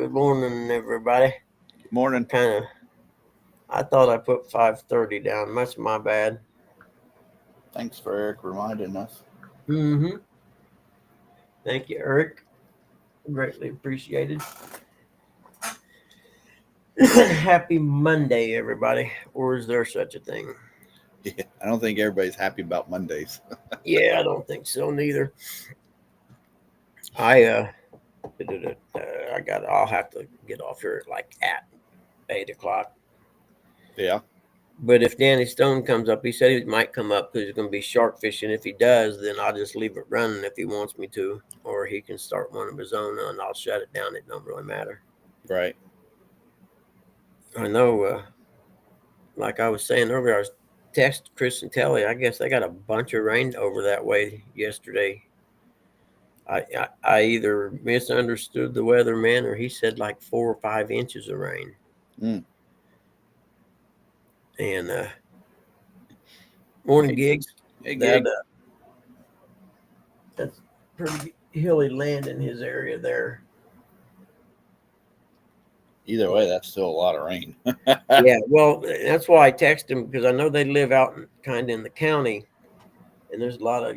Good morning, everybody. Morning. I thought I put 5:30 down. Much my bad. Thanks for Eric reminding us. Mm-hmm. Thank you, Eric. Greatly appreciated. Happy Monday, everybody. Or is there such a thing? Yeah, I don't think everybody's happy about Mondays. Yeah, I don't think so neither. I'll have to get off here at 8 o'clock. Yeah, But if Danny Stone comes up, he said he might come up because he's going to be shark fishing. If he does, then I'll just leave it running if he wants me to, or he can start one of his own and I'll shut it down. It don't really matter. right. I know, like I was saying earlier, I was texting Chris and Telly. I guess they got a bunch of rain over that way yesterday. I either misunderstood the weatherman or he said like 4 or 5 inches of rain. Mm. And morning gigs. Hey, That Gig. That's pretty hilly land in his area there. Either way, that's still a lot of rain. Yeah, well, that's why I text him because I know they live out kind of in the county, and there's a lot of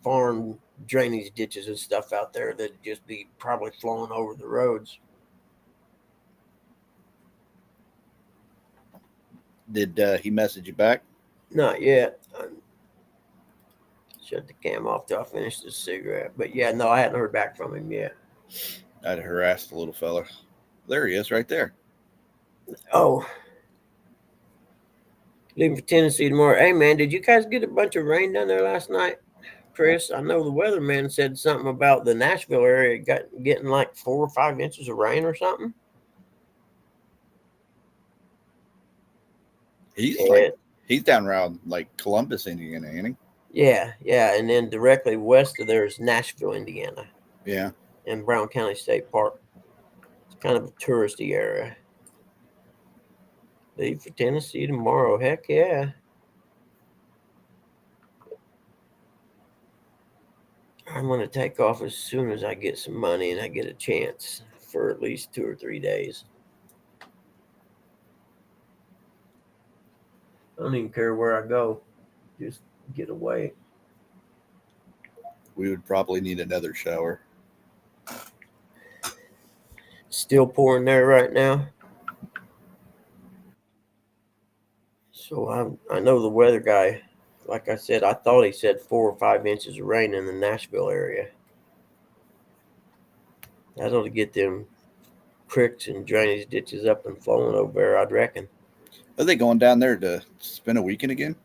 farm drainage ditches and stuff out there that just be probably flowing over the roads. Did he message you back? Not yet. Shut the cam off till I finish this cigarette. But yeah, no, I hadn't heard back from him yet. I'd harassed the little fella. There he is, right there. Oh, leaving for Tennessee tomorrow. Hey man, did you guys get a bunch of rain down there last night? Chris, I know the weatherman said something about the Nashville area getting like 4 or 5 inches of rain or something. He's down around like Columbus, Indiana, ain't he? Yeah, and then directly west of there is Nashville, Indiana. Yeah. And Brown County State Park. It's kind of a touristy area. Leave for Tennessee tomorrow. Heck yeah. I'm going to take off as soon as I get some money and I get a chance for at least 2 or 3 days. I don't even care where I go. Just get away. We would probably need another shower. Still pouring there right now. So I know the weather guy. Like I said, I thought he said 4 or 5 inches of rain in the Nashville area. That'll get them creeks and drainage ditches up and flowing over there, I'd reckon. Are they going down there to spend a weekend again?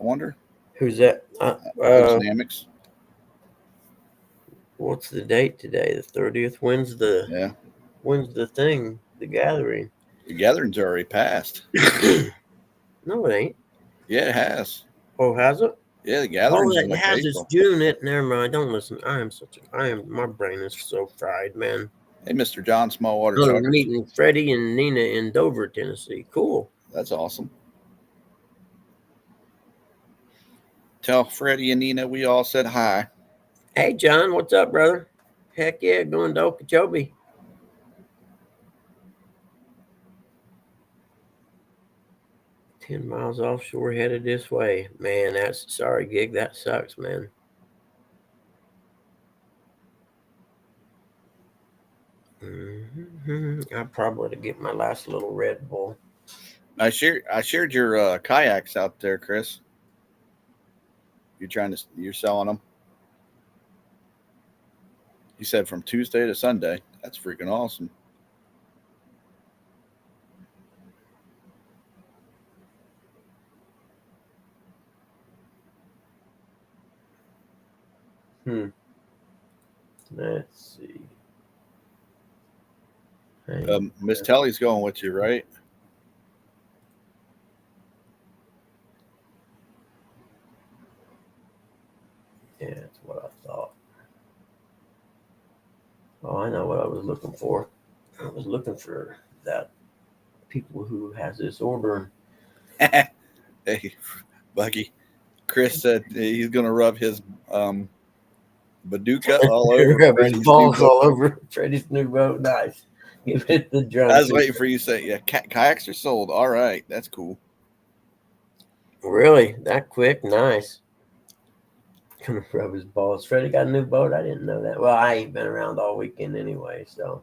I wonder. Who's that? Those Dynamics. What's the date today? The 30th. When's the thing? The gathering. The gathering's already passed. No, it ain't. Yeah, it has. Oh, has it? Yeah, the gathering. Oh, it has. It's June. Never mind. Don't listen. My brain is so fried, man. Hey, Mr. John Smallwater. I'm meeting Freddie and Nina in Dover, Tennessee. Cool. That's awesome. Tell Freddie and Nina we all said hi. Hey, John. What's up, brother? Heck yeah, going to Okeechobee. $10 miles offshore headed this way. Man, sorry, Gig. That sucks, man. I probably to get my last little Red Bull. I shared your kayaks out there, Chris. You're selling them. You said from Tuesday to Sunday. That's freaking awesome. Let's see. Miss Telly's going with you, right? Yeah, that's what I thought. Oh, I know what I was looking for. I was looking for that people who has this order. Hey, Bucky. Chris said he's going to rub his Baduka all over Rub his Freddie's new balls boat. all over Freddie's new boat. Nice. Give it the drum. I was waiting for you to say, yeah, kayaks are sold. All right, that's cool. Really? That quick? Nice. Gonna rub his balls. Freddie got a new boat? I didn't know that. Well, I ain't been around all weekend anyway, so.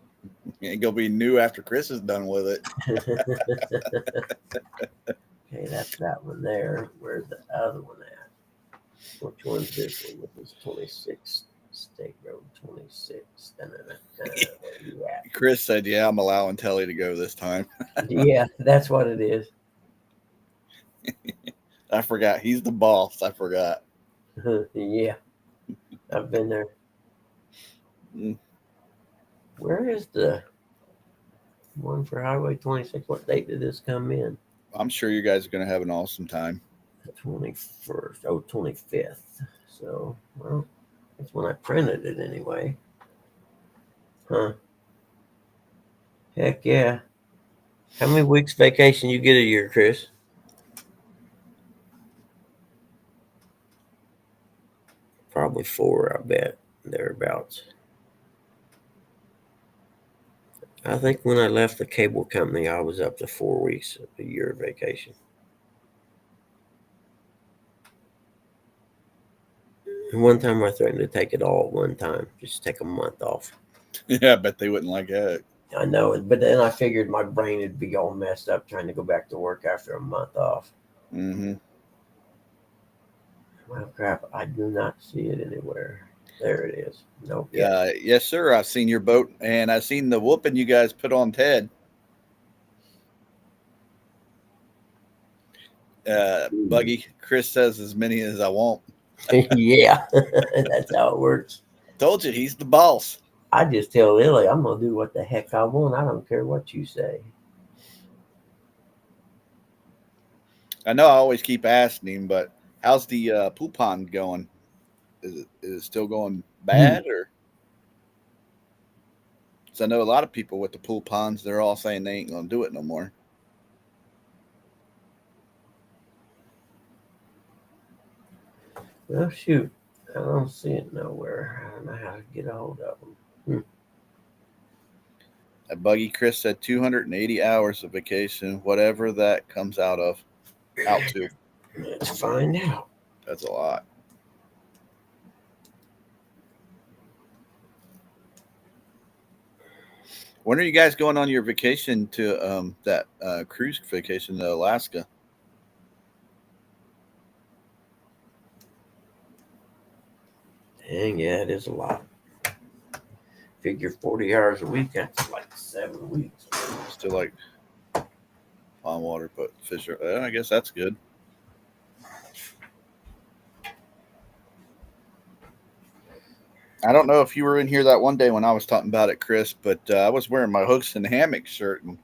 Ain't gonna be new after Chris is done with it. Okay, that's that one there. Where's the other one at? Which one's this one? This is 26 State Road 26. Where you at? Chris said, "Yeah, I'm allowing Telly to go this time." Yeah, that's what it is. I forgot. He's the boss. I forgot. Yeah, I've been there. Mm. Where is the one for Highway 26? What date did this come in? I'm sure you guys are gonna have an awesome time. The 21st. Oh, 25th. So, well, that's when I printed it anyway. Huh. Heck yeah. How many weeks vacation you get a year, Chris? Probably 4, I bet. Thereabouts. I think when I left the cable company, I was up to 4 weeks a year of vacation. And one time I threatened to take it all at one time, just take a month off. Yeah, I bet they wouldn't like that. I know, but then I figured my brain would be all messed up trying to go back to work after a month off. Mm-hmm. Well, crap, I do not see it anywhere. There it is. Nope. Yeah, yes, sir. I've seen your boat, and I've seen the whooping you guys put on Ted. Buggy, Chris says as many as I want. Yeah, that's how it works. Told you, he's the boss. I just tell Lily I'm gonna do what the heck I want. I don't care what you say. I know I always keep asking him, but how's the pool pond going? Is it still going bad, or? Because I know a lot of people with the pool ponds, they're all saying they ain't gonna do it no more. Well, shoot, I don't see it nowhere. I don't know how to get a hold of them. That Buggy Chris said 280 hours of vacation, whatever that comes out to. Let's find out. That's a lot. When are you guys going on your vacation to that cruise vacation to Alaska? Dang, yeah, it is a lot. Figure 40 hours a week, that's like 7 weeks. Still like pond water, but fish are, I guess that's good. I don't know if you were in here that one day when I was talking about it, Chris, but I was wearing my Hooks and Hammocks shirt, and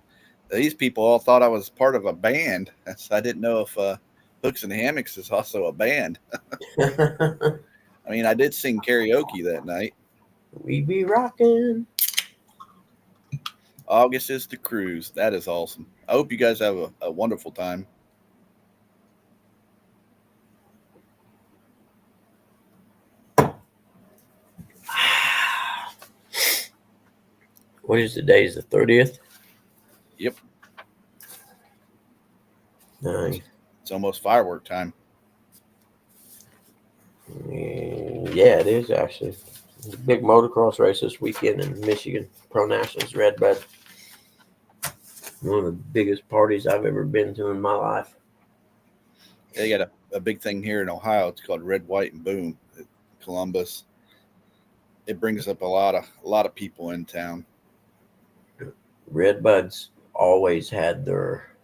these people all thought I was part of a band. So I didn't know if Hooks and Hammocks is also a band. I mean, I did sing karaoke that night. We be rocking. August is the cruise. That is awesome. I hope you guys have a wonderful time. What is the day? Is the 30th? Yep. Nice. It's almost firework time. Yeah, it is actually. There's a big motocross race this weekend in Michigan. Pro Nationals Red Bud. One of the biggest parties I've ever been to in my life. They got a big thing here in Ohio. It's called Red, White, and Boom at Columbus. It brings up a lot of people in town. Red Buds always had their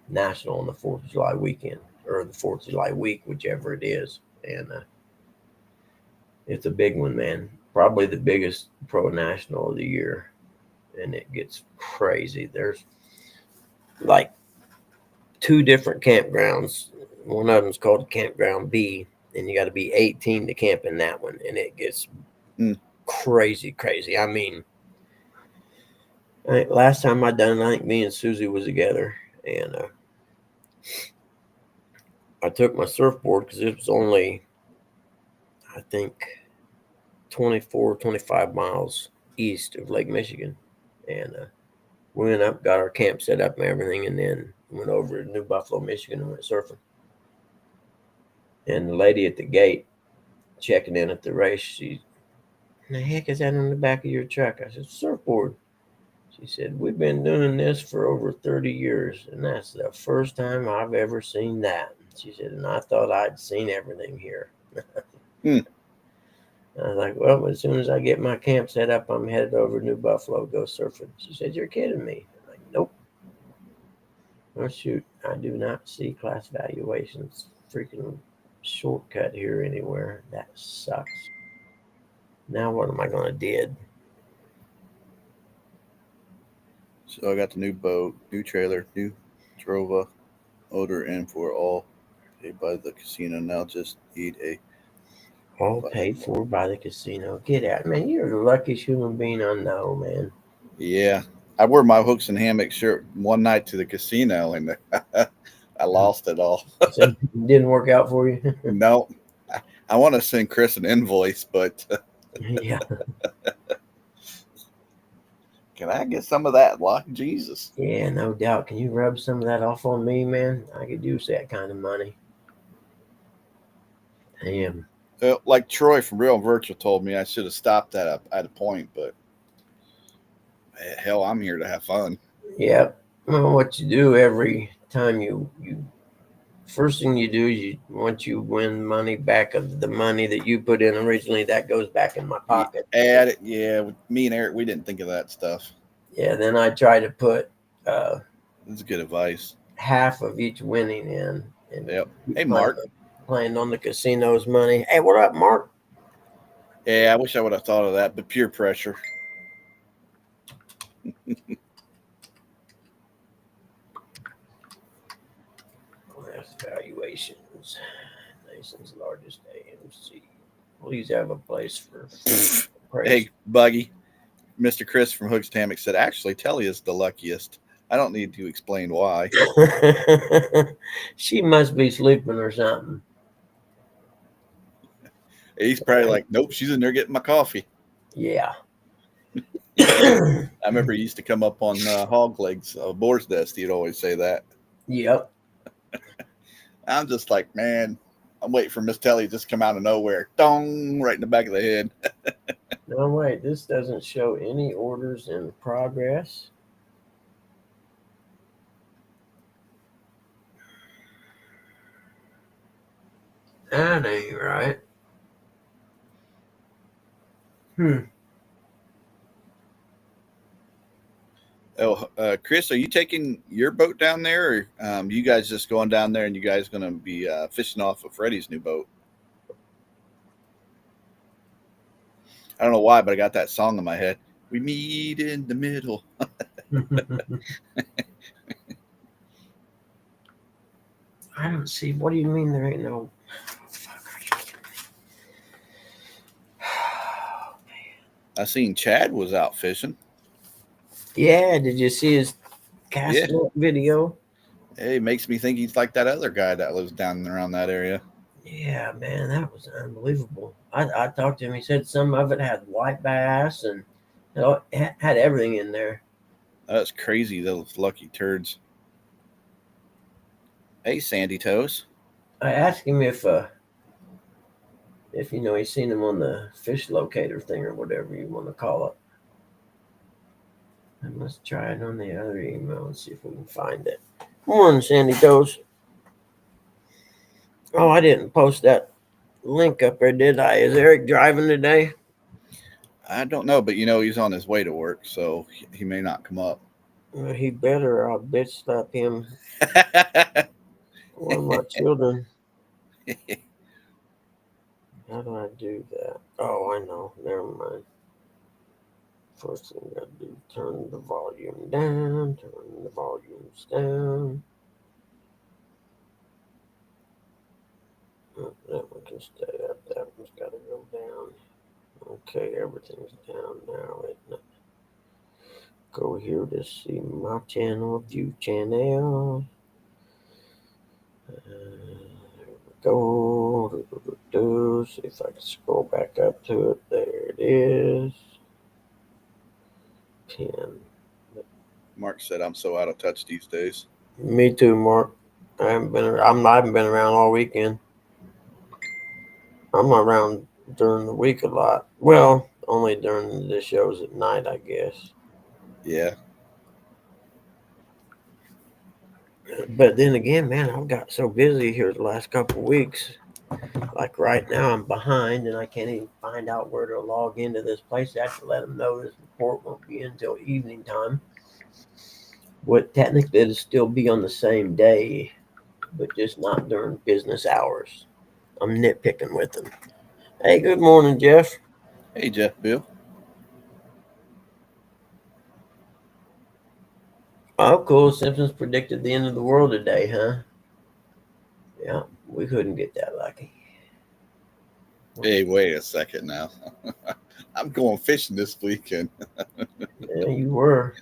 national on the 4th of July weekend, or the 4th of July week, whichever it is. And it's a big one, man. Probably the biggest pro national of the year. And it gets crazy. There's like 2 different campgrounds. One of them's called Campground B, and you got to be 18 to camp in that one. And it gets crazy. I mean, last time I done it, I think me and Susie was together, and I took my surfboard because it was only, I think, 24, 25 miles east of Lake Michigan. And we went up, got our camp set up and everything, and then went over to New Buffalo, Michigan, and went surfing. And the lady at the gate checking in at the race, she, the heck is that on the back of your truck? I said, surfboard. She said, we've been doing this for over 30 years, and that's the first time I've ever seen that. She said, and I thought I'd seen everything here. I was like, well, as soon as I get my camp set up, I'm headed over to New Buffalo to go surfing. She said, you're kidding me. I'm like, nope. Oh, shoot. I do not see class valuations freaking shortcut here anywhere. That sucks. Now what am I going to did? So I got the new boat, new trailer, new Trova, odor in for all paid by the casino. Now just need a All paid for by the casino. Get out, man. You're the luckiest human being I know, man. yeah. I wore my hooks and hammock shirt one night to the casino and I lost it all. So it didn't work out for you? No, I want to send Chris an invoice, but Yeah. can I get some of that? Like Jesus. Yeah, no doubt. Can you rub some of that off on me, man? I could use that kind of money. Damn. Like Troy from Real Virtual told me, I should have stopped that at a point, but hell, I'm here to have fun. Yeah. Well, what you do every time you first thing you do is once you win money back of the money that you put in originally, that goes back in my pocket. Add it, yeah. Me and Eric, we didn't think of that stuff. Yeah. Then I try to put That's good advice. half of each winning in. And Yep. Hey, Mark. Playing on the casino's money. Hey, what up, Mark? Yeah, I wish I would have thought of that, but peer pressure. Class valuations. Nation's largest AMC. Please have a place for praise. Hey, Buggy. Mr. Chris from Hooks Hammock said, actually, Telly is the luckiest. I don't need to explain why. She must be sleeping or something. He's probably like, nope, she's in there getting my coffee. Yeah. I remember he used to come up on Hog Legs, Boar's Nest. He'd always say that. Yep. I'm just like, man, I'm waiting for Miss Telly to just come out of nowhere. Dong, right in the back of the head. No, wait. This doesn't show any orders in progress. That ain't right. Oh, Chris, are you taking your boat down there, or you guys just going down there and you guys going to be fishing off of Freddie's new boat? I don't know why, but I got that song in my head. We meet in the middle. I don't see. What do you mean there ain't no? I seen Chad was out fishing. Yeah, did you see his cast video? Hey, it makes me think he's like that other guy that lives down around that area. Yeah, man, that was unbelievable. I talked to him. He said some of it had white bass and it had everything in there. That's crazy, those lucky turds. Hey, Sandy Toes. I asked him if he's seen him on the fish locator thing or whatever you want to call it. And let's try it on the other email and see if we can find it. Morning, Sandy Toes. Oh, I didn't post that link up there, did I? Is Eric driving today? I don't know, but he's on his way to work, so he may not come up. Well, he better. I'll bitch slap him. One of my children. How do I do that? Oh, I know. Never mind. First thing I gotta do, turn the volume down, turn the volumes down. Oh, that one can stay up, that one's gotta go down. Okay, everything's down now, isn't it? Go here to see my channel, view channel. There we go. See if I can scroll back up to it. There is 10. Mark said I'm so out of touch these days. Me too, Mark. I haven't been around all weekend. I'm around during the week a lot. Well, only during the shows at night, I guess. Yeah. But then again, man, I've got so busy here the last couple of weeks. Like right now, I'm behind and I can't even find out where to log into this place. I have to let them know this report won't be until evening time. What technically it'll still be on the same day, but just not during business hours. I'm nitpicking with them. Hey, good morning, Jeff. Hey, Jeff Bill. Oh, cool. Simpsons predicted the end of the world today, huh? Yeah, we couldn't get that lucky. Hey, wait a second now. I'm going fishing this weekend. Yeah, you were.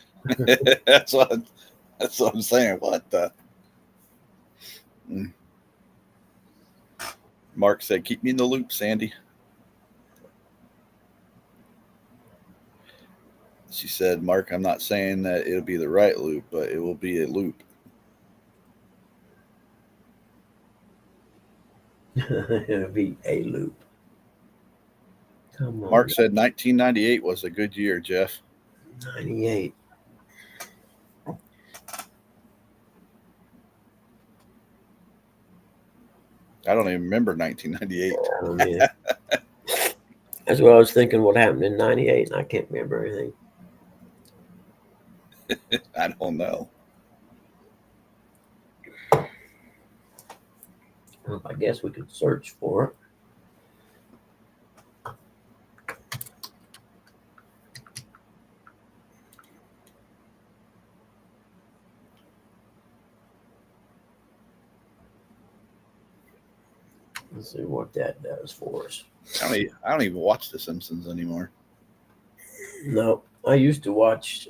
that's what I'm saying. What the? Mm. Mark said, "Keep me in the loop, Sandy." She said, "Mark, I'm not saying that it'll be the right loop, but it will be a loop." It'll be a loop. Come on. Mark said 1998 was a good year, Jeff. 98. I don't even remember 1998. I don't mean it. That's what I was thinking what happened in 98, and I can't remember anything. I don't know. Well, I guess we could search for it. Let's see what that does for us. I don't even watch The Simpsons anymore. No, I used to watch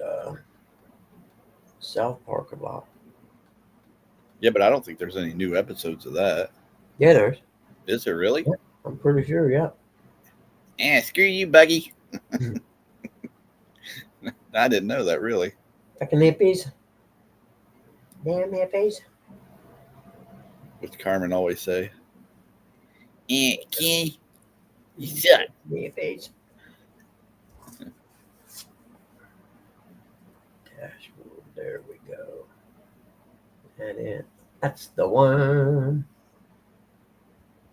South Park a lot. Yeah, but I don't think there's any new episodes of that. Yeah, there's. Is there really? Yeah, I'm pretty sure, yeah. Screw you, Buggy. I didn't know that, really. Fucking hippies. Damn hippies. What did Carmen always say? Kenny, you suck. Hippies. Dashboard. There we go. And it. That's the one.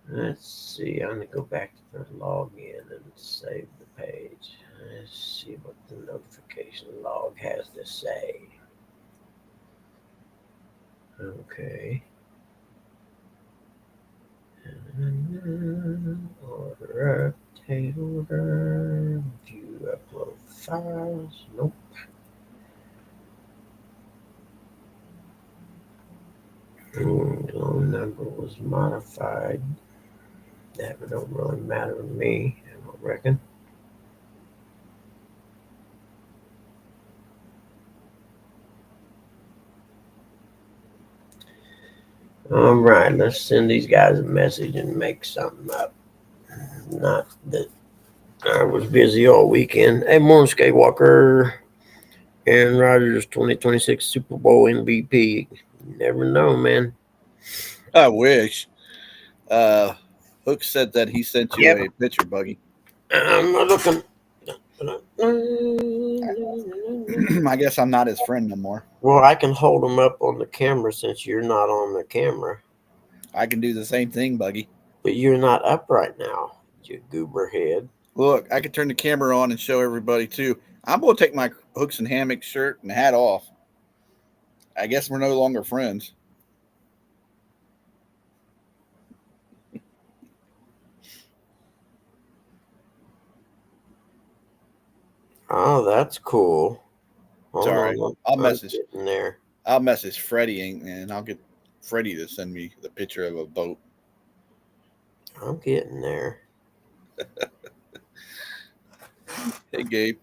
Let's see. I'm gonna go back to the login and save the page. Let's see what the notification log has to say. Okay. Order, update order, view upload files. Nope. Loan number was modified. That don't really matter to me, I don't reckon. All right, let's send these guys a message and make something up. Not that I was busy all weekend. Hey, morning, Skywalker. Aaron Rodgers, 2026 Super Bowl MVP. You never know, man. I wish. Hook said that he sent you a picture, Buggy. I'm not looking. I guess I'm not his friend no more. Well, I can hold them up on the camera since you're not on the camera. I can do the same thing, Buggy. But you're not up right now, you goober head. Look, I can turn the camera on and show everybody too. I'm going to take my Hooks and Hammocks shirt and hat off. I guess we're no longer friends. Oh, that's cool. Sorry, I'll message there. I'll message Freddie and I'll get Freddie to send me the picture of a boat. I'm getting there. Hey, Gabe.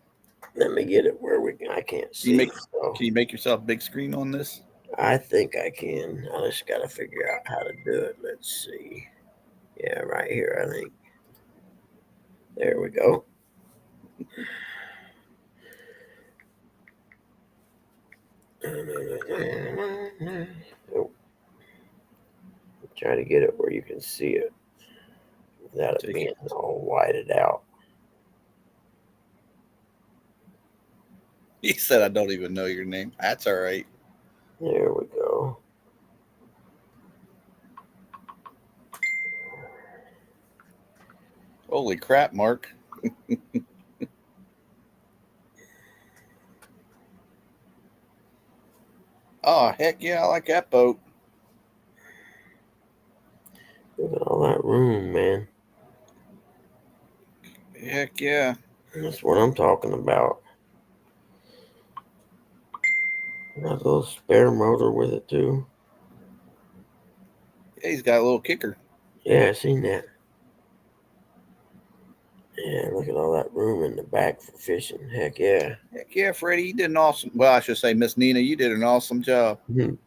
Let me get it where I can't see. Can you make yourself big screen on this? I think I can. I just got to figure out how to do it. Let's see. Yeah, right here, I think. There we go. Oh, try to get it where you can see it without it Take being it. all whited out. He said, "I don't even know your name." That's all right. There we go. Holy crap, Mark! Oh heck yeah, I like that boat. Look at all that room, man. Heck yeah. That's what I'm talking about. Got a little spare motor with it too. Yeah, he's got a little kicker. Yeah, I seen that. Yeah, look at all that room in the back for fishing. Heck yeah. Heck yeah, Freddie, you did an awesome. Well, I should say, Miss Nina, you did an awesome job. Mhm.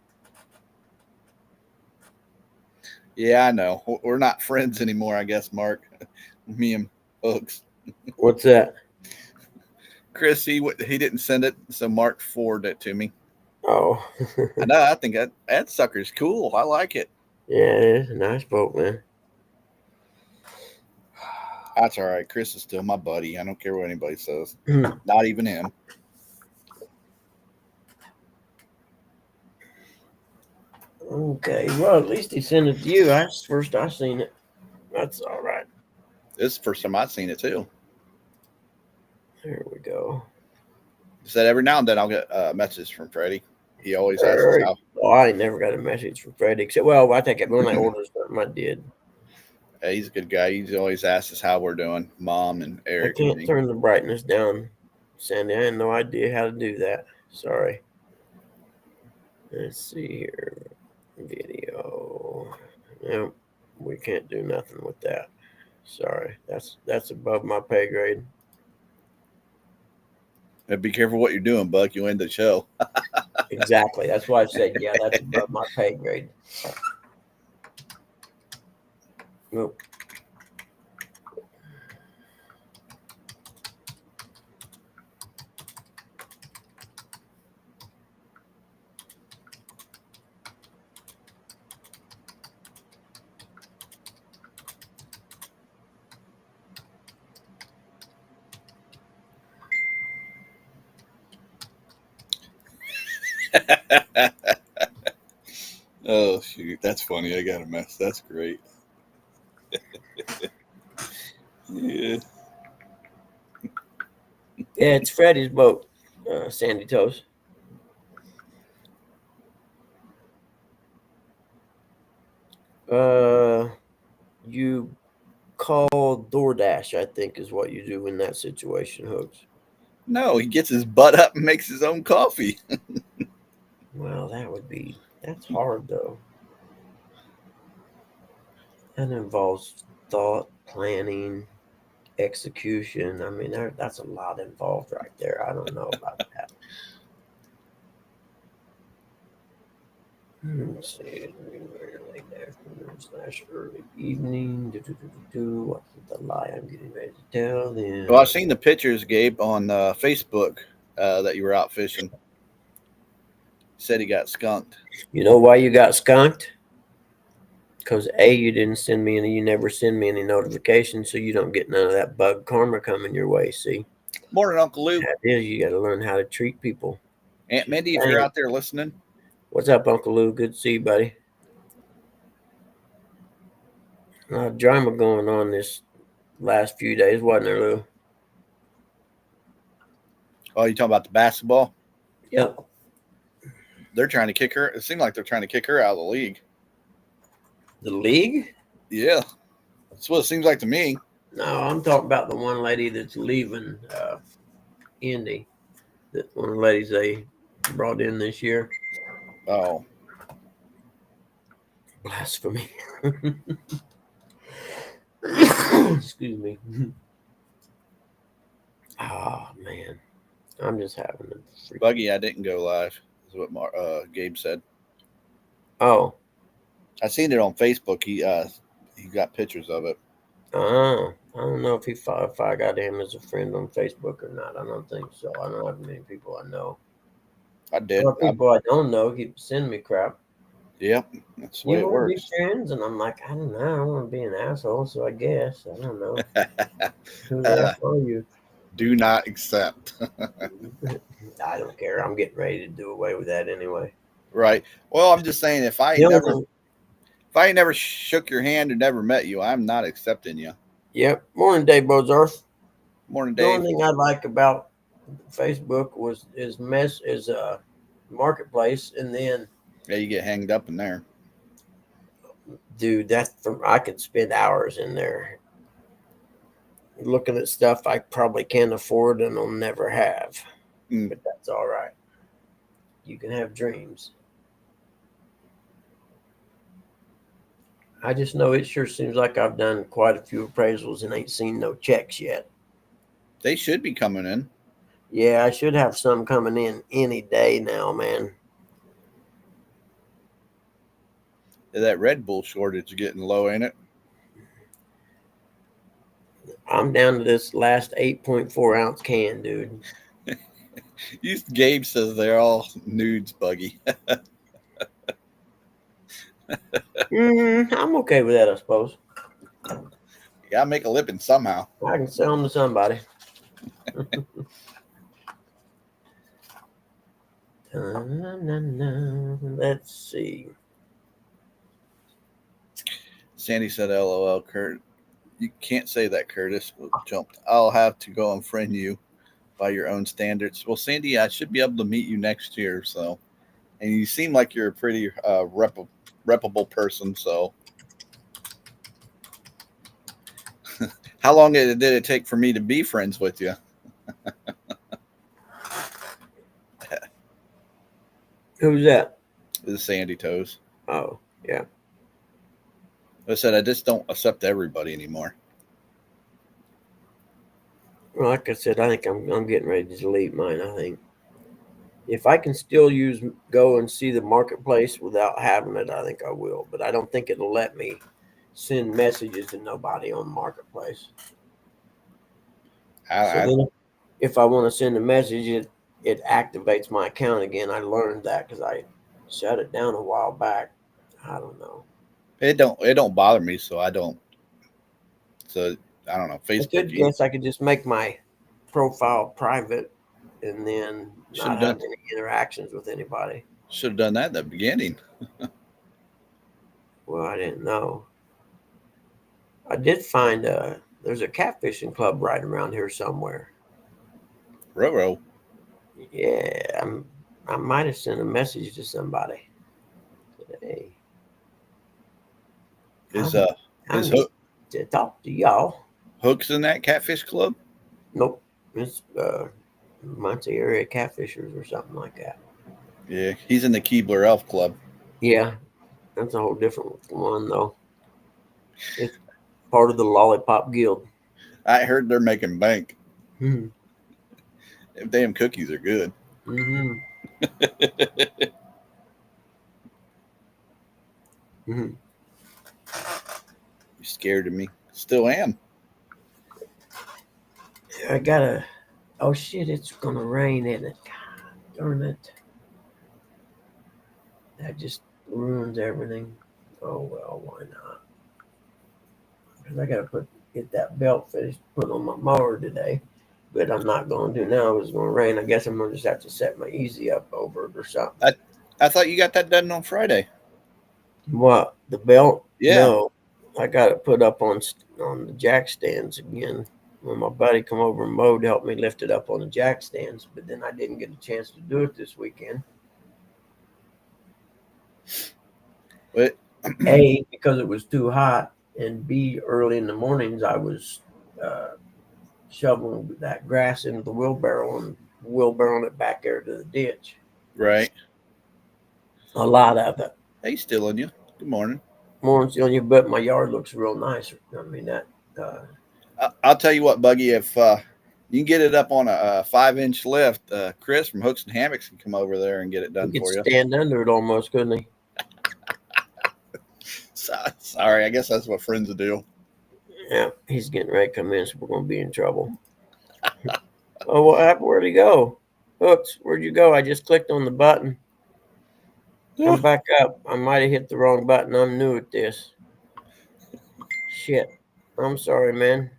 Yeah, I know. We're not friends anymore, I guess, Mark. Me and Hooks. What's that? Chris, he didn't send it, so Mark forwarded it to me. Oh, I know. I think that sucker's cool. I like it. yeah, it is a nice boat, man. That's all right. Chris is still my buddy. I don't care what anybody says. Hmm. Not even him. Okay, well, at least he sent it to you. That's the first I seen it. That's all right. This is the first time I've seen it too. There we go. He said every now and then I'll get a message from Freddie. He always All asks us right. how. Oh, I ain't never got a message from Freddie. Except, well, I think when I ordered something, I did. He's a good guy. He's always asks us how we're doing, Mom and I Eric and can't me. turn the brightness down, Sandy. I had no idea how to do that. Sorry. Let's see here. Video. Nope. We can't do nothing with that. Sorry. That's above my pay grade. And be careful what you're doing, Buck. You end the show. Exactly. That's why I said, yeah, that's above my pay grade. Nope. Oh shoot, that's funny. I got a mess. That's great. Yeah. Yeah, it's Freddie's boat, Sandy Toast. You call DoorDash, I think, is what you do in that situation, Hooks. No, he gets his butt up and makes his own coffee. Well, that's hard though. That involves thought, planning, execution. I mean, that's a lot involved right there. I don't know about that. Let's see. Late afternoon / early evening. What's the lie I'm getting ready to tell them? Well, I've seen the pictures, Gabe, on Facebook that you were out fishing. Said he got skunked. You know why you got skunked? Because you didn't send me any. You never send me any notifications, so you don't get none of that bug karma coming your way. See, Morning, Uncle Lou. that is, you got to learn how to treat people. Aunt Mindy, if you're out there listening, What's up, Uncle Lou? Good to see you, buddy. A lot of drama going on this last few days, wasn't there, Lou? oh, you talking about the basketball? Yep. They're trying to kick her. It seemed like they're trying to kick her out of the league. The league? Yeah, that's what it seems like to me. No, I'm talking about the one lady that's leaving Indy. That one of the ladies they brought in this year. Oh, Blasphemy. Excuse me. Oh man, I'm just having a freak. Buggy, I didn't go live. Is what Gabe said. Oh, I seen it on Facebook. He got pictures of it. I don't know if I got him as a friend on Facebook or not. I don't think so. I don't have many people I know. I A did. lot of people I don't know keep sending me crap. Yep, that's the way You it want to be works. friends? And I'm like, I don't know. I don't want to be an asshole, so I guess. I don't know. Who the uh, F are you? do not accept. I don't care. I'm getting ready to do away with that anyway. Right. Well, I'm just saying, if I The ain't only never, thing, if I ain't never shook your hand or never met you, I'm not accepting you. yep. Morning, Dave Bozarth. Morning, The only Dave. thing I like about Facebook is marketplace, and then Yeah, you get hanged up in there. dude, I could spend hours in there looking at stuff I probably can't afford and will never have. Mm. But that's all right. You can have dreams. I just know it sure seems like I've done quite a few appraisals and ain't seen no checks yet. They should be coming in. Yeah, I should have some coming in any day now, man. That Red Bull shortage is getting low, ain't it? I'm down to this last 8.4 ounce can, dude. Gabe says they're all nudes, Buggy. I'm okay with that, I suppose. You gotta make a living somehow. I can sell them to somebody. Let's see. Sandy said, "LOL, Kurt. You can't say that, Curtis. Jumped. I'll have to go unfriend you by your own standards." Well, Sandy, I should be able to meet you next year. So, and you seem like you're a pretty reputable person. So, how long did it take for me to be friends with you? Who's that? This is Sandy Toes. Oh, yeah. I said I just don't accept everybody anymore. Well, like I said, I think I'm getting ready to delete mine. I think if I can still go and see the marketplace without having it, I think I will. But I don't think it'll let me send messages to nobody on marketplace. So then, if I want to send a message, it activates my account again. I learned that because I shut it down a while back. I don't know. It don't bother me, so I don't. So I don't know. I Facebook. guess I could just make my profile private and then Should not have done. have any interactions with anybody. Should have done that at the beginning. Well, I didn't know. I did find there's a catfishing club right around here somewhere. Roro. Yeah, I might have sent a message to somebody today. Is I is need to talk to y'all. Hooks in that catfish club? Nope, it's Muncie area catfishers or something like that. Yeah, he's in the Keebler Elf Club. Yeah, that's a whole different one though. It's part of the Lollipop Guild. I heard they're making bank. Mm-hmm. Them damn cookies are good. Mm-hmm. Mm-hmm. You scared of me. Still am. I gotta. Oh shit! It's gonna rain, isn't it? God darn it! That just ruins everything. Oh well, why not? Because I gotta get that belt finished, put on my mower today. But I'm not going to now. It's going to rain. I guess I'm going to just have to set my easy up over it or something. I thought you got that done on Friday. What, the belt? Yeah. No, I got it put up on the jack stands again. When my buddy come over and mowed, helped me lift it up on the jack stands. But then I didn't get a chance to do it this weekend. What? A, because it was too hot, and B, early in the mornings I was shoveling that grass into the wheelbarrow and wheelbarrowing it back there to the ditch. Right. A lot of it. Hey, still on you. Good morning. Morning's on you, but my yard looks real nice. I mean that. I'll tell you what, Buggy. If you can get it up on a 5-inch lift, Chris from Hooks and Hammocks can come over there and get it done He could for you. stand under it almost, couldn't he? Sorry, I guess that's what friends do. Yeah, he's getting ready to come in, so we're going to be in trouble. Oh, what happened? Where'd he go? Oops, where'd you go? I just clicked on the button. Come back up. I might have hit the wrong button. I'm new at this. Shit. I'm sorry, man.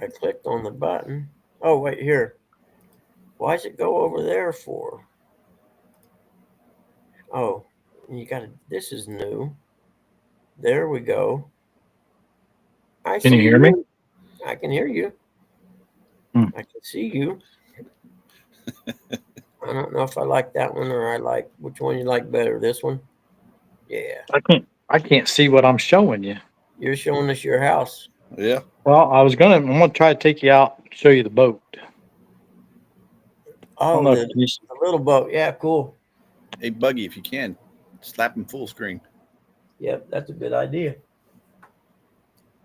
I clicked on the button. Oh, wait, here. Why does it go over there for? Oh, you gotta, this is new. There we go. I Can see you hear me? I can hear you. Hmm. I can see you. I don't know if I like that one or I like which one you like better. This one? Yeah. I can't see what I'm showing you. You're showing us your house. Yeah. Well, I'm gonna try to take you out and show you the boat. I don't Oh, know if the, you, the little boat. Yeah, cool. Hey, Buggy, if you can, slap him full screen. Yep, that's a good idea.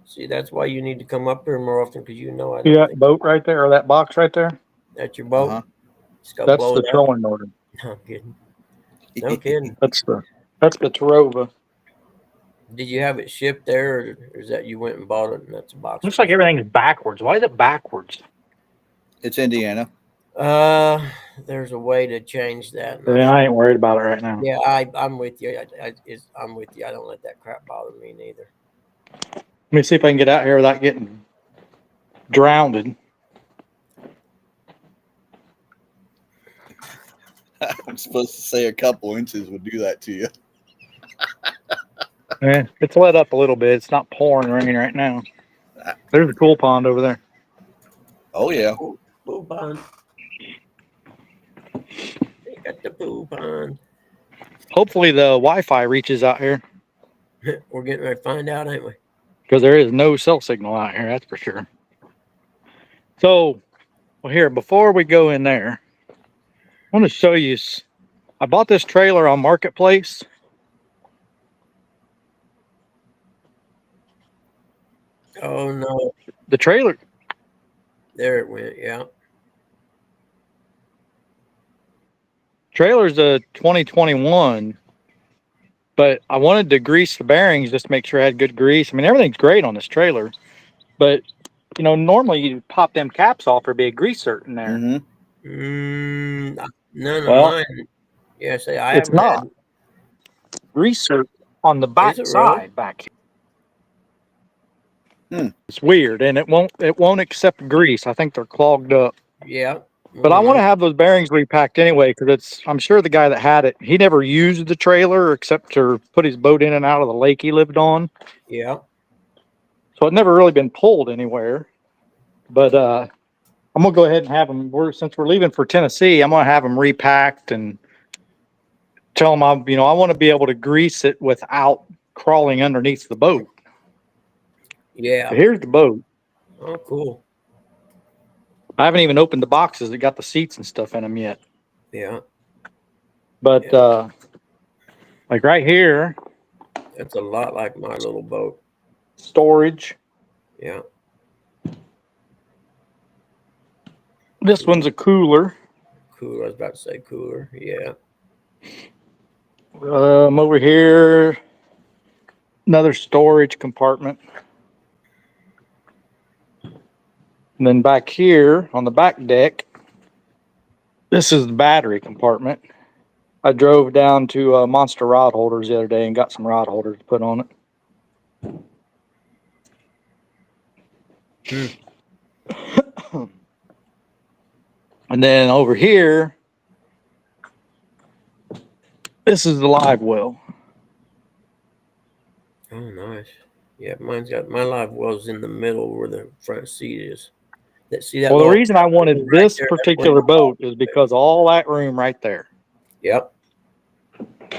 See, that's why you need to come up here more often because you know I see don't that think boat right there or that box right there? that's your Uh boat. huh. Just go That's blow the it up. trolling motor. No, I'm kidding. No kidding. That's the Tarova. Did you have it shipped there, or is that you went and bought it and that's a box? Looks like everything's backwards. Why is it backwards? It's Indiana. There's a way to change that. And Yeah, I ain't worried about it right now. yeah, I'm with you. I'm with you. I don't let that crap bother me neither. Let me see if I can get out here without getting drowned. I'm supposed to say a couple inches would do that to you. Yeah, it's let up a little bit. It's not pouring rain right now. There's a cool pond over there. Oh, yeah. Pool pond. They got the pool pond. Hopefully the Wi-Fi reaches out here We're getting ready to find out, ain't we? because there is no cell signal out here. That's for sure. So, well, here before we go in there, I want to show you. I bought this trailer on Marketplace. Oh no, The trailer, there it went. Yeah. trailer's a 2021, but I wanted to grease the bearings just to make sure I had good grease. I mean, everything's great on this trailer, but you know, normally you pop them caps off, there'd be a greaser in there. Mm-hmm. None of Well, mine. Yeah, say I it's haven't had. not greaser on the Is back it really? side back here. Hmm. It's weird, and it won't accept grease. I think they're clogged up. Yeah. But I want to No. have those bearings repacked anyway because I'm sure the guy that had it, he never used the trailer except to put his boat in and out of the lake he lived on. Yeah. So it never really been pulled anywhere. But I'm gonna go ahead and have them. Since we're leaving for Tennessee, I'm gonna have them repacked and tell them I want to be able to grease it without crawling underneath the boat. Yeah. So here's the boat. Oh, cool. I haven't even opened the boxes that got the seats and stuff in them yet. Yeah. But like right here, That's a lot like my little boat. storage. Yeah. This one's a cooler. Cooler. I was about to say cooler. Yeah. Over here, another storage compartment. And then back here on the back deck, this is the battery compartment. I drove down to Monster Rod Holders the other day and got some rod holders to put on it. And then over here, this is the live well. Oh, nice. Yeah, mine's got my live well's in the middle where the front seat is. See that Well, the little reason I wanted right this there, that's particular where- boat is because all that room right there. Yep.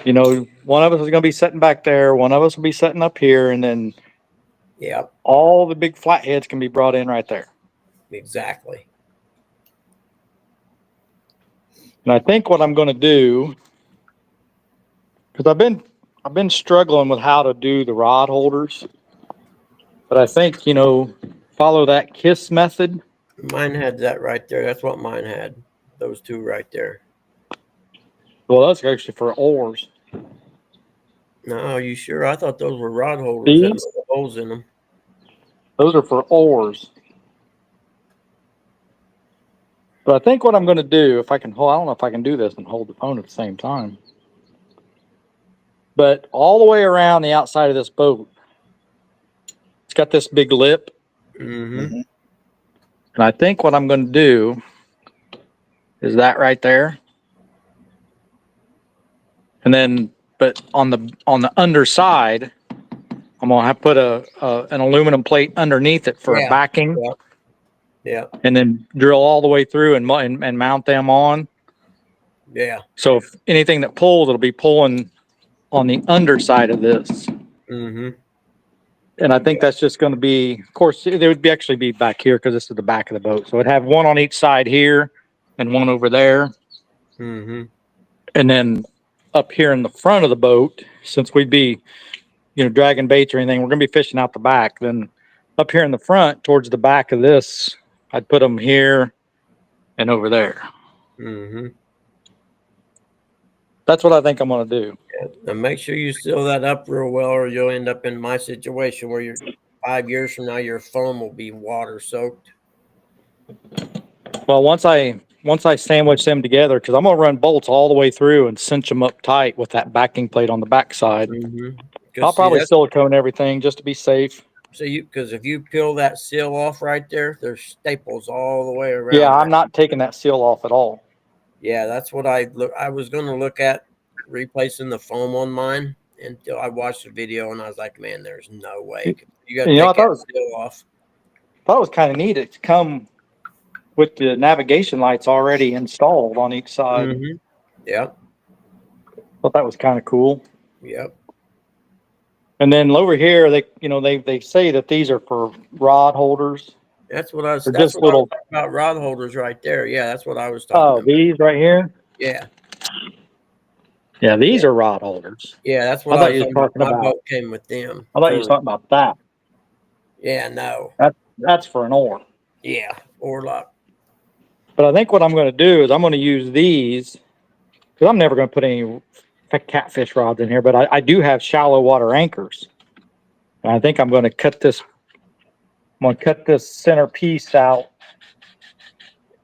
You know, one of us is going to be sitting back there, one of us will be sitting up here, and then Yep. all the big flatheads can be brought in right there. Exactly. And I think what I'm going to do, because I've been struggling with how to do the rod holders, but I think follow that KISS method. Mine had that right there. That's what mine had. Those two right there. Well, that's actually for oars. No, you sure? I thought those were rod holders that had These? little holes in them. Those are for oars. But I think what I'm going to do, if I can hold, I don't know if I can do this and hold the phone at the same time. But all the way around the outside of this boat, it's got this big lip. Mm-hmm. And I think what I'm going to do is that right there. And then, but on the underside, I'm going to have put an aluminum plate underneath it for a Yeah. backing. Yeah. Yeah. And then drill all the way through and mount them on. Yeah. So if anything that pulls, it'll be pulling on the underside of this. Mm-hmm. And I think that's just going to be, of course, there would actually be back here because this is the back of the boat. So it'd have one on each side here and one over there. Mm-hmm. And then up here in the front of the boat, since we'd be, dragging baits or anything, we're going to be fishing out the back. Then up here in the front, towards the back of this, I'd put them here and over there. Mm-hmm. That's what I think I'm going to do. And make sure you seal that up real well, or you'll end up in my situation where you're 5 years from now, your foam will be water soaked. Well, once I sandwich them together, because I'm going to run bolts all the way through and cinch them up tight with that backing plate on the backside. Mm-hmm. I'll probably silicone everything just to be safe. So because if you peel that seal off right there, there's staples all the way around. Yeah, I'm not taking that seal off at all. Yeah, that's what I was going to look at replacing the foam on mine until I watched the video and I was like, man, there's no way. You got to take that seal off. I thought it was kind of neat. It's come with the navigation lights already installed on each side. Mm-hmm. Yep. Thought that was kind of cool. Yep. And then over here, they say that these are for rod holders. That's what I was. They're That's just what little I was talking about rod holders right there. Yeah, that's what I was talking about. These right here. Yeah. Yeah, these are rod holders. Yeah, that's what I thought you were talking about. My boat came with them. I thought you were talking about that. Yeah, no. That's for an oar. Yeah, oar lock. But I think what I'm going to do is I'm going to use these because I'm never going to put any catfish rods in here, but I do have shallow water anchors. And I think I'm going to cut this. I'm going to cut this center piece out,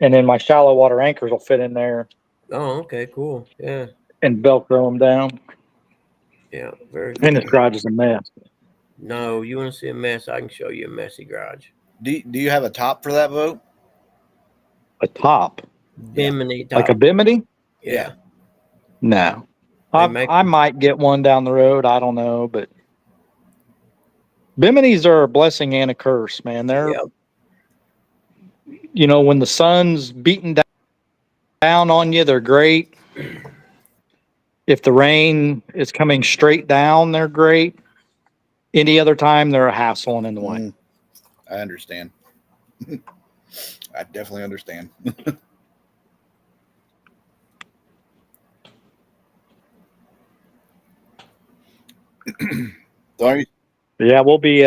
and then my shallow water anchors will fit in there. Oh, okay, cool. Yeah. And Velcro them down. Yeah, very good. And this garage is a mess. No, you want to see a mess? I can show you a messy garage. Do you have a top for that boat? A top? Bimini top. Like a Bimini? Yeah. No. I might get one down the road. I don't know, but Biminis are a blessing and a curse, man. They're, when the sun's beating down on you, they're great. If the rain is coming straight down, they're great. Any other time, they're a hassle and in the way. I understand. I definitely understand. Sorry. Yeah, we'll be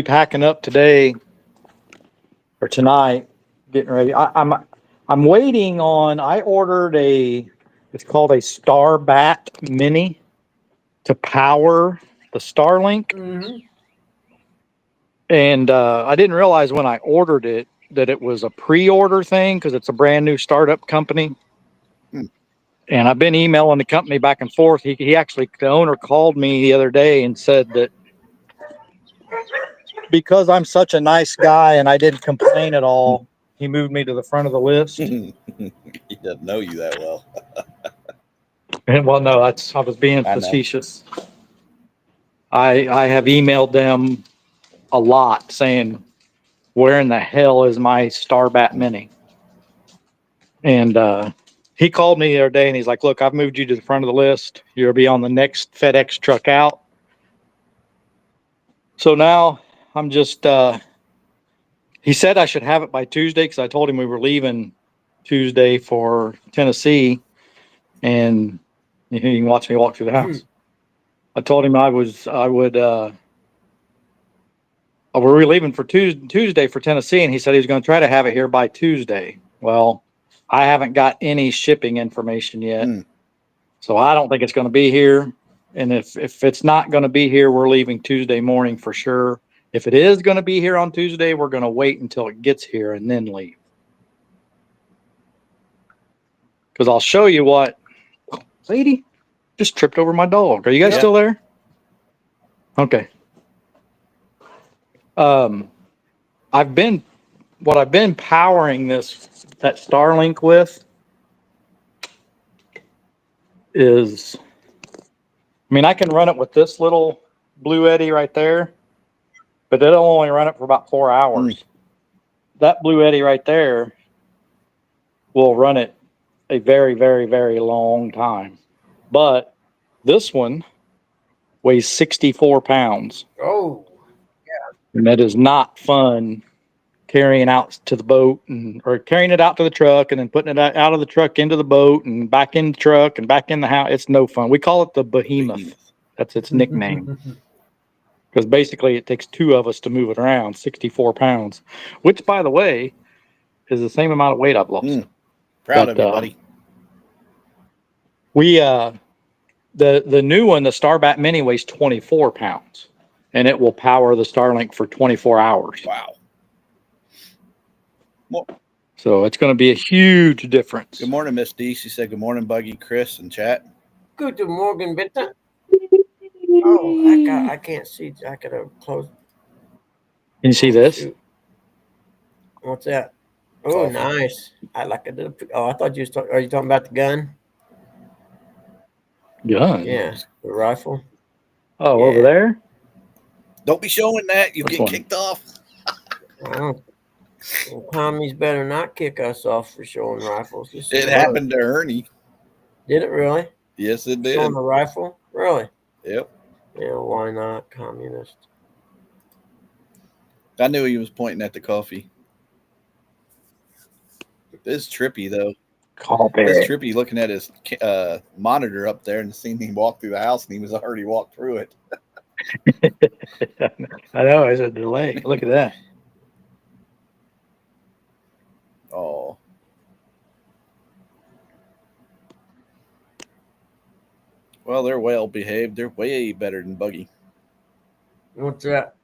packing up today or tonight, getting ready. I'm waiting on. I ordered it's called a Starbat Mini to power the Starlink. Mm-hmm. And I didn't realize when I ordered it that it was a pre-order thing because it's a brand new startup company. And I've been emailing the company back and forth. He actually, the owner called me the other day and said that because I'm such a nice guy and I didn't complain at all, he moved me to the front of the list. He doesn't know you that well. And well, no, I was being facetious. I have emailed them a lot saying, where in the hell is my Starbat Mini? And he called me the other day and he's like, look, I've moved you to the front of the list. You'll be on the next FedEx truck out. So now I'm just, he said I should have it by Tuesday because I told him we were leaving Tuesday for Tennessee. And you can watch me walk through the house. I told him we were leaving for Tuesday for Tennessee, and he said he was going to try to have it here by Tuesday. Well, I haven't got any shipping information yet, so I don't think it's going to be here. And if it's not going to be here, we're leaving Tuesday morning for sure. If it is going to be here on Tuesday, we're going to wait until it gets here and then leave. Because I'll show you what. Lady just tripped over my dog. Are you guys Yep. still there? Okay. I've been powering that Starlink with is, I mean, I can run it with this little Blue Eddy right there, but it'll only run it for about 4 hours. That Blue Eddy right there will run it a very, very, very long time. But this one weighs 64 pounds. Oh, And that is not fun carrying out to the boat or carrying it out to the truck and then putting it out of the truck into the boat and back in the truck and back in the house. It's no fun. We call it the Behemoth. That's its nickname. Because basically it takes two of us to move it around, 64 pounds, which, by the way, is the same amount of weight I've lost. Proud of you, buddy. We, the new one, the Starbat Mini, weighs 24 pounds, and it will power the Starlink for 24 hours. Wow. So it's going to be a huge difference. Good morning, Miss D. She said, good morning, Buggy, Chris, and chat. good morning, bitte. Oh, I can't see. I could have closed. Can you see this? Shoot. What's that? Oh, Coffee. nice. I like it. Oh, I thought you was are you talking about the gun? Gun. Yeah, the rifle. Oh, Yeah. over there? Don't be showing that. You Which get one? kicked off. Well, commies better not kick us off for showing rifles. This is It happened to Ernie. Did it really? Yes, it did. Showing the rifle? Really? Yep. Yeah, why not, communist? I knew he was pointing at the coffee. This is trippy, though. It's trippy looking at his monitor up there and seeing him walk through the house, and he was already walked through it. I know, it's a delay. Look at that. Oh. Well, they're well behaved. They're way better than Buggy, What's that?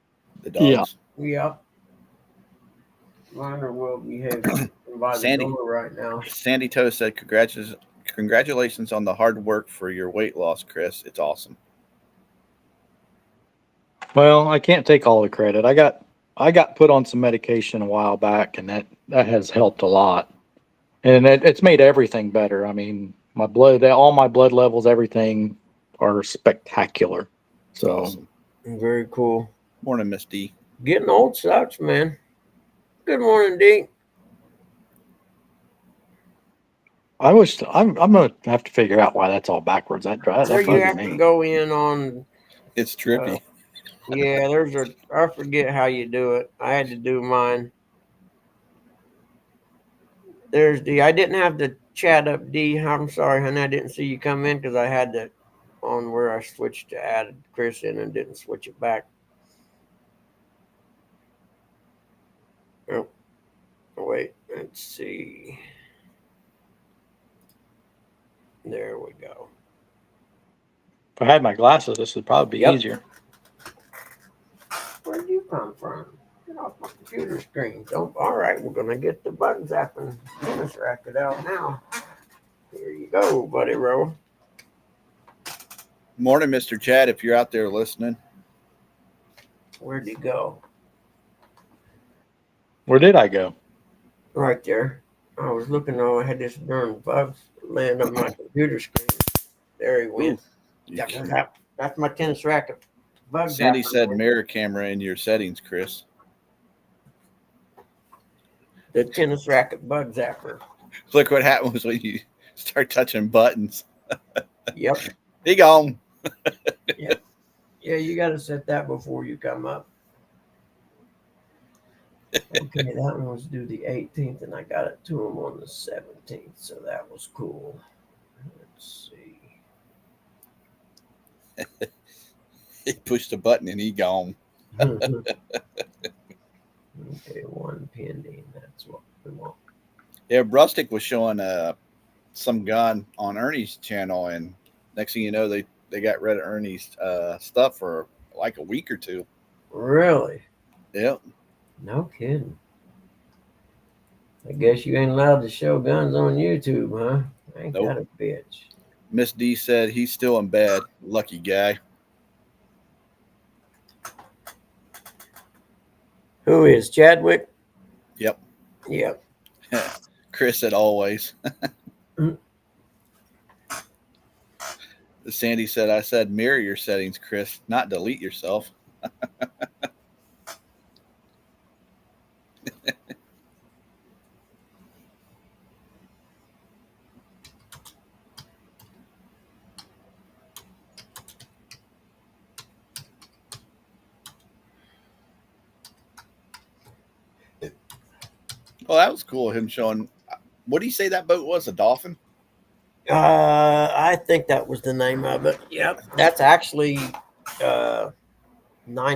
the dogs. Yeah. Mine are well behaved by the Sandy. door right now. Sandy Toe said, congratulations on the hard work for your weight loss, Chris. It's awesome. Well, I can't take all the credit. I got put on some medication a while back, and that has helped a lot. And it's made everything better. I mean, all my blood levels, everything are spectacular. So Awesome. Very cool. Morning, Miss D. Getting old sucks, man. Good morning, D. I'm gonna have to figure out why that's all backwards. That There you bugs have me. to go in on. It's trippy. Yeah, I forget how you do it. I had to do mine. There's D. I didn't have the chat up, D. I'm sorry, honey. I didn't see you come in because I had to on where I switched to add Chris in and didn't switch it back. Oh, wait. Let's see. There we go. If I had my glasses, this would probably be Yep. easier. Where'd you come from? Get off my computer screen. All right, we're gonna get the bug zapping tennis racket out now. Here you go, buddy Rowe. Morning, Mr. Chad, if you're out there listening. Where'd he go? Where did I go? Right there. I was looking. I had this darn bug laying on my computer screen. There he went. That's my tennis racket. Bug Sandy zapper. said mirror camera in your settings, Chris. The tennis racket bug zapper. Look what happens when you start touching buttons. Yep. He gone. Yeah, you got to set that before you come up. Okay, that one was due the 18th, and I got it to him on the 17th, so that was cool. Let's see. He pushed a button and he gone. Okay, one pending. That's what we want. Yeah, Brustic was showing some gun on Ernie's channel, and next thing you know, they got rid of Ernie's stuff for like a week or two. Really? Yep. No kidding. I guess you ain't allowed to show guns on YouTube, huh? Ain't Nope. that a bitch? Miss D said he's still in bed. Lucky guy. Who is Chadwick? Yep. Yep. Chris said always. Mm. Sandy said, I said mirror your settings, Chris, not delete yourself. Well, that was cool. Him showing. What did he say that boat was? A dolphin? I think that was the name of it. Yep. That's actually 9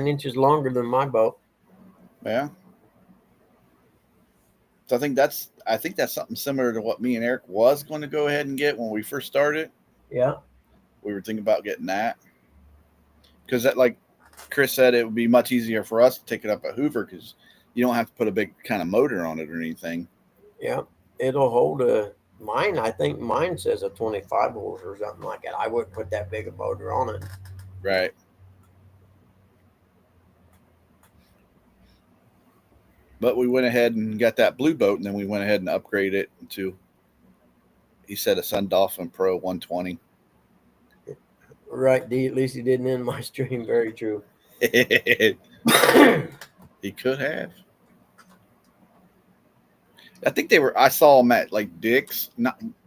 inches longer than my boat. Yeah. So I think that's something similar to what me and Eric was going to go ahead and get when we first started. Yeah. We were thinking about getting that because that, like Chris said, it would be much easier for us to take it up at Hoover because you don't have to put a big kind of motor on it or anything. Yeah. It'll hold a mine. I think mine says a 25 horse or something like that. I wouldn't put that big a motor on it. Right. But we went ahead and got that blue boat, and then we went ahead and upgraded it to, he said, a Sun Dolphin Pro 120. Right, D. At least he didn't end my stream. Very true. He could have. I think I saw them at like Dick's,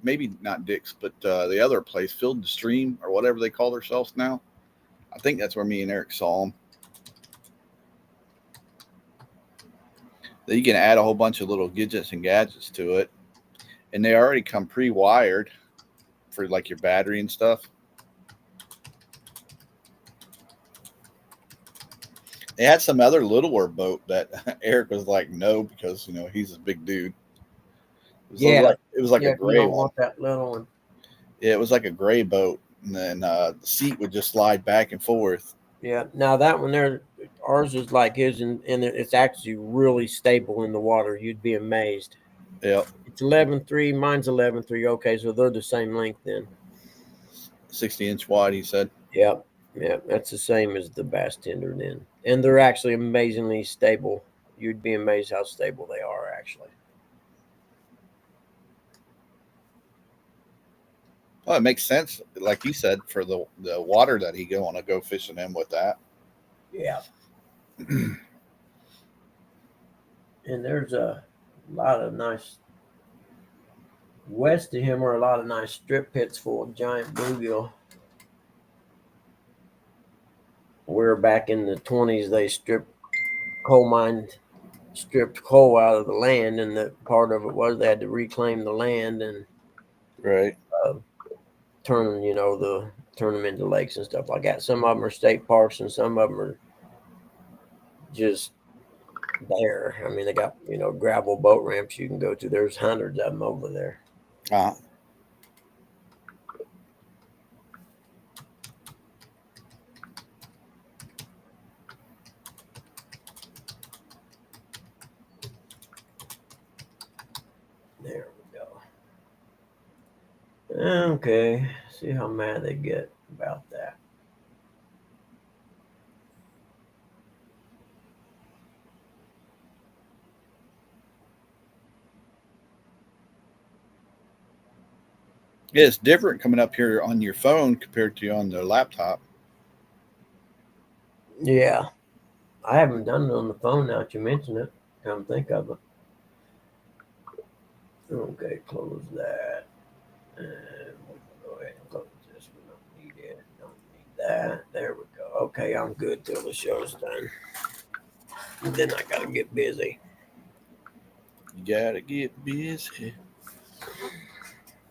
maybe not Dick's, but the other place, Field and Stream or whatever they call themselves now. I think that's where me and Eric saw them. Then you can add a whole bunch of little gadgets and gadgets to it, and they already come pre-wired for like your battery and stuff. They had some other littler boat that Eric was like, no, because he's a big dude. It was like a You gray don't one. want that little one. Yeah, it was like a gray boat, and then the seat would just slide back and forth. Yeah. Now that one there, ours is like his, and it's actually really stable in the water. You'd be amazed. Yep, It's 11.3. Mine's 11.3. Okay, so they're the same length then. 60-inch wide, he said. Yep. Yep. That's the same as the Bass Tender then, and they're actually amazingly stable. You'd be amazed how stable they are actually. Well, it makes sense, like you said, for the water that he want to go fishing in with that. Yeah. And there's a lot of nice west of him are a lot of nice strip pits full of giant bluegill. Where back in the 20s they stripped coal out of the land, and the part of it was they had to reclaim the land and Right. turn them into lakes and stuff like that. Some of them are state parks, and some of them are just there. I mean, they got gravel boat ramps you can go to. There's hundreds of them over there. Uh-huh. There we go. Okay, see how mad they get about that. Yeah, it's different coming up here on your phone compared to on the laptop. Yeah, I haven't done it on the phone now that you mention it. Come think of it. Okay, close that. And we can go ahead and close this. We don't need it. Don't need that. There we go. Okay, I'm good till the show's done. And then I gotta get busy. You gotta get busy.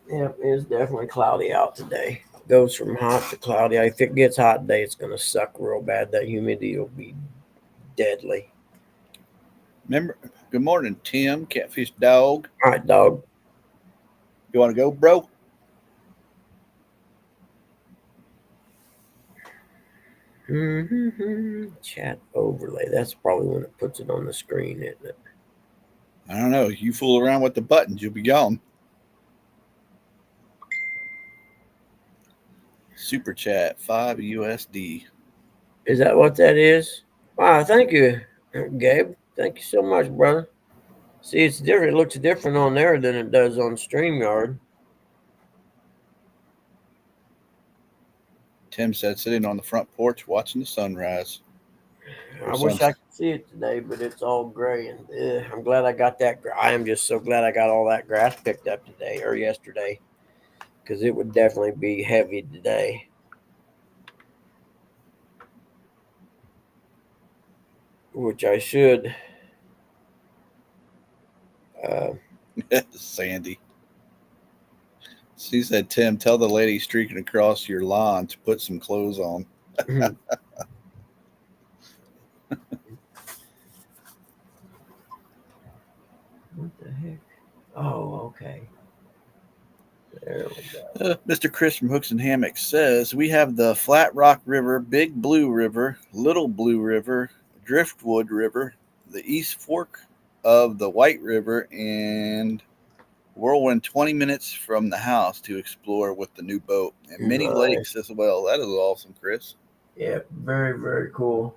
Yep, it's definitely cloudy out today. Goes from hot to cloudy. If it gets hot today, it's gonna suck real bad. That humidity will be deadly. Remember, good morning, Tim, Catfish Dog. All right, dog. You want to go, bro? Chat overlay. That's probably when it puts it on the screen, isn't it? I don't know. You fool around with the buttons, you'll be gone. Super chat, 5 USD. Is that what that is? Wow, thank you, Gabe. Thank you so much, brother. See, it's different. It looks different on there than it does on StreamYard. Tim said sitting on the front porch watching the sunrise. I wish I could see it today, but it's all gray, and I'm glad I got that. I am just so glad I got all that grass picked up today or yesterday, because it would definitely be heavy today. Which I should. Sandy. She said, Tim, tell the lady streaking across your lawn to put some clothes on. What the heck? Oh, okay. There we go. Mr. Chris from Hooks and Hammocks says, we have the Flat Rock River, Big Blue River, Little Blue River, Driftwood River, the East Fork of the White River, and Whirlwind 20 minutes from the house to explore with the new boat, and many Nice. lakes as well. That is awesome, Chris. Yeah, very, very cool.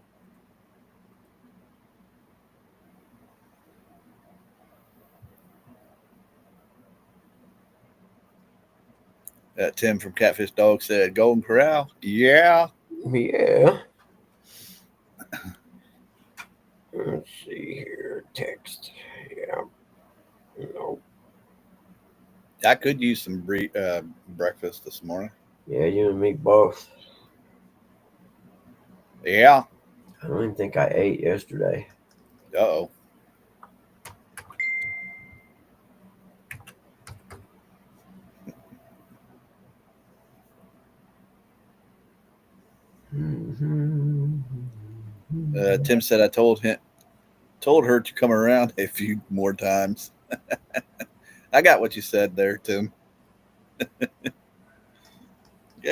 Tim from Catfish Dog said, Golden Corral? Yeah. Yeah. Let's see here. Text. Yeah. Nope. I could use some breakfast this morning. Yeah, you and me both. Yeah. I don't even think I ate yesterday. Uh-oh. Tim said I told her to come around a few more times. I got what you said there, Tim. I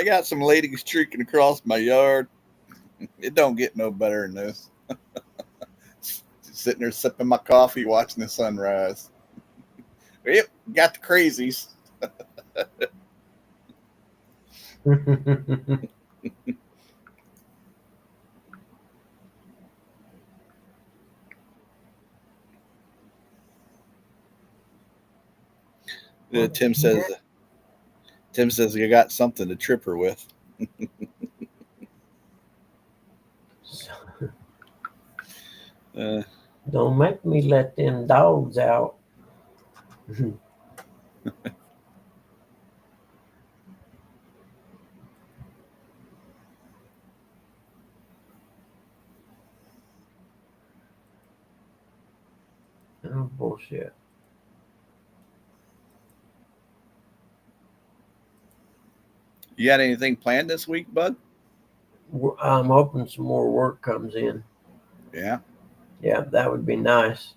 got some ladies streaking across my yard. It don't get no better than this. Sitting there sipping my coffee, watching the sunrise. Yep, got the crazies. Tim says you got something to trip her with. Don't make me let them dogs out. Oh, bullshit. You got anything planned this week, bud? I'm hoping some more work comes in. Yeah. Yeah, that would be nice.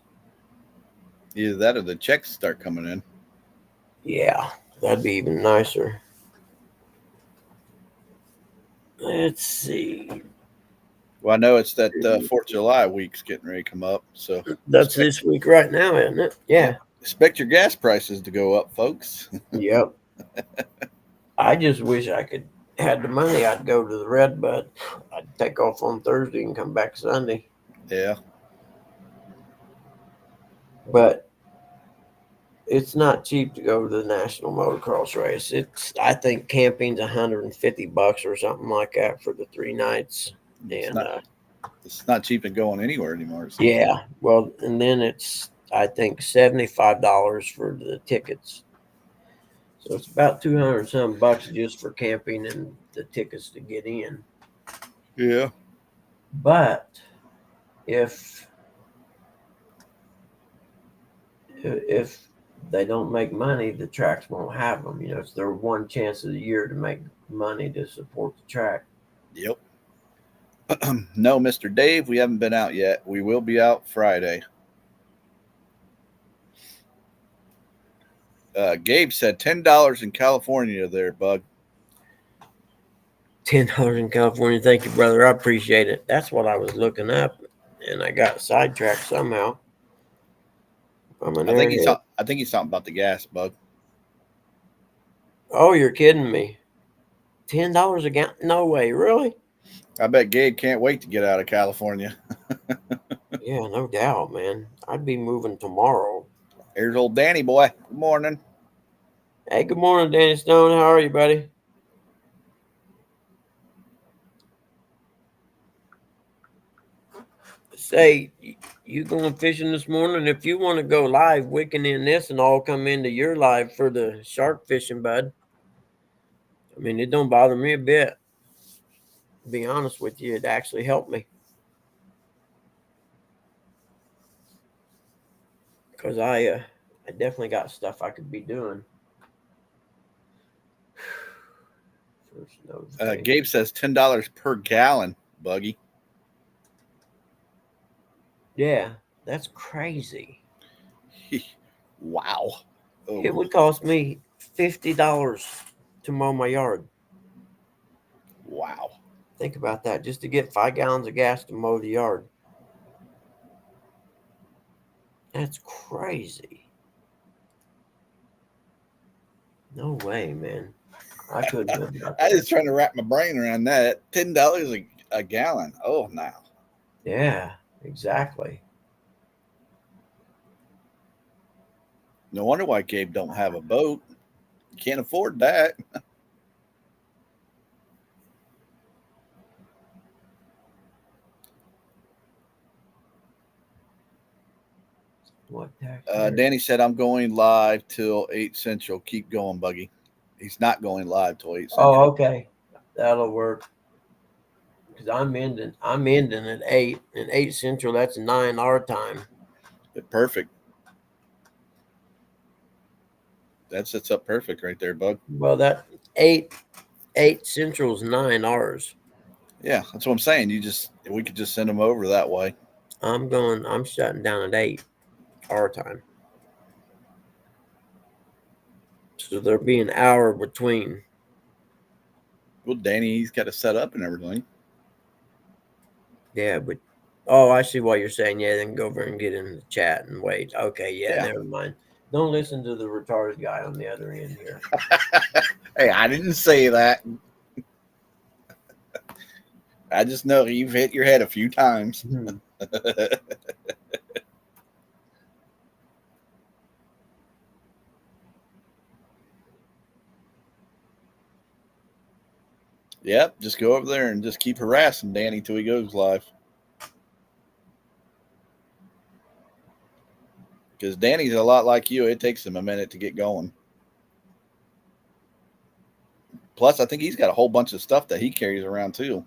Either that or the checks start coming in. Yeah, that'd be even nicer. Let's see. Well, I know it's that 4th of July week's getting ready to come up. So That's this week right now, isn't it? Yeah. Expect your gas prices to go up, folks. Yep. I just wish I could had the money. I'd go to the Redbud. I'd take off on Thursday and come back Sunday. Yeah. But it's not cheap to go to the National Motocross race. I think camping's $150 or something like that for the 3 nights. And it's not cheap and going anywhere anymore. Yeah. Well, and then it's I think $75 for the tickets. So it's about 200 some bucks just for camping and the tickets to get in. Yeah. But if they don't make money, the tracks won't have them. You know, it's their one chance of the year to make money to support the track. Yep. No, Mr. Dave, we haven't been out yet. We will be out Friday. Gabe said $10 in California there, bud. $10 in California. Thank you, brother. I appreciate it. That's what I was looking up, and I got sidetracked somehow. I'm an I think he's airhead. talking about the gas, Bug. Oh, you're kidding me. $10 a gallon? No way, really? I bet Gabe can't wait to get out of California. Yeah, no doubt, man. I'd be moving tomorrow. Here's old Danny boy. Good morning. Hey, good morning, Danny Stone. How are you, buddy? Say, you going fishing this morning? If you want to go live, we can end this and all come into your live for the shark fishing, bud. I mean, it don't bother me a bit. To be honest with you, it actually helped me. Because I definitely got stuff I could be doing. First notification. Gabe says $10 per gallon, Buggy. Yeah, that's crazy. Wow. Oh, It would cost me $50 to mow my yard. wow. Think about that, just to get 5 gallons of gas to mow the yard. That's crazy. No way, man. I couldn't live like I that. was trying to wrap my brain around that. $10 a gallon. Oh, now. Yeah, exactly. No wonder why Gabe don't have a boat. Can't afford that. What tax? Danny said, I'm going live till 8 Central. Keep going, Buggy. He's not going live till 8 Central. Oh, okay. That'll work. Because I'm ending at 8, and 8 Central, that's 9 our time. Perfect. That sets up perfect right there, Bug. Well, that 8 Central's 9 ours. Yeah, that's what I'm saying. We could just send them over that way. I'm shutting down at 8 our time. So there'll be an hour between. Well, Danny, he's got it set up and everything. Yeah, but I see what you're saying. Yeah, then go over and get in the chat and wait. Okay, yeah. Never mind. Don't listen to the retarded guy on the other end here. Hey, I didn't say that. I just know you've hit your head a few times. Yep, just go over there and just keep harassing Danny till he goes live. Because Danny's a lot like you. It takes him a minute to get going. Plus, I think he's got a whole bunch of stuff that he carries around too.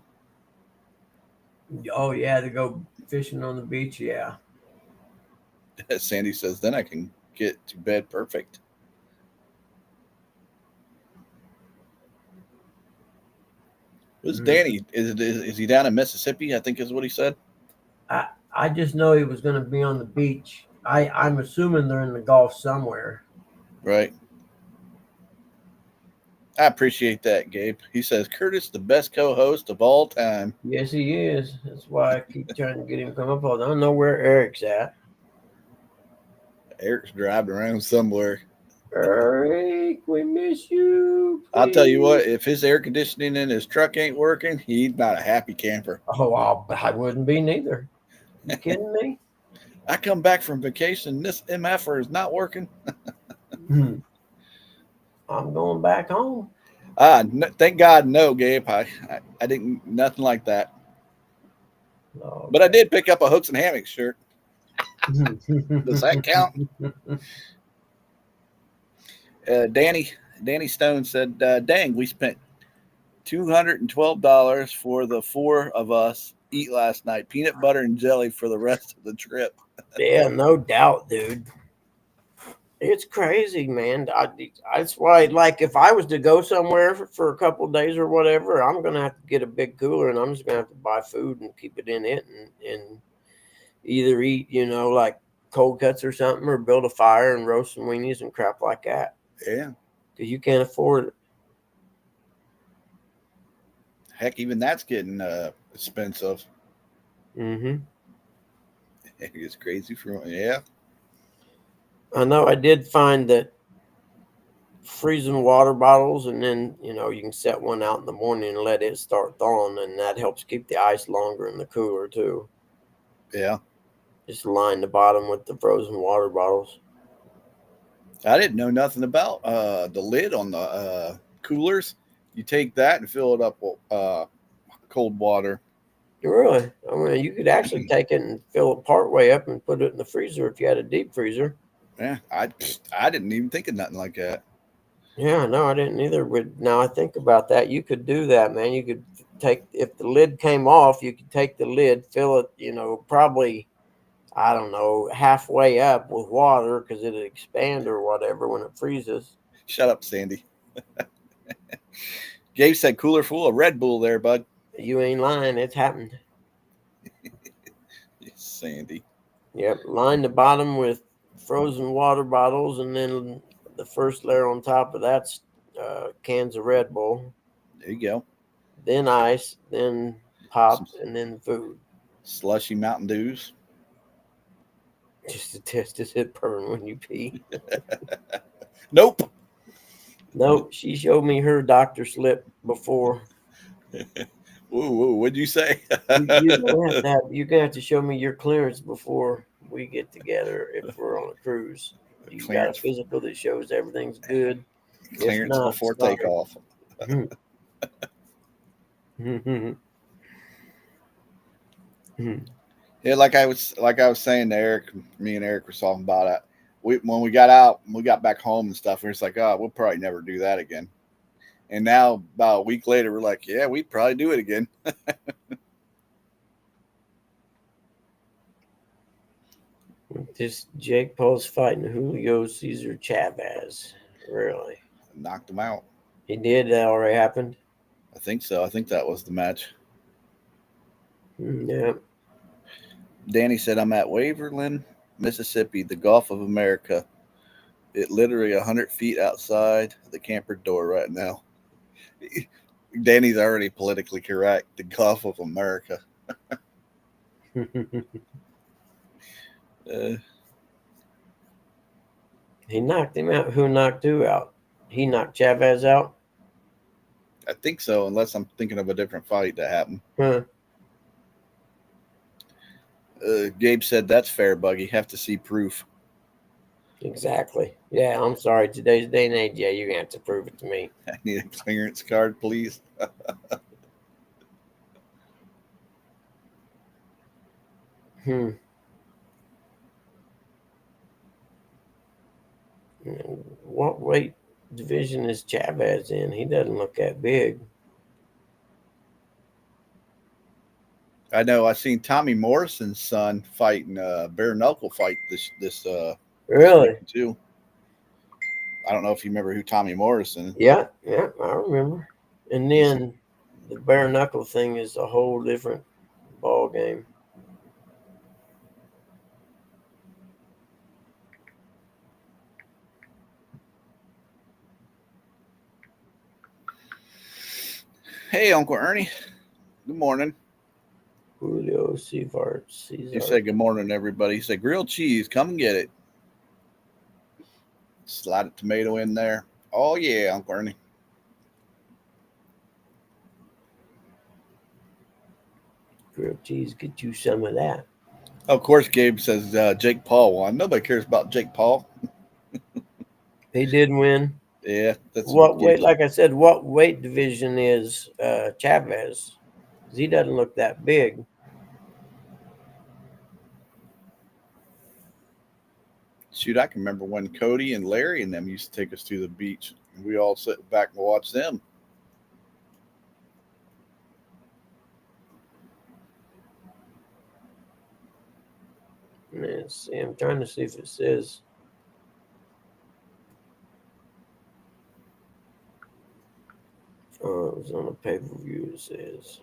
Oh yeah, to go fishing on the beach. Yeah. Sandy says, then I can get to bed perfect. Who's Danny? Is he down in Mississippi? I think is what he said. I just know he was going to be on the beach. I'm assuming they're in the Gulf somewhere. Right. I appreciate that, Gabe. He says, Curtis, the best co-host of all time. Yes, he is. That's why I keep trying to get him to come up. I don't know where Eric's at. Eric's driving around somewhere. Eric, we miss you. Please. I'll tell you what, if his air conditioning in his truck ain't working, he's not a happy camper. Oh, I wouldn't be neither. You kidding me? I come back from vacation, this MFR is not working. I'm going back home. Thank God, no, Gabe. I didn't, nothing like that. Oh, but I did pick up a Hooks and Hammocks shirt. Does that count? Danny Stone said, dang, we spent $212 for the 4 of us eat last night. Peanut butter and jelly for the rest of the trip. Yeah, no doubt, dude. It's crazy, man. That's why, like, if I was to go somewhere for a couple of days or whatever, I'm going to have to get a big cooler and I'm just going to have to buy food and keep it in it and either eat, like cold cuts or something, or build a fire and roast some weenies and crap like that. Yeah. Because you can't afford it. Heck, even that's getting expensive. Mm-hmm. It's crazy for yeah. I know I did find that freezing water bottles, and then you can set one out in the morning and let it start thawing, and that helps keep the ice longer in the cooler too. Yeah. Just line the bottom with the frozen water bottles. I didn't know nothing about the lid on the coolers. You take that and fill it up with cold water. Really? I mean, you could actually take it and fill it part way up and put it in the freezer if you had a deep freezer. Yeah, I didn't even think of nothing like that. Yeah, no, I didn't either. But now I think about that, you could do that, man. You could take, if the lid came off, you could take the lid, fill it, probably, I don't know, halfway up with water because it'd expand or whatever when it freezes. Shut up, Sandy. Gabe said cooler full of Red Bull there, bud. You ain't lying. It's happened. Yes, Sandy. Yep. Line the bottom with frozen water bottles, and then the first layer on top of that's cans of Red Bull, There you go. then ice, then pop, Some and then food. slushy Mountain Dews. Just to test does it burn when you pee. Nope. Nope. She showed me her doctor slip before. Whoa, what'd you say? You're gonna have to show me your clearance before we get together if we're on a cruise. You got a Clearance, physical that shows everything's good. If clearance not, before sorry. takeoff. Yeah, like I was saying to Eric, me and Eric were talking about it. When we got out, we got back home and stuff. We are just like, oh, we'll probably never do that again. And now, about a week later, we're like, yeah, we'd probably do it again. This Jake Paul's fighting Julio Cesar Chavez. Really? Knocked him out. He did? That already happened? I think so. I think that was the match. Yeah. Danny said, I'm at Waverland, Mississippi, the Gulf of America. It literally 100 feet outside the camper door right now. Danny's already politically correct. The Gulf of America. He knocked him out. Who knocked who out? He knocked Chavez out? I think so, unless I'm thinking of a different fight that happened. Huh. Gabe said, that's fair, Buggy. Have to see proof. Exactly. Yeah, I'm sorry. Today's day and age, yeah, you're going to have to prove it to me. I need a clearance card, please. What weight division is Chavez in? He doesn't look that big. I know. I seen Tommy Morrison's son fighting bare knuckle fight this Really? week too. I don't know if you remember who Tommy Morrison. Yeah, I remember. And then the bare knuckle thing is a whole different ball game. Hey, Uncle Ernie. Good morning. Julio Cesar. He said good morning, everybody. He said grilled cheese. Come and get it. Slide a tomato in there. Oh yeah, Uncle Ernie. Grilled cheese, get you some of that. Of course, Gabe says Jake Paul won. Nobody cares about Jake Paul. He did win. Yeah, that's What weight? Like I said, what weight division is Chavez? 'Cause he doesn't look that big. Shoot, I can remember when Cody and Larry and them used to take us to the beach, and we all sit back and watch them. Let's see. I'm trying to see if it says. Oh, it was on a pay-per-view. It says.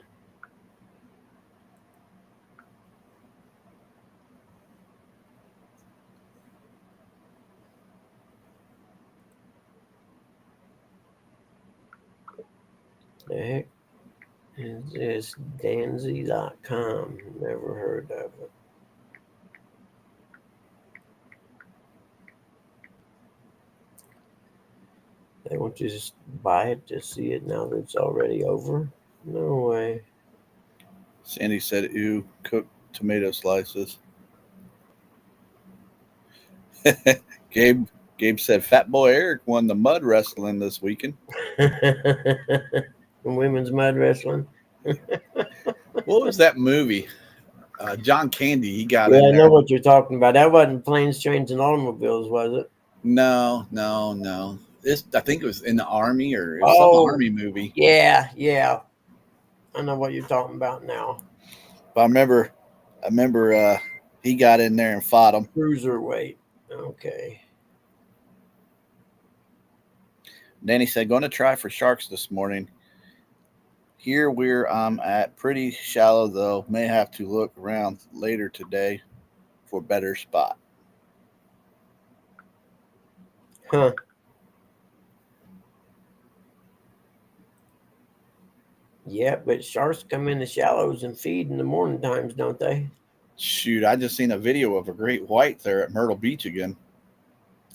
The heck? Is this Danzy.com? Never heard of it. They want you to just buy it to see it now that it's already over? No way. Sandy said, "Ew, cooked tomato slices." Gabe said, "Fat Boy Eric won the mud wrestling this weekend." Women's mud wrestling. What was that movie? John Candy. He got Yeah, in I there. know what you're talking about. That wasn't Planes, Trains, and Automobiles, was it? No. I think it was in the army or it was some Oh, army movie. yeah. I know what you're talking about now. But I remember he got in there and fought him. Cruiserweight. Okay. Danny said, "Going to try for sharks this morning. Here where I'm at, pretty shallow though. May have to look around later today for a better spot." Huh. Yeah, but sharks come in the shallows and feed in the morning times, don't they? Shoot, I just seen a video of a great white there at Myrtle Beach again.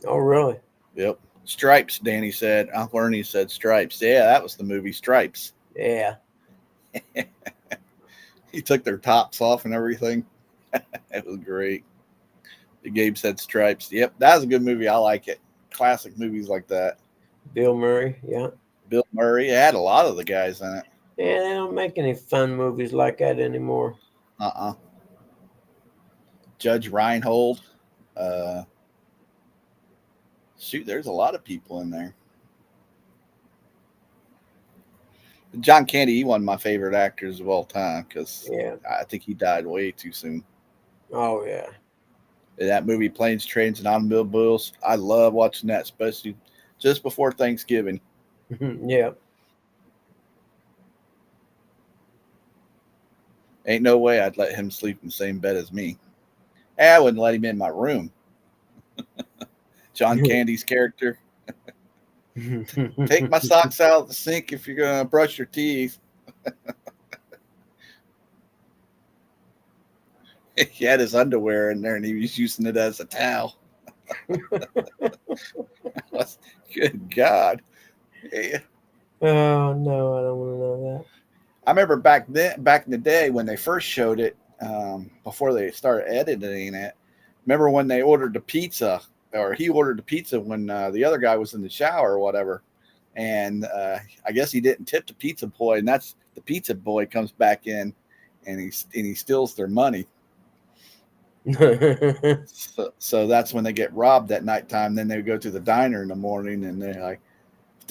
Oh, really? Yep. Stripes, Danny said. Uncle Ernie said Stripes. Yeah, that was the movie Stripes. Yeah. He took their tops off and everything. It was great. The Gabe said Stripes. Yep, that was a good movie. I like it. Classic movies like that. Bill Murray. Yeah. Bill Murray. It had a lot of the guys in it. Yeah, they don't make any fun movies like that anymore. Judge Reinhold. Shoot, there's a lot of people in there. John Candy, he one of my favorite actors of all time because Yeah. I think he died way too soon. Oh, yeah. That movie, Planes, Trains, and Automobiles, I love watching that, especially just before Thanksgiving. Yeah. Ain't no way I'd let him sleep in the same bed as me. I wouldn't let him in my room. John Candy's character. Take my socks out of the sink if you're going to brush your teeth. He had his underwear in there and he was using it as a towel. Good God. Yeah. Oh, no, I don't want to know that. I remember back in the day when they first showed it, before they started editing it. Remember when they ordered the pizza, or he ordered the pizza when the other guy was in the shower or whatever, and I guess he didn't tip the pizza boy, and that's the pizza boy comes back in, and he steals their money. So that's when they get robbed at nighttime. Then they go to the diner in the morning, and they're like,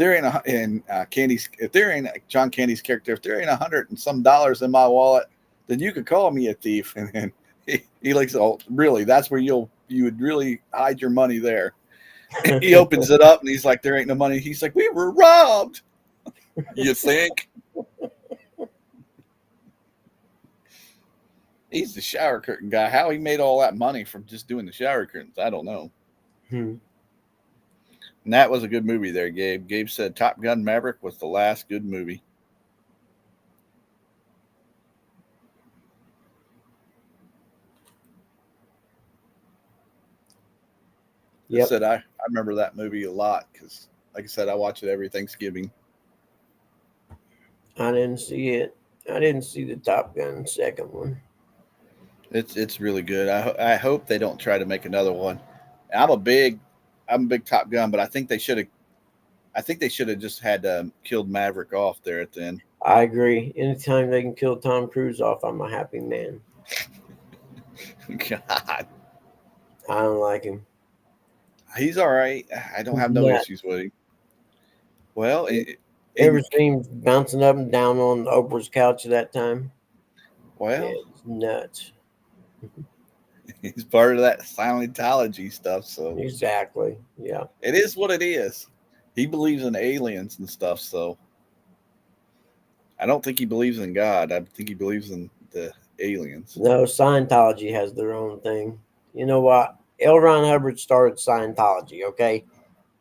if there ain't John Candy's character, if there ain't $100 and some in my wallet, then you could call me a thief. And then he like, oh, really? That's where you would really hide your money there. He opens it up and he's like, there ain't no money. He's like, we were robbed. You think? He's the shower curtain guy. How he made all that money from just doing the shower curtains, I don't know. And that was a good movie there, Gabe. Gabe said Top Gun Maverick was the last good movie. Yep. I said I remember that movie a lot because, like I said, I watch it every Thanksgiving. I didn't see it. I didn't see the Top Gun second one. It's really good. I hope they don't try to make another one. I'm a big Top Gun, but I think they should have just had killed Maverick off there at the end. I agree. Anytime they can kill Tom Cruise off, I'm a happy man. God, I don't like him. he's all right. I don't have no issues with him. Well, ever seen him bouncing up and down on Oprah's couch at that time? Well, yeah, it's nuts. He's part of that Scientology stuff, so Exactly. Yeah. It is what it is. He believes in aliens and stuff, so I don't think he believes in God. I think he believes in the aliens. No, Scientology has their own thing. You know what? L. Ron Hubbard started Scientology, okay?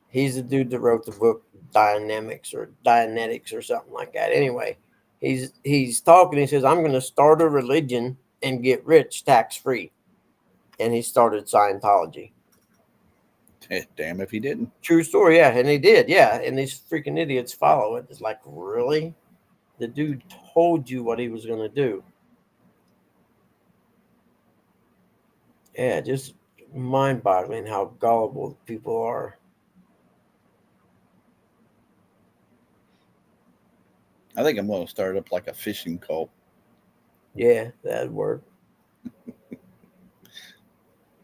He's the dude that wrote the book Dianetics or something like that. Anyway, he's talking. He says, "I'm going to start a religion and get rich tax free," and he started Scientology. Damn if he didn't. True story, yeah, and he did, yeah. And these freaking idiots follow it. It's like, really? The dude told you what he was going to do. Yeah, just mind-boggling how gullible people are. I think I'm going to start up like a fishing cult. Yeah, that'd work.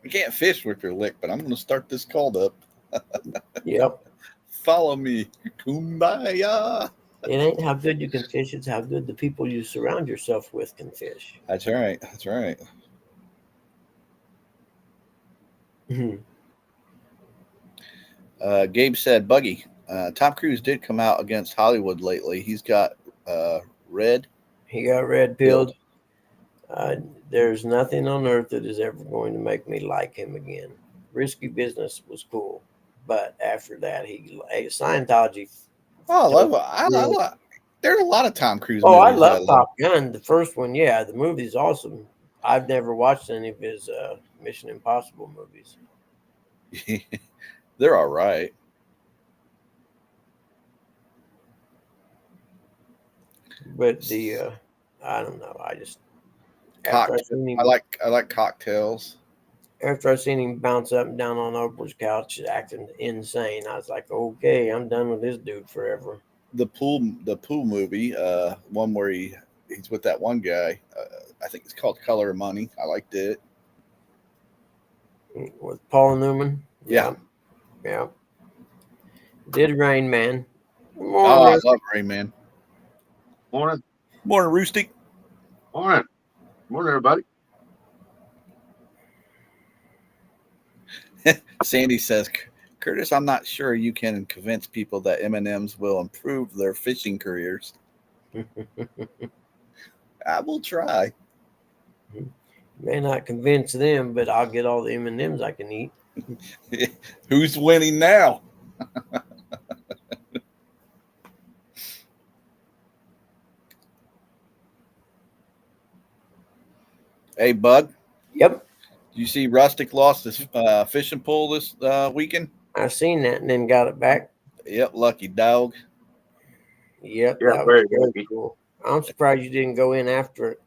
We can't fish with your lick, but I'm going to start this cult up. Yep. Follow me. Kumbaya. It ain't how good you can fish, it's how good the people you surround yourself with can fish. That's right. That's right. Gabe said, Buggy, Tom Cruise did come out against Hollywood lately. He's got red. He got red pilled. There's nothing on earth that is ever going to make me like him again. Risky Business was cool, but after that, Scientology. Oh, I love. There's a lot of Tom Cruise. Oh, I movies love Top Gun. The first one, yeah, the movie's awesome. I've never watched any of his Mission Impossible movies. They're all right. But I don't know. I just I like Cocktails. After I seen him bounce up and down on Oprah's couch acting insane, I was like, okay, I'm done with this dude forever. The pool movie, one where he's with that one guy. I think it's called Color of Money. I liked it. With Paul Newman. Yeah. Did Rain Man. Oh, I love Rain Man. Morning. Morning, Roosty. Morning. Morning, everybody. Sandy says, Curtis, I'm not sure you can convince people that M&Ms will improve their fishing careers. I will try. May not convince them, but I'll get all the M&Ms I can eat. Who's winning now? Hey, Bug. Yep. You see Rustic lost his fishing pole this weekend? I seen that and then got it back. Yep, lucky dog. Yep, Yeah, that very was very lucky. cool. I'm surprised you didn't go in after it.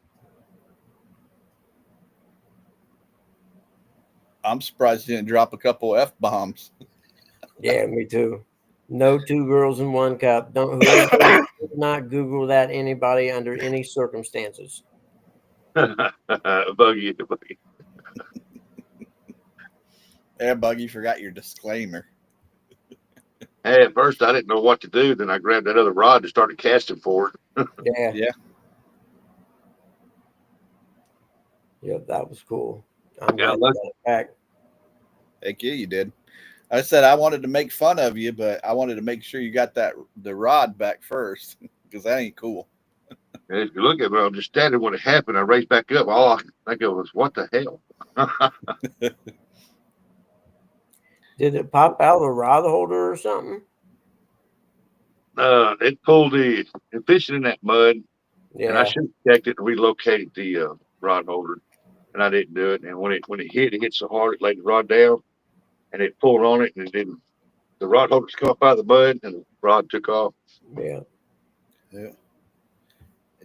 I'm surprised you didn't drop a couple F-bombs. Yeah, me too. No two girls in one cup. Don't not Google that anybody under any circumstances. Buggy. Yeah, Bug, you forgot your disclaimer. Hey, at first I didn't know what to do. Then I grabbed that other rod and started casting for it. Yeah. Yeah. Yep, that was cool. I'm Yeah, glad you got it back. Heck yeah, you did. I said I wanted to make fun of you, but I wanted to make sure you got the rod back first because that ain't cool. And if you look at it, I'm just standing when it happened. I raised back up. All I could think of was, what the hell? Did it pop out of the rod holder or something? It pulled it fishing in that mud. Yeah. And I should have checked it and relocated the rod holder. And I didn't do it. And when it hit so hard, it laid the rod down and it pulled on it and it didn't. The rod holders come up out of the mud and the rod took off. Yeah. Yeah.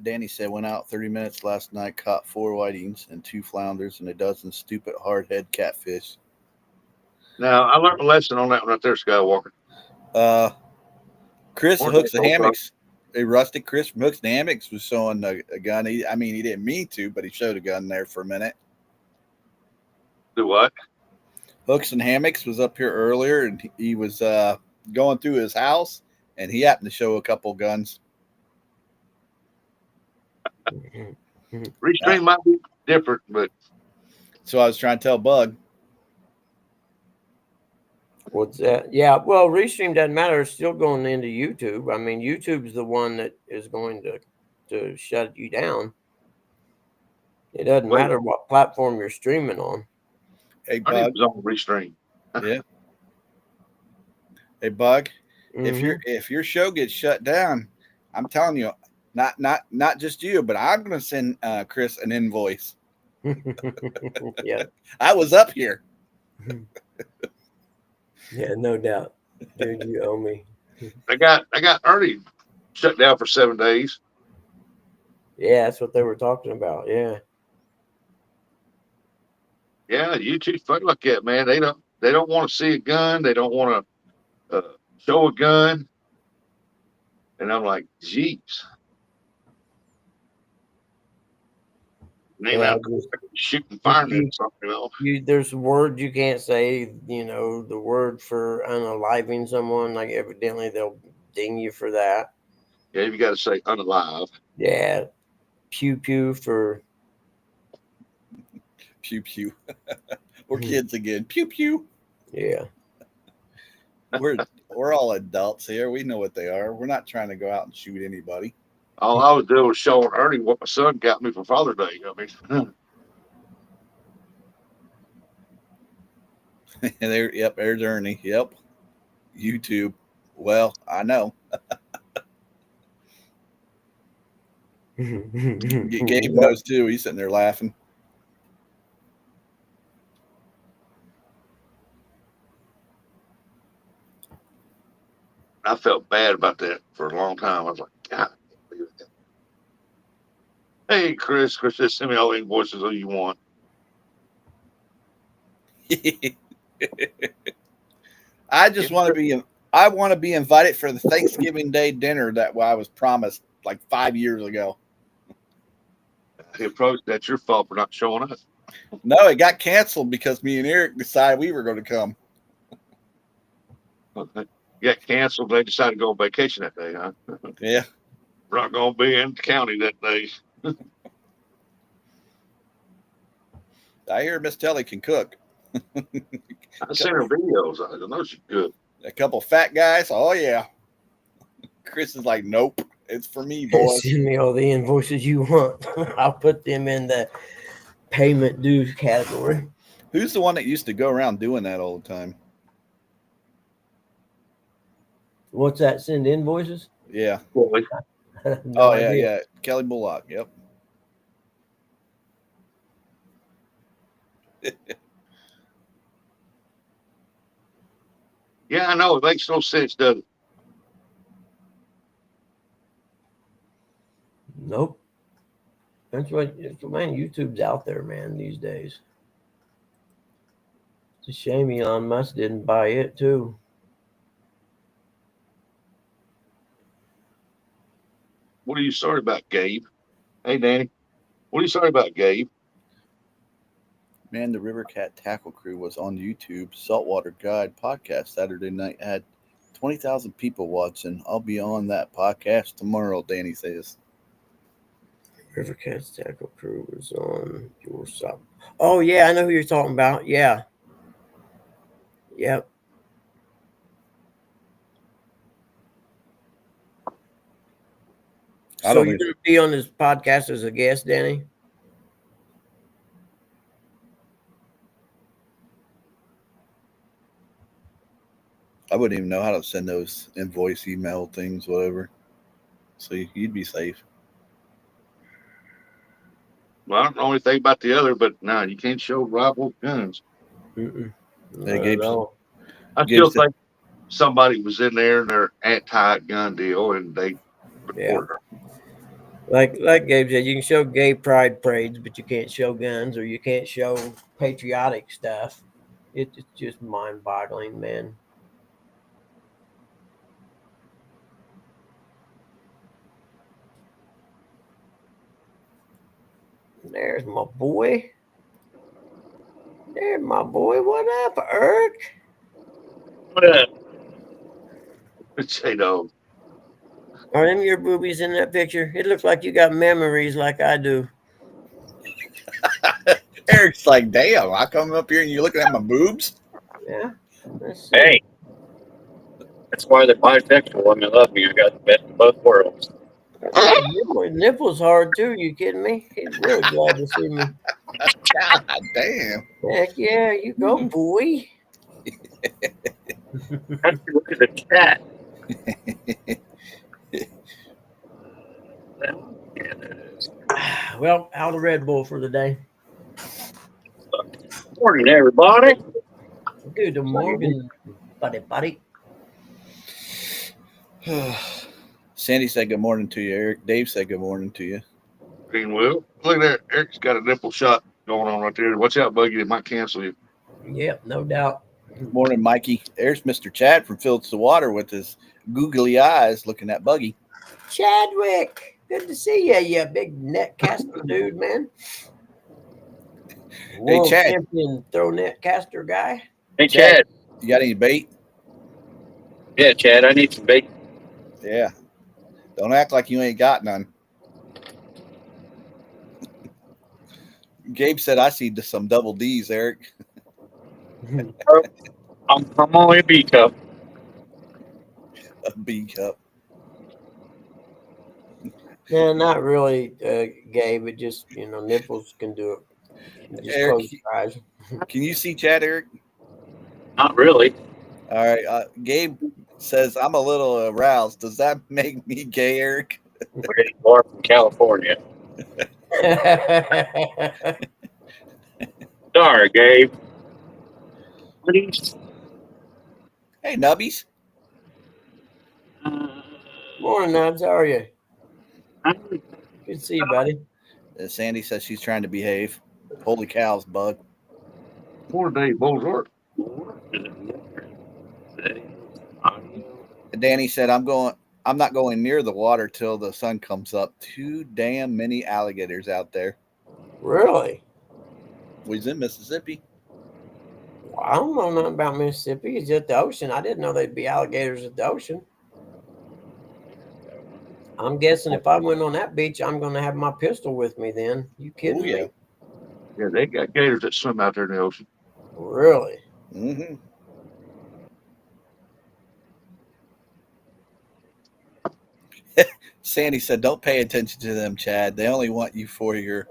Danny said went out 30 minutes last night, caught 4 whitings and 2 flounders and a dozen stupid hardhead catfish. Now I learned a lesson on that one right there, Skywalker. Chris Or Hooks and no Hammocks. A rustic Chris from Hooks and Hammocks was showing a gun. He didn't mean to, but he showed a gun there for a minute. Do what? Hooks and Hammocks was up here earlier, and he was going through his house, and he happened to show a couple guns. Restream might be different, but So I was trying to tell Bug. What's that? Yeah, well, Restream doesn't matter. It's still going into YouTube. I mean, YouTube's the one that is going to shut you down. It doesn't matter what platform you're streaming on. Hey, I think Bug. it was on Restream. Yeah. Hey, Bug. Mhm. If your show gets shut down, I'm telling you, Not just you, but I'm going to send Chris an invoice. Yeah, I was up here. yeah, no doubt, dude. You owe me. I got Ernie shut down for 7 days. Yeah, that's what they were talking about. Yeah. Yeah, YouTube's funny like that, man. They don't want to see a gun. They don't want to show a gun. And I'm like, geez. Name Yeah, out shooting firemen or something. there's words you can't say. The word for unaliving someone. Like evidently they'll ding you for that. Yeah, you got to say unalive. Yeah, pew pew for Pew pew. We're kids again. Pew pew. yeah. We're all adults here. We know what they are. We're not trying to go out and shoot anybody. All I was doing was showing Ernie what my son got me for Father's Day. I mean, There's Ernie. Yep. YouTube. Well, I know. Gabe knows too. He's sitting there laughing. I felt bad about that for a long time. I was like, God, hey, Chris, just send me all the invoices that you want. I just want to be. I want to be invited for the Thanksgiving Day dinner that I was promised like 5 years ago. The approach, that's your fault for not showing up. No, it got canceled because me and Eric decided we were going to come. Got canceled. They decided to go on vacation that day, huh? Yeah. We're not going to be in the county that day. I hear Miss Telly can cook. I seen her videos. I know she's good. A couple fat guys. Oh, yeah. Chris is like, nope. It's for me, boys. Send me all the invoices you want. I'll put them in the payment due category. Who's the one that used to go around doing that all the time? What's that? Send invoices? Yeah. Boy, No yeah, idea. yeah. Kelly Bullock. Yep. yeah, I know. It makes no sense, does it? Nope. That's what, man, YouTube's out there, man, these days. It's a shame Elon Musk didn't buy it, too. What are you sorry about, Gabe? Hey, Danny. What are you sorry about, Gabe? Man, the River Cat Tackle Crew was on YouTube Saltwater Guide podcast Saturday night. Had 20,000 people watching. I'll be on that podcast tomorrow, Danny says. Rivercats Tackle Crew was on your side. Oh, yeah, I know who you're talking about. Yeah. Yep. I So don't you're going to be on this podcast as a guest, Danny? I wouldn't even know how to send those invoice email things, whatever. So you'd be safe. Well, I don't know anything about the other, but no, you can't show rival guns. Mm-mm. Hey, Not Gabe, at all. I Gabe still said- think somebody was in there in their anti-gun deal, and they Yeah. recorded her. Like Gabe said, you can show gay pride parades, but you can't show guns or you can't show patriotic stuff. It's just mind-boggling, man. There's my boy. There's my boy. What up, Eric? Say no. Are them your boobies in that picture? It looks like you got memories like I do. Eric's like, damn, I come up here and you're looking at my boobs? Yeah. Let's see. Hey, that's why they're bisexual. Women love me. I got the best of both worlds. Nipples hard too. You kidding me? He's really glad to see me. God damn. Heck yeah, you go, boy. How do you look at the cat? Well, out of Red Bull for the day. Morning, everybody. Good morning, buddy. Sandy said good morning to you, Eric. Dave said good morning to you. Green Will. Look at that. Eric's got a nipple shot going on right there. Watch out, Buggy. It might cancel you. Yep, no doubt. Morning, Mikey. There's Mr. Chad from Fields to Water with his googly eyes looking at Buggy. Chadwick, good to see you, you big net caster dude, man. World Chad. champion throw net caster guy. Hey, Chad. You got any bait? Yeah, Chad, I need some bait. Yeah. Don't act like you ain't got none. Gabe said I see some double D's, Eric. I'm only a B cup. A B cup. Yeah, not really, Gabe. It just, nipples can do it. Just Eric, close your eyes. Can you see Chad, Eric? Not really. All right. Gabe says I'm a little aroused. Does that make me gay, Eric? We're getting far from California. Sorry, Gabe. Please. Hey, Nubbies. Morning, Nubs. How are you? I'm Good to see you, buddy. Sandy says she's trying to behave. Holy cows, Bug. Poor Dave Bozart. Danny said I'm not going near the water till the sun comes up. Too damn many alligators out there. Really? We's in Mississippi. Well, I don't know nothing about Mississippi. It's at the ocean. I didn't know there'd be alligators at the ocean. I'm guessing if I went on that beach, I'm going to have my pistol with me then. You kidding yeah. me? Yeah, they got gators that swim out there in the ocean. Really? Mm-hmm. Sandy said, don't pay attention to them, Chad. They only want you for your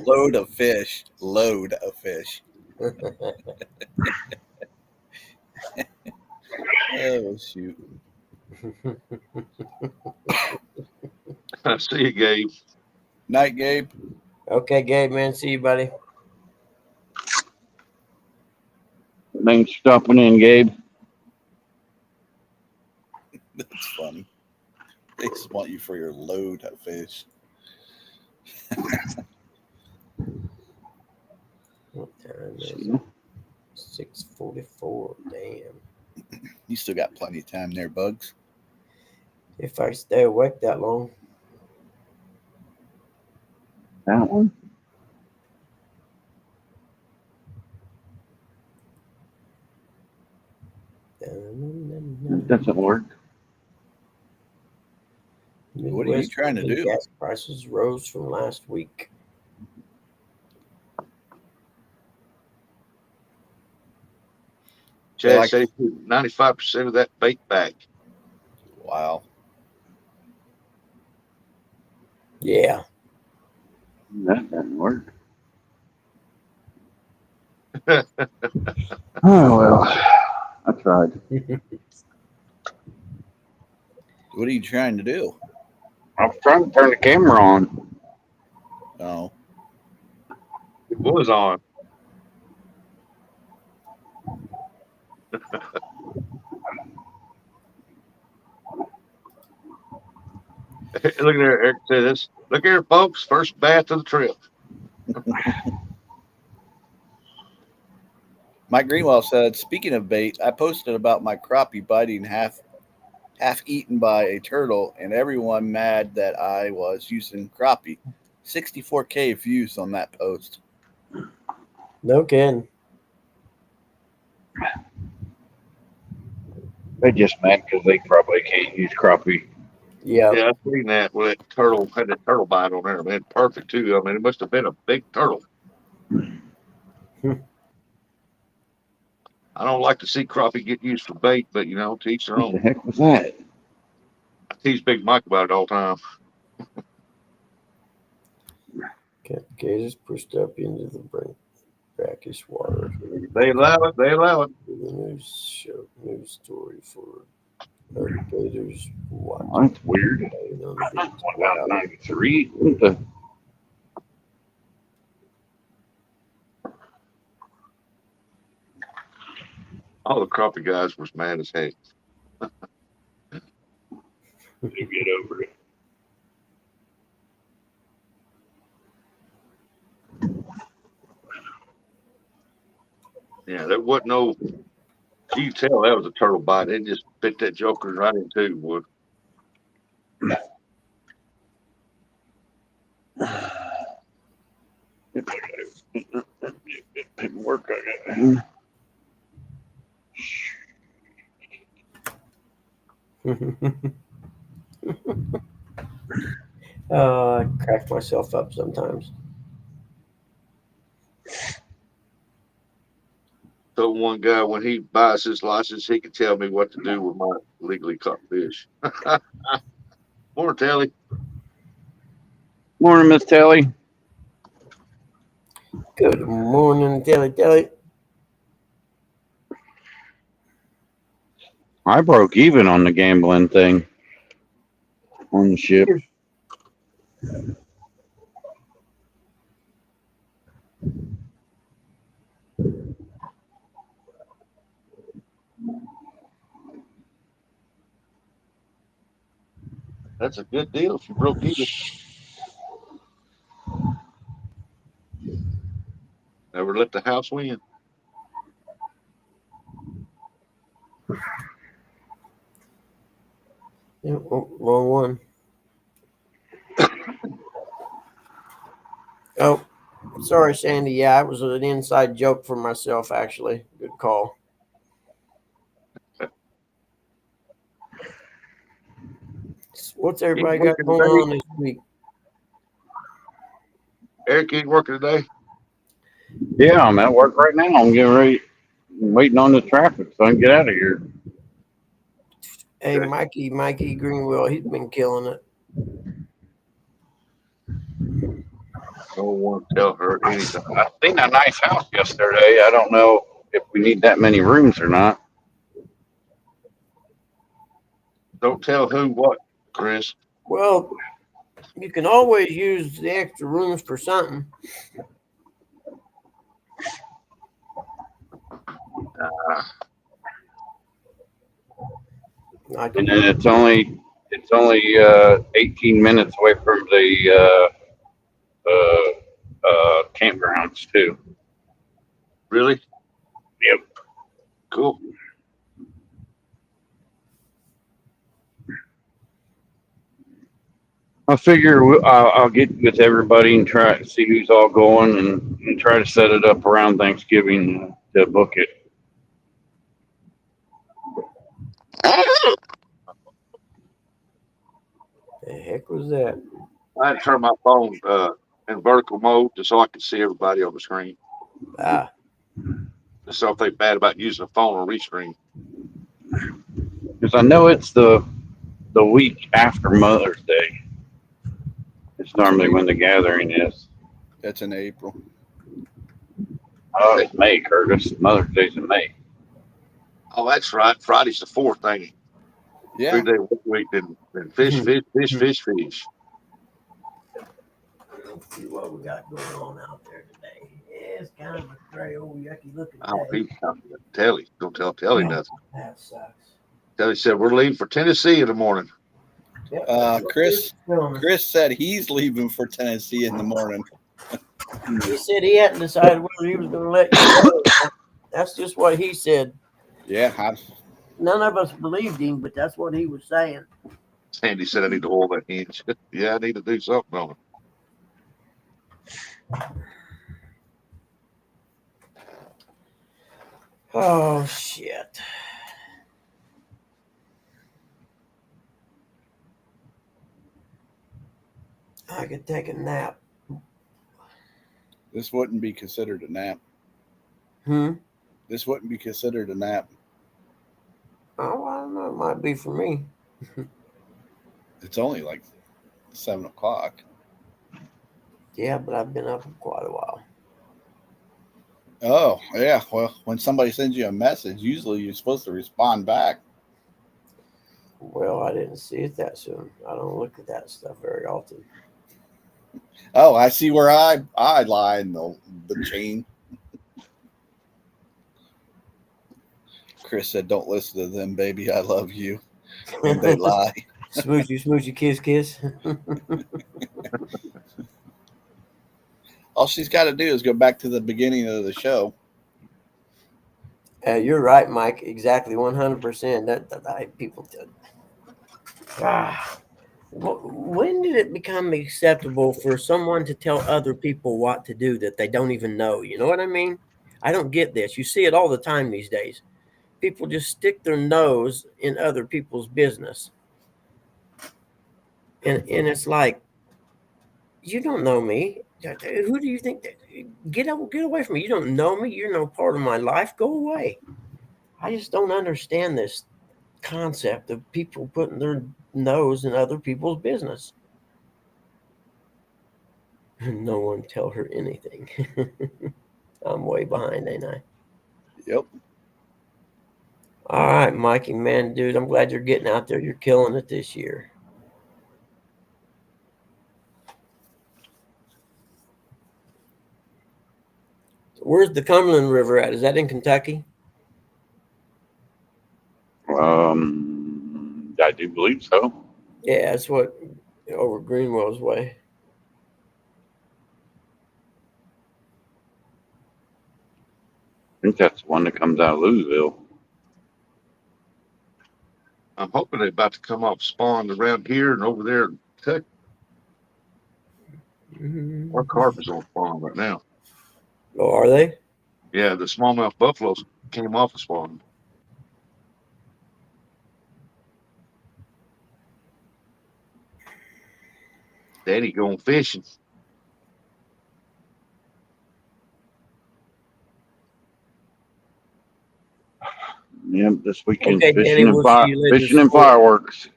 load of fish. Load of fish. Oh, shoot. I see you, Gabe. Night, Gabe. Okay, Gabe, man. See you, buddy. Thanks for stopping in, Gabe. That's funny. They just want you for your load of fish. What time is it? 6:44. Damn. You still got plenty of time there, Bugs. If I stay awake that long. That one? That doesn't work. What are you trying to do? Gas prices rose from last week. Chad said 95% of that bait back. Wow. Yeah. That doesn't work. Oh, well, I tried. What are you trying to do? I was trying to turn the camera on. Oh. It was on. Look at there, Eric said this. Look here, folks. First bath of the trip. Mike Greenwell said, speaking of bait, I posted about my crappie biting half eaten by a turtle and everyone mad that I was using crappie. 64K views on that post. No kidding. They just mad because they probably can't use crappie. Yeah. Yeah, I've seen that with that turtle. Had that turtle bite on there, man. Perfect too. I mean, it must have been a big turtle. I don't like to see crappie get used for bait, but to each their What the own. heck was that? I tease Big Mike about it all the time. Gators pushed up into the brackish water. They allow it. They allow it. The news story for Gators watching. Oh, that's weird. On the beach. What about 93? What the? All the crappie guys was mad as heck. To get over it. Yeah, there wasn't no. You could tell that was a turtle bite. It just bit that joker right in two, boy. Paperwork I got. I crack myself up sometimes. So one guy, when he buys his license, he can tell me what to do with my legally caught fish. Morning, Telly. Morning, Miss Telly. Good morning, Telly. I broke even on the gambling thing on the ship. That's a good deal if you broke even. Never let the house win. Yeah, wrong one. Oh, sorry, Sandy. Yeah, it was an inside joke for myself, actually. Good call. What's everybody got going on this week? Eric ain't working today. Yeah, I'm at work right now. I'm getting ready, waiting on the traffic so I can get out of here. Hey, Okay. Mikey Greenwell, he's been killing it. Don't want to tell her anything. I seen a nice house yesterday. I don't know if we need that many rooms or not. Don't tell who what, Chris. Well, you can always use the extra rooms for something. I can And then it's only 18 minutes away from the campgrounds too. Really? Yep. Cool. I figure I'll get with everybody and try to see who's all going and try to set it up around Thanksgiving to book it. The heck was that? I had to turn my phone in vertical mode just so I could see everybody on the screen. Ah, Just so if they bad about using a phone on rescreen. Because I know it's the week after Mother's Day. It's normally when the gathering is. That's in April. Oh, it's May, Curtis. Mother's Day's in May. Oh, that's right. Friday's the 4th, ain't it? Yeah. 3-day work week, then fish. let's see what we got going on out there today. Yeah, it's kind of a gray, old, yucky looking I don't day. need to Telly. Don't tell Telly nothing. That sucks. Telly said we're leaving for Tennessee in the morning. Yep, that's what Chris they're telling us. Chris said he's leaving for Tennessee in the morning. He said he hadn't decided whether he was going to let you go. That's just what he said. Yeah, None of us believed him, but that's what he was saying. Sandy said I need to oil that hinge. Yeah, I need to do something on it. Oh, shit. I could take a nap. this wouldn't be considered a nap. This wouldn't be considered a nap. Oh, I don't know. It might be for me. It's only like 7 o'clock. Yeah, but I've been up for quite a while. Oh, yeah. Well, when somebody sends you a message, usually you're supposed to respond back. Well, I didn't see it that soon. I don't look at that stuff very often. Oh, I see where I lie in the chain. Chris said, "Don't listen to them, baby. I love you," and they lie. Smoochy, smoochy, kiss, kiss. All she's got to do is go back to the beginning of the show. You're right, Mike. Exactly, 100%. People. When did it become acceptable for someone to tell other people what to do that they don't even know? You know what I mean? I don't get this. You see it all the time these days. People just stick their nose in other people's business. And it's like, you don't know me. Who do you think that? Get away from me. You don't know me. You're no part of my life. Go away. I just don't understand this concept of people putting their nose in other people's business. No one tell her anything. I'm way behind, ain't I? Yep. All right, Mikey, man, dude, I'm glad you're getting out there. You're killing it this year. Where's the Cumberland River at? Is that in Kentucky? I do believe so. Yeah, that's what over Greenwell's way. I think that's the one that comes out of Louisville. I'm hoping they're about to come off spawn around here and over there in Kentucky. Our carp is on spawn right now. Oh, are they? Yeah, the smallmouth buffaloes came off of spawn. Daddy going fishing. Yep, this weekend Okay, Danny, we'll see you later. fishing and fireworks.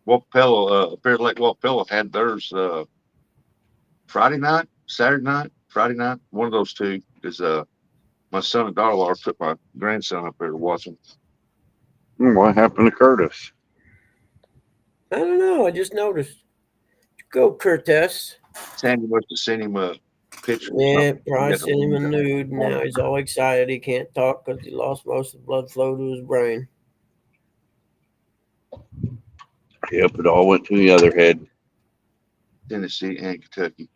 Walpella, Bear Lake Walpella had theirs Friday night, Saturday night, Friday night. One of those two is my son and daughter took my grandson up there to watch them. What happened to Curtis? I don't know. I just noticed. Go, Curtis. Sandy must have sent him a picture. Yeah, probably sent him a nude. Now he's all excited. He can't talk because he lost most of the blood flow to his brain. Yep, it all went to the other head. Tennessee and Kentucky.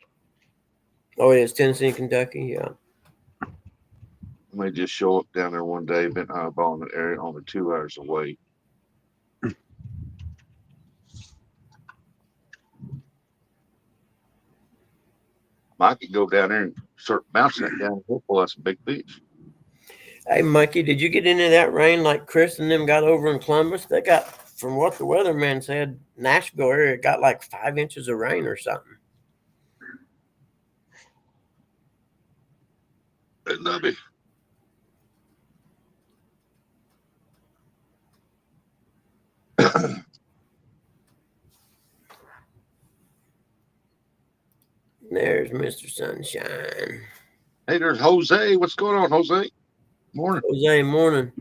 Oh, yeah, it's Tennessee and Kentucky. Yeah. I may just show up down there one day, been eyeballing the area, only 2 hours away. Mike could go down there and start bouncing it down. We'll pull out some big fish. Hey, Mikey, did you get into that rain like Chris and them got over in Columbus? They got, from what the weatherman said, Nashville area got like 5 inches of rain or something. Hey, Nubby. There's Mr. Sunshine. Hey, there's Jose. What's going on, Jose? Morning. Jose, morning.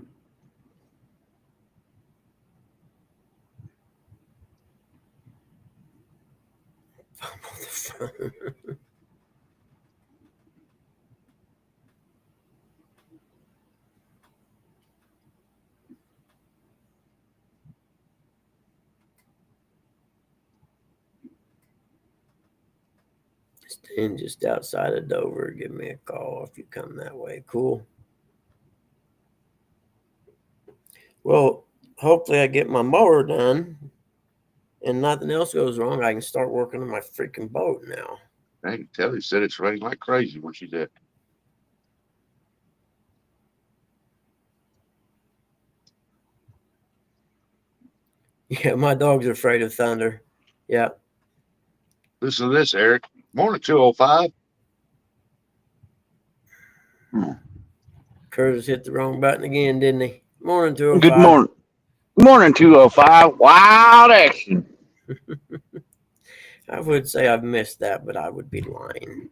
Staying just outside of Dover. Give me a call if you come that way. Cool. Well, hopefully I get my mower done and nothing else goes wrong. I can start working on my freaking boat now. I can tell you said it's raining like crazy where she's at. Yeah, my dog's afraid of thunder. Yeah. Listen to this, Eric. Morning, 205. Curtis hit the wrong button again, didn't he? Morning, 205. Good morning. Morning, 205. Wild action. I would say I've missed that, but I would be lying.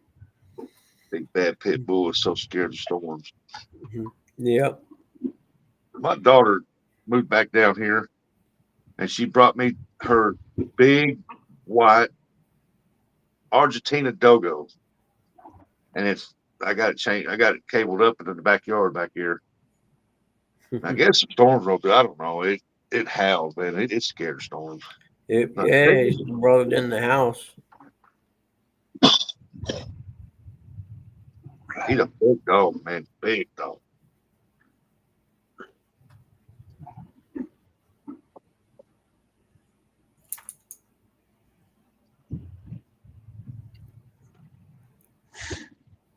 Big bad pit bull is so scared of storms. Yep. My daughter moved back down here and she brought me her big white Argentina Dogo. And I got it changed. I got it cabled up into the backyard back here. I guess the storms real good. I don't know. It howled, man. It scared storms. Yeah, he brought it in the house. He's a big dog, man. Big dog.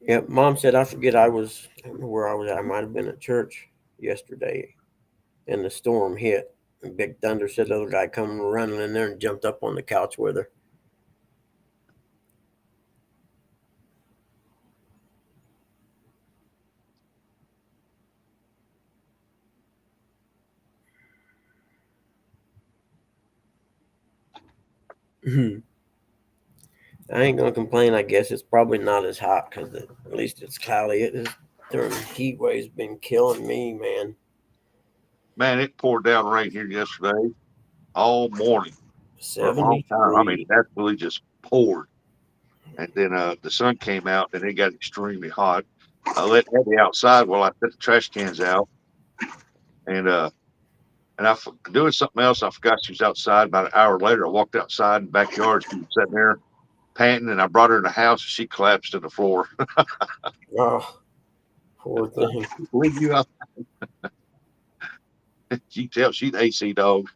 Yep, Mom said I forget I don't know where I was at. I might have been at church yesterday, and the storm hit. And Big Thunder said the other guy coming running in there and jumped up on the couch with her. I ain't gonna complain. I guess it's probably not as hot because at least it's cloudy. It is during the heat wave's been killing me, man. Man, it poured down rain here yesterday all morning for a long time. I mean, 73. it absolutely just poured. And then the sun came out and it got extremely hot. I let Abby outside while I put the trash cans out. And doing something else. I forgot she was outside. About an hour later, I walked outside in the backyard. She was sitting there panting, and I brought her in the house. And she collapsed to the floor. Oh, poor thing. Leave you out. You can tell she's AC dog.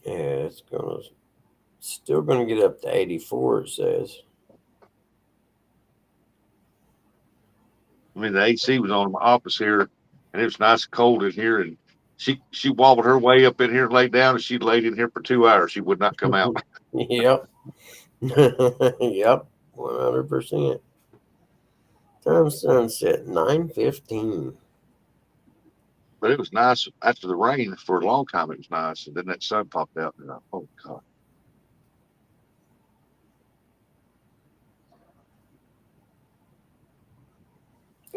Yeah, it's still gonna get up to 84. It says. I mean, the AC was on my office here, and it was nice and cold in here. And she wobbled her way up in here and laid down, and she laid in here for 2 hours. She would not come out. Yep. Yep. 100%. Time sunset 9:15. But it was nice after the rain for a long time. It was nice, and then that sun popped out, and oh god.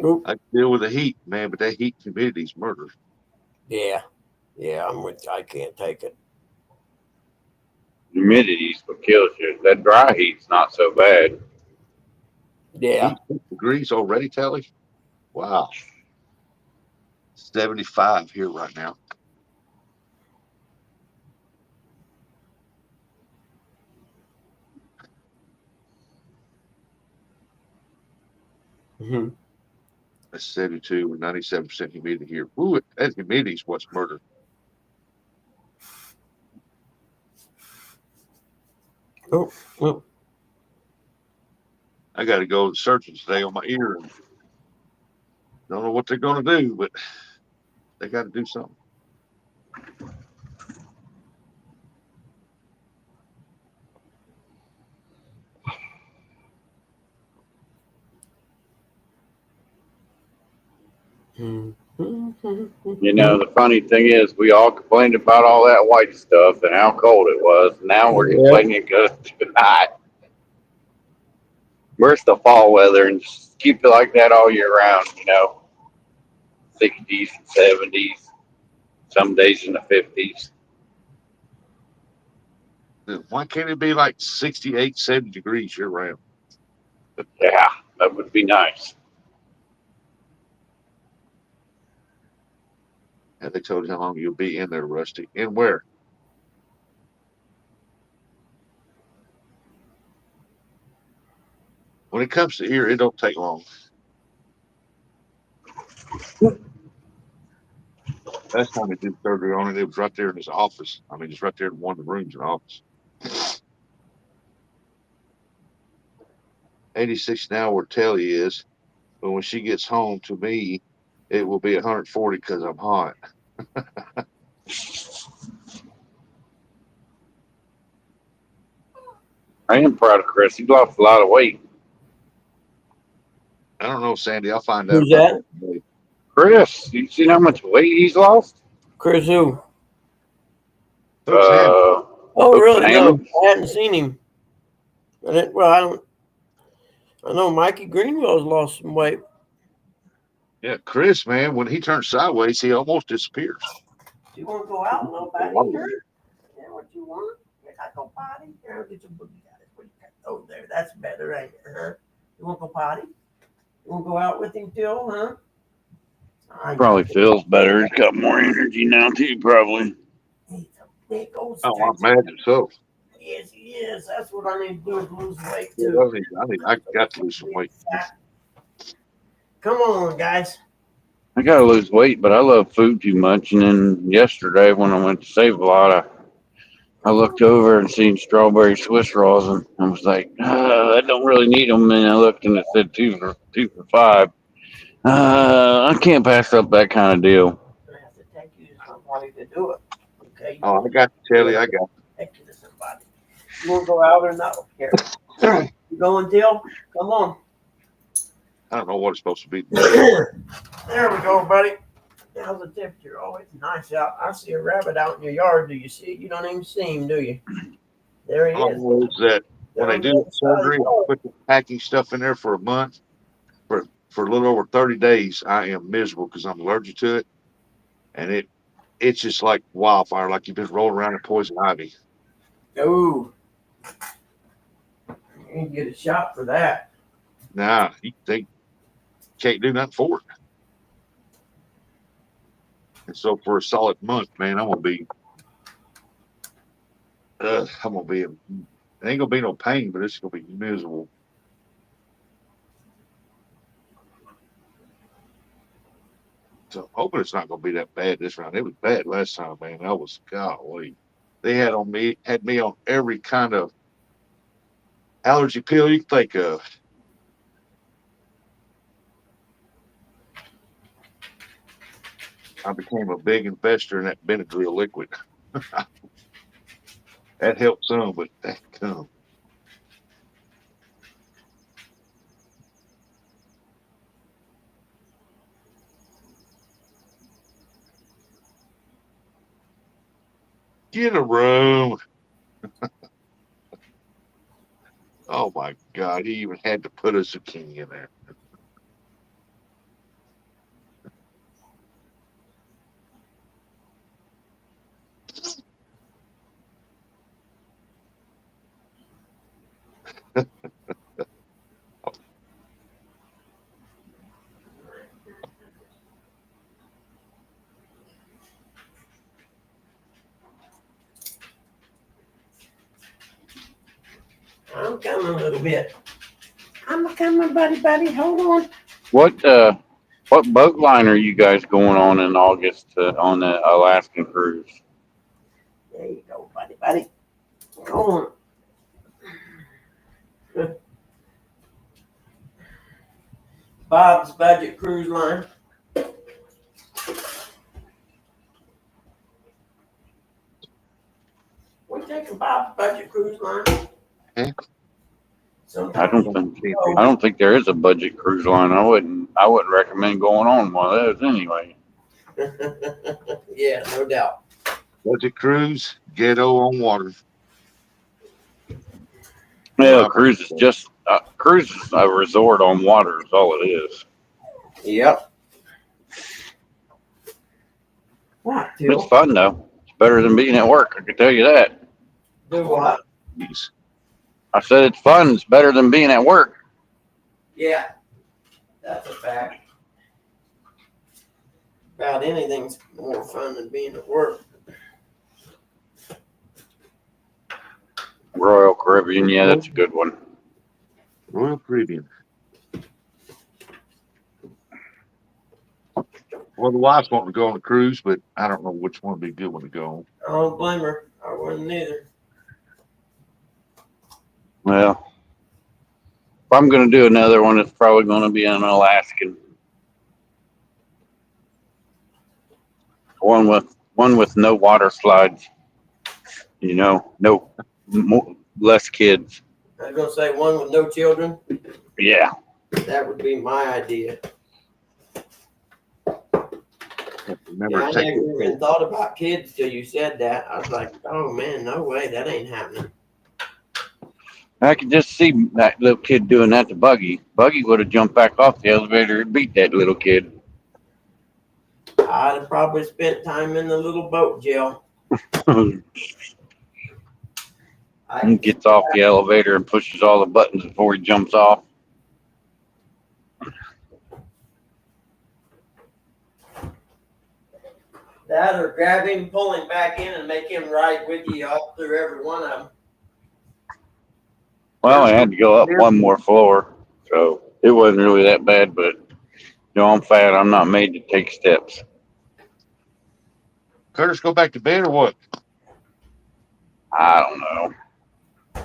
Oop. I deal with the heat, man, but that heat humidity's murder. Yeah. Yeah, I can't take it. Humidity's what kills you. That dry heat's not so bad. Yeah. 86 degrees already, Tally? Wow. 75 here right now. Hmm. That's 72 with 97% humidity here. Ooh, that humidity's what's murder. Oh, well, I got to go to the surgeon today on my ear. And don't know what they're going to do, but they got to do something. hmm. You know, the funny thing is, we all complained about all that white stuff and how cold it was. Now we're Yeah. complaining because it's too hot. Where's the fall weather and just keep it like that all year round, 60s and 70s, some days in the 50s. Why can't it be like 68, 70 degrees year round? Yeah, that would be nice. And they told you how long you'll be in there, Rusty. And where? When it comes to ear, it don't take long. Last time they did surgery on it was right there in his office. I mean, just right there in one of the rooms in the office. 86 now where Telly is, but when she gets home to me, it will be 140 because I'm hot. I am proud of Chris. He lost a lot of weight. I don't know, Sandy. I'll find out Who's about that? that today. Chris, you seen how much weight he's lost? Chris who? Folks, Ham, Oh, really? No, Hammond? I hadn't seen him. I know Mikey Greenwell's lost some weight. yeah, Chris, man, when he turns sideways, he almost disappears. You want to go out a little bit? Yeah, what you want? You got to go potty? Here, get your boogie out. What you got? Oh, there. That's better, ain't it? Huh? You want to go potty? You want to go out with him, Phil? Huh? I Probably feels better. He's got more energy now too, probably. He's a big old Oh, I stretch. imagine so. Yes, he is. That's what I need to do is lose weight Yeah, too. I got to lose some weight. Come on, guys. I gotta lose weight, but I love food too much. And then yesterday when I went to Save a Lot, I looked over and seen strawberry Swiss rolls, and I was like, I don't really need them. And I looked and it said two for $5. I can't pass up that kind of deal. I have to take you to somebody to do it. Okay. Oh, I got to tell you, I got. Take you to somebody. You want to go out or no? Here. You going, Dill? Come on. I don't know what it's supposed to be. There we go, buddy. How's the temperature? Oh, it's nice out. I see a rabbit out in your yard. Do you see it? You don't even see him, do you? There he is. Oh, is that when they do the surgery, I Oh, put the packing stuff in there for a month. For a little over 30 days, I am miserable because I'm allergic to it, and it's just like wildfire, like you've been rolling around in poison ivy. ooh. You can get a shot for that. Nah, they can't do nothing for it. And so for a solid month, man, I'm gonna be, it ain't gonna be no pain, but it's gonna be miserable. So I'm hoping it's not gonna be that bad this round. It was bad last time, man. That was golly. They had me on every kind of allergy pill you can think of. I became a big investor in that Benadryl liquid. That helped some, but that come. Get a room. Oh my God, he even had to put a zucchini in there. I'm coming a little bit. I'm coming, buddy. Hold on. What boat line are you guys going on in August on the Alaskan cruise? There you go, buddy. Go on. Bob's Budget Cruise Line. We're taking Bob's Budget Cruise Line. Okay. I don't think there is a budget cruise line. I wouldn't recommend going on one of those anyway. Yeah, no doubt. Budget cruise, ghetto on water. Yeah, cruise is a resort on water is all it is. Yep. What, It's Phil? fun though. It's better than being at work. I can tell you that. Do what? Jeez. I said it's fun. It's better than being at work. Yeah, that's a fact. About anything's more fun than being at work. Royal Caribbean, yeah, that's a good one. Royal Caribbean. Well, the wife's wanting to go on a cruise, but I don't know which one would be a good one to go on. I don't blame her. I wouldn't either. Well, if I'm going to do another one, it's probably going to be an Alaskan. One with no water slides. You know, less kids. I was gonna say one with no children. Yeah. That would be my idea. Remember, Yeah, I never even thought about kids till you said that. I was like, oh man, no way, that ain't happening. I could just see that little kid doing that to Buggy. Buggy would have jumped back off the elevator and beat that little kid. I'd have probably spent time in the little boat, Jill. He gets off the elevator and pushes all the buttons before he jumps off. That or grab him, pull him back in, and make him ride with you up through every one of them. Well, I had to go up one more floor, so it wasn't really that bad. But I'm fat. I'm not made to take steps. Curtis, go back to bed or what? I don't know.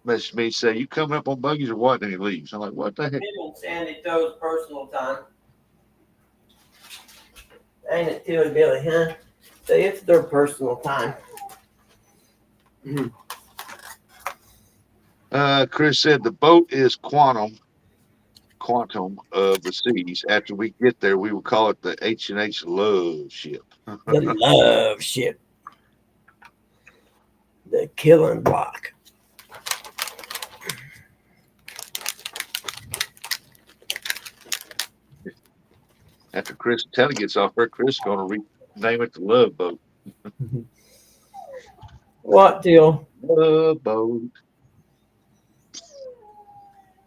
Message me say, you coming up on buggies or what? And he leaves. I'm like, what the heck? Him and Sandy Toe's personal time. Ain't it, Tilly Billy, huh? Say it's their personal time. Chris said the boat is quantum of the seas. After we get there, we will call it the H&H Love Ship. The love ship. The killing block. After Chris Telly gets off her, Chris is going to rename it the Love Boat. What, Till? Love Boat.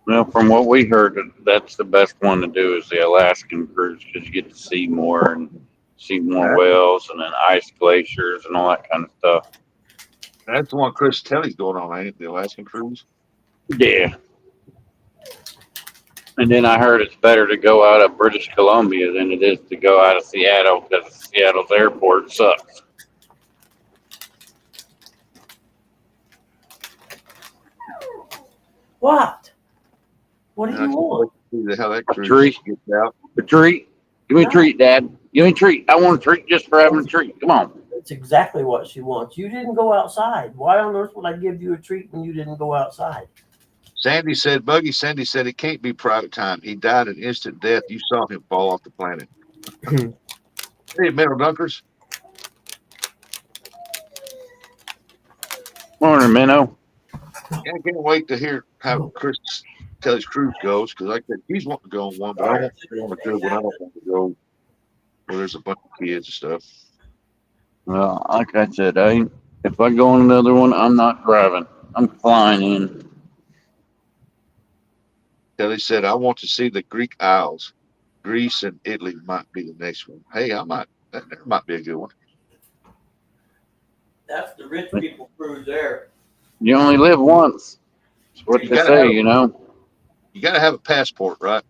Well, from what we heard, that's the best one to do is the Alaskan cruise because you get to see more and see more whales and then ice glaciers and all that kind of stuff. That's the one Chris Telly's going on, ain't it? The Alaskan cruise. Yeah. And then I heard it's better to go out of British Columbia than it is to go out of Seattle because Seattle's airport sucks. What? What do you want? See how that cruise Treat. gets out. A treat? Give me a treat, Dad. Give me a treat. I want a treat just for having a treat. Come on. That's exactly what she wants. You didn't go outside. Why on earth would I give you a treat when you didn't go outside? Sandy said it can't be private time. He died an instant death. You saw him fall off the planet. Hey, Metal Dunkers. Morning, Minnow. I can't wait to hear how Chris Telly's cruise goes because like that, he's wanting to go on one, but I want to go on a good one. I don't want to go where there's a bunch of kids and stuff. Well, like I said, if I go on another one, I'm not driving. I'm flying in. Telly said, I want to see the Greek Isles. Greece and Italy might be the next one. Hey, that might be a good one. That's the rich people cruise there. You only live once. That's what they say, You got to have a passport, right?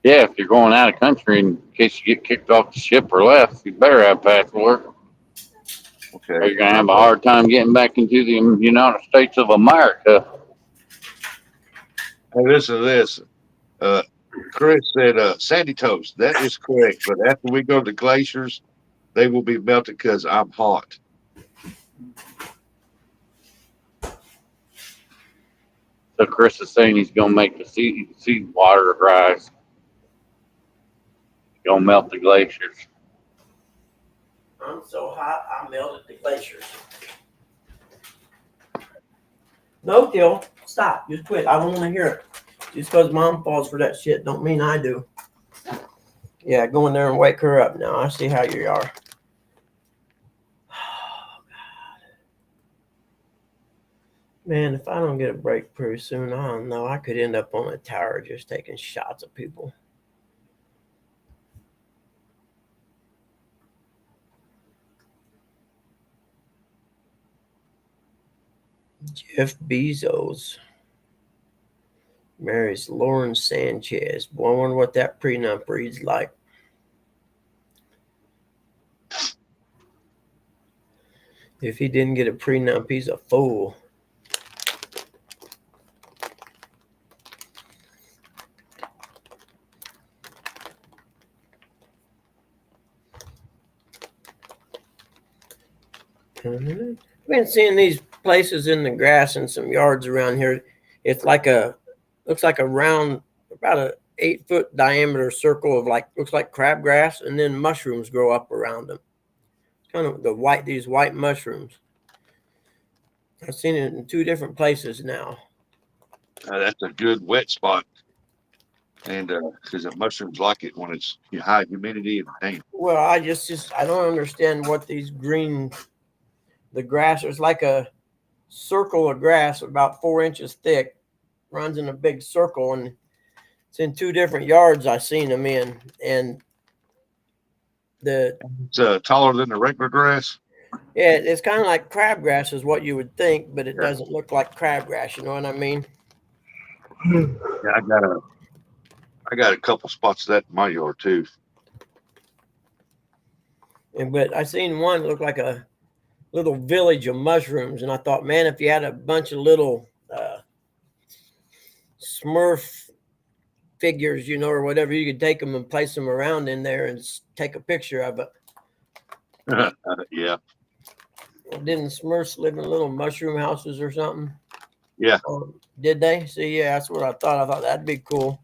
Yeah, if you're going out of country in case you get kicked off the ship or left, you better have a passport. Okay. Or you're going to have a hard time getting back into the United States of America. Hey, listen to this. Chris said, Sandy Toast. That is correct. But after we go to the glaciers, they will be melted because I'm hot. So Chris is saying he's going to make the sea water rise. He's going to melt the glaciers. I'm so hot, I melted the glaciers. No, Till, stop. Just quit. I don't want to hear it. Just because Mom falls for that shit don't mean I do. Yeah, go in there and wake her up now. I see how you are. Oh, God. Man, if I don't get a break pretty soon, I don't know. I could end up on a tower just taking shots of people. Jeff Bezos marries Lauren Sanchez. Boy, I wonder what that prenup reads like. If he didn't get a prenup, he's a fool. I've been seeing these places in the grass and some yards around here. It's like looks like a round, about a 8-foot diameter circle of looks like crabgrass, and then mushrooms grow up around them. It's kind of these white mushrooms. I've seen it in 2 different places now. That's a good wet spot. And because the mushrooms like it when it's high humidity and rain. Well, I don't understand what these the grass is like a circle of grass about 4 inches thick, runs in a big circle, and It's in 2 different yards I seen them in, and It's taller than the regular grass. it's kind of like crabgrass is what you would think, but it doesn't look like crabgrass. You know what I mean? Yeah, I got a couple spots of that in my yard too. But I seen one that looked like a little village of mushrooms, and I thought, man, if you had a bunch of little Smurf figures, you know, or whatever, you could take them and place them around in there and take a picture of it. Yeah. Didn't Smurfs live in little mushroom houses or something? Yeah. Did they? See, yeah, that's what I thought. I thought that'd be cool.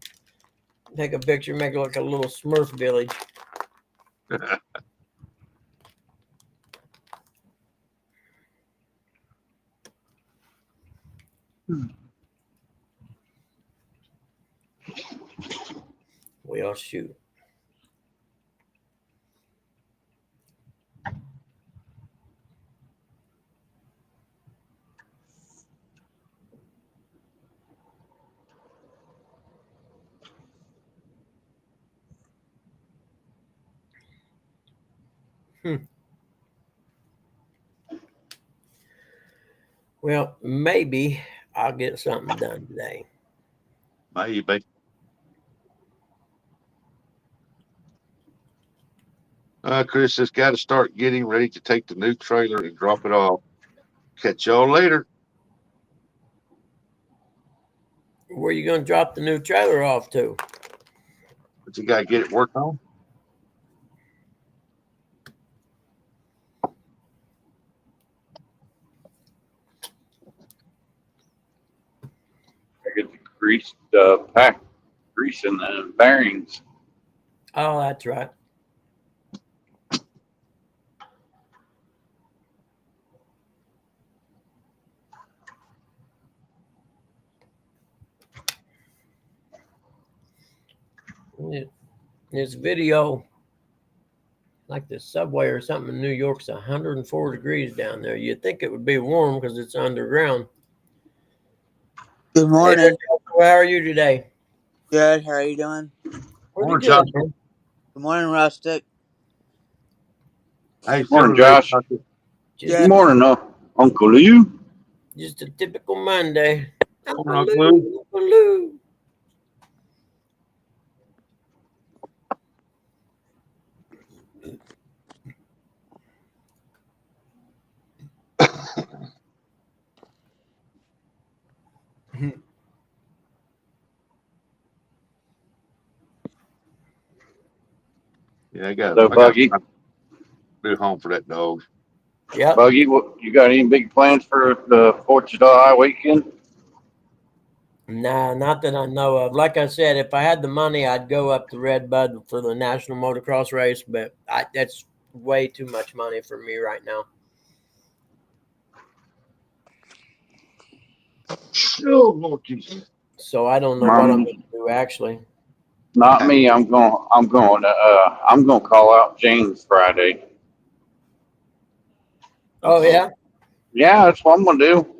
Take a picture, make it look like a little Smurf village. Well, shoot. Well, maybe I'll get something done today. Maybe. Chris has got to start getting ready to take the new trailer and drop it off. Catch y'all later. Where are you going to drop the new trailer off to? But you got to get it worked on. I get the greased pack grease in the bearings. Oh, that's right. This video, like the subway or something in New York's 104 degrees down there. You'd think it would be warm because it's underground. Good morning. Hey, how are you today? Good. How are you doing? Pretty Morning, good, Josh. man. Good morning, Rustic. Hey, Morning, feeling ready, Josh. Josh? Just, Yeah. Good morning, Uncle Lou. just a typical Monday. Uncle Uncle Lou, Uncle Lou. Yeah, I got So, I got Buggy, to do home for that dog. Yep. Buggy, what, you got any big plans for the 4th of July weekend? Nah, not that I know of. Like I said, if I had the money, I'd go up to Red Bud for the national motocross race, but that's way too much money for me right now. Oh, Lord Jesus. So I don't know what I'm going to do actually. Not me. I'm going to call out James Friday. Oh yeah. Yeah, that's what I'm gonna do. I'm gonna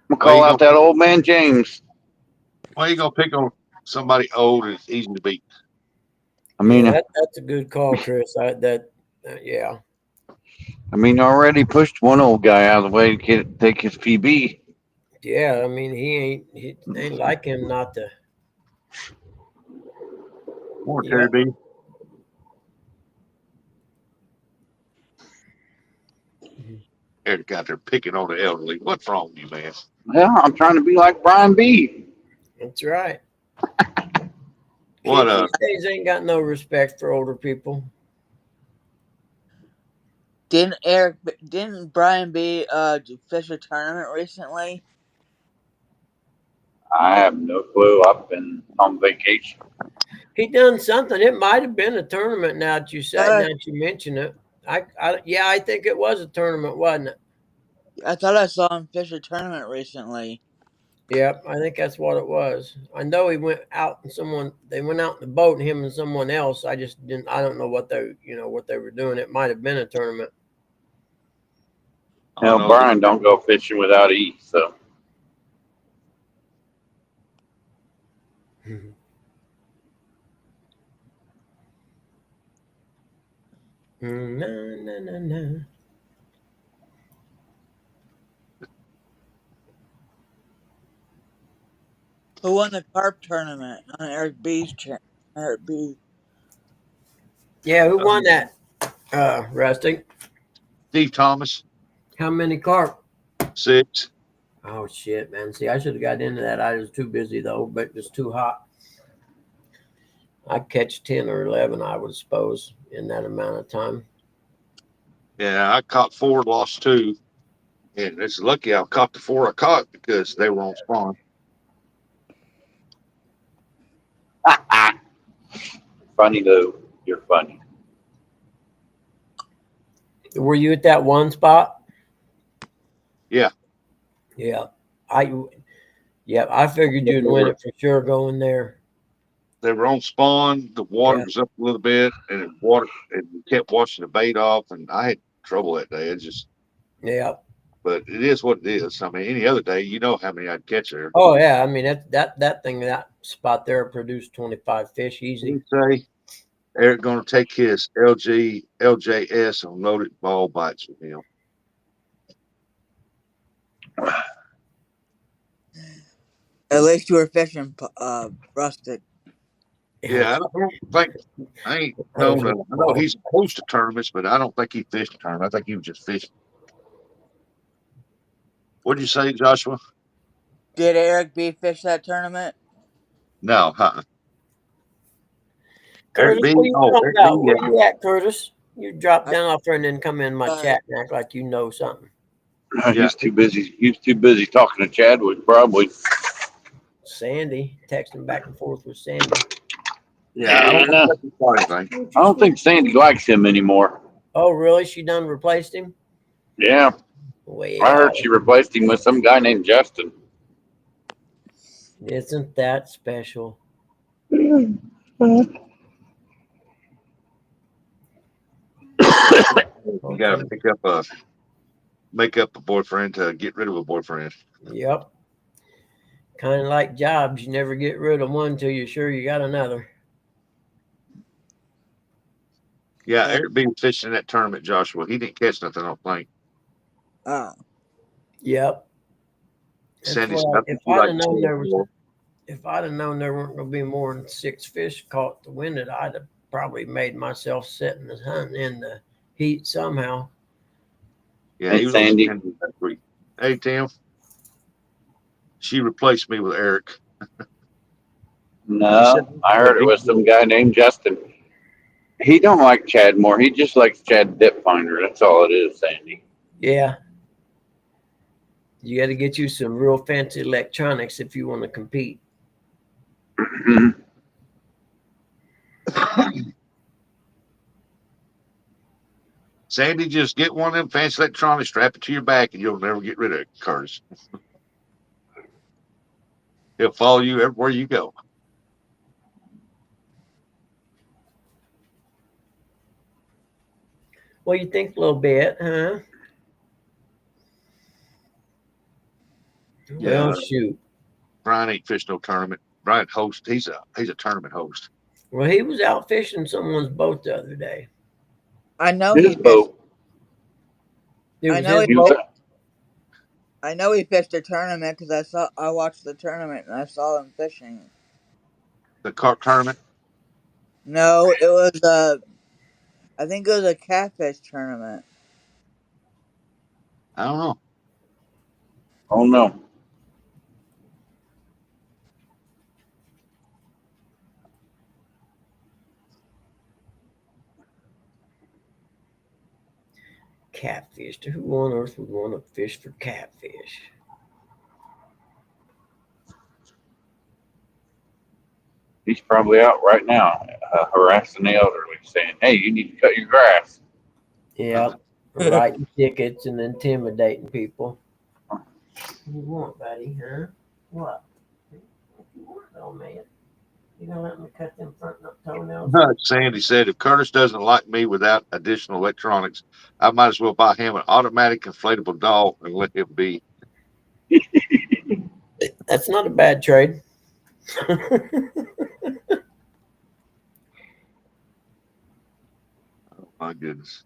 Why call you out gonna that old man James. Why you gonna pick on somebody old and easy to beat? I mean, That's a good call, Chris. Yeah. I mean, already pushed one old guy out of the way to take his PB. Yeah, I mean, he ain't like him not to. Morning, Yeah. Terry B. They're out there picking on the elderly. What's wrong with you, man? Yeah, I'm trying to be like Brian B. That's right. What Kids these days ain't got no respect for older people. Didn't Brian B fish a tournament recently? I have no clue. I've been on vacation. He done something. It might have been a tournament. Now that you say, now Uh, that you mention it, I think it was a tournament, wasn't it? I thought I saw him fish a tournament recently. Yep, I think that's what it was. I know he went out and they went out in the boat, him and someone else. I just didn't. I don't know what they were doing. It might have been a tournament. Hell, no, Brian don't go fishing without E. So Na, na, na, na. Who won the carp tournament on Eric B. Yeah, who won that? Rusty. Steve Thomas, How many carp? 6. Oh shit, man. See, I should have got into that. I was too busy though, but it was too hot. I'd catch 10 or 11, I would suppose, in that amount of time. Yeah, I caught 4, lost 2. And it's lucky I caught the 4 I caught because they were on spawn. Funny though. You're funny. Were you at that one spot? Yeah. Yeah. I figured you'd win it for sure going there. They were on spawn. The water Yeah. was up a little bit, and we kept washing the bait off, and I had trouble that day. It's just, Yeah. but it is what it is. I mean, any other day, you know how many I'd catch there. Oh yeah. I mean that spot there produced 25 fish easy. You say Eric going to take his LJS and load it ball bites with him. At least you were fishing, Rustic. Yeah, I don't think I ain't known. I know he's opposed to tournaments, but I don't think he fished a tournament. I think he was just fishing. What'd you say, Joshua? Did Eric B fish that tournament? No, Curtis, Eric B. what are you Oh, talking Eric about? B. Where Yeah. you at, Curtis? You drop down off there and then come in my chat and act like you know something. He's too busy. He's too busy talking to Chadwick, probably. Sandy, texting back and forth with Sandy. Yeah, I don't know if he caught anything. I don't think Sandy likes him anymore. Oh, really? She done replaced him? Yeah, Well, I heard she replaced him with some guy named Justin. Isn't that special? You got to make up a boyfriend to get rid of a boyfriend. Yep. Kind of like jobs. You never get rid of one till you're sure you got another. Yeah, Eric B. was fishing that tournament, Joshua. He didn't catch nothing on plane. Oh. Yep. Sandy, If I'd have known there weren't going to be more than 6 fish caught to win it, I'd have probably made myself sit in the hunt in the heat somehow. Yeah, Hey, he was Sandy. on that week. Hey, Tim. She replaced me with Eric. No, I heard it was some guy named Justin. He don't like Chad more. He just likes Chad Dip Finder. That's all it is, Sandy. Yeah. You got to get you some real fancy electronics if you want to compete. Sandy, just get one of them fancy electronics, strap it to your back, and you'll never get rid of it, Curtis. He'll follow you everywhere you go. Well, you think a little bit, huh? Yeah. Well, shoot. Brian ain't fished no tournament. Brian host. He's a tournament host. Well, he was out fishing someone's boat the other day. I know His boat. It was I know his he- boat. I know he fished a tournament because I watched the tournament and I saw him fishing. The carp tournament. No, it was I think it was a catfish tournament. I don't know. Oh no. Catfish. Who on earth would want to fish for catfish? He's probably out right now harassing the elderly, saying, "Hey, you need to cut your grass." Yep. Writing tickets and intimidating people. What you want, buddy, huh? What? What you want, though, man? You gonna let me cut them front toenails? Sandy said, if Curtis doesn't like me without additional electronics, I might as well buy him an automatic inflatable doll and let him be. That's not a bad trade. My goodness.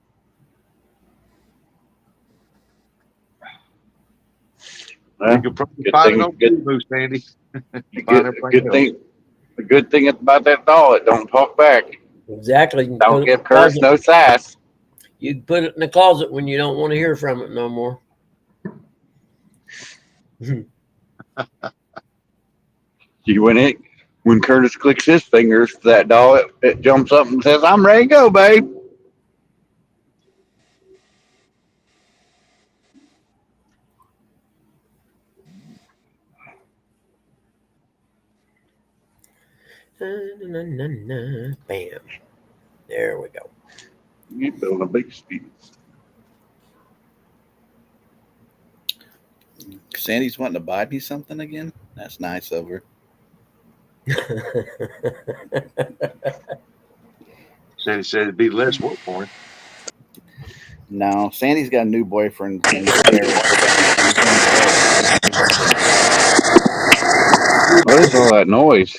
Well, You could probably good find it thing, on Kumu, Sandy. You find good, everything good else. thing. The good thing about that doll, it don't talk back. Exactly. You can Don't put it in give the Curse closet. no sass. You can put it in the closet when you don't want to hear from it no more. When Curtis clicks his fingers to that doll, it jumps up and says, "I'm ready to go, babe." Bam. There we go. You build a big speed. Sandy's wanting to buy me something again. That's nice of her. Sandy said it'd be less work for him. No, Sandy's got a new boyfriend. What is all that noise?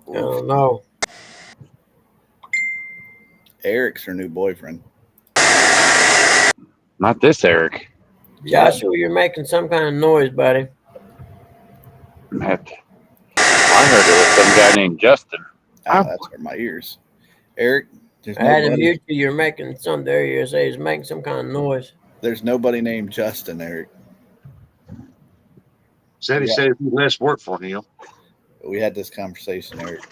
I don't know. Eric's her new boyfriend. Not this Eric. Joshua, you're making some kind of noise, buddy. I heard it was some guy named Justin. Ah, that's hurt my ears. Eric, there's I had to nobody. mute you. You're making some. There you say he's making some kind of noise. There's nobody named Justin, Eric. Sandy Yeah. said it'd be less work for him. We had this conversation, Eric.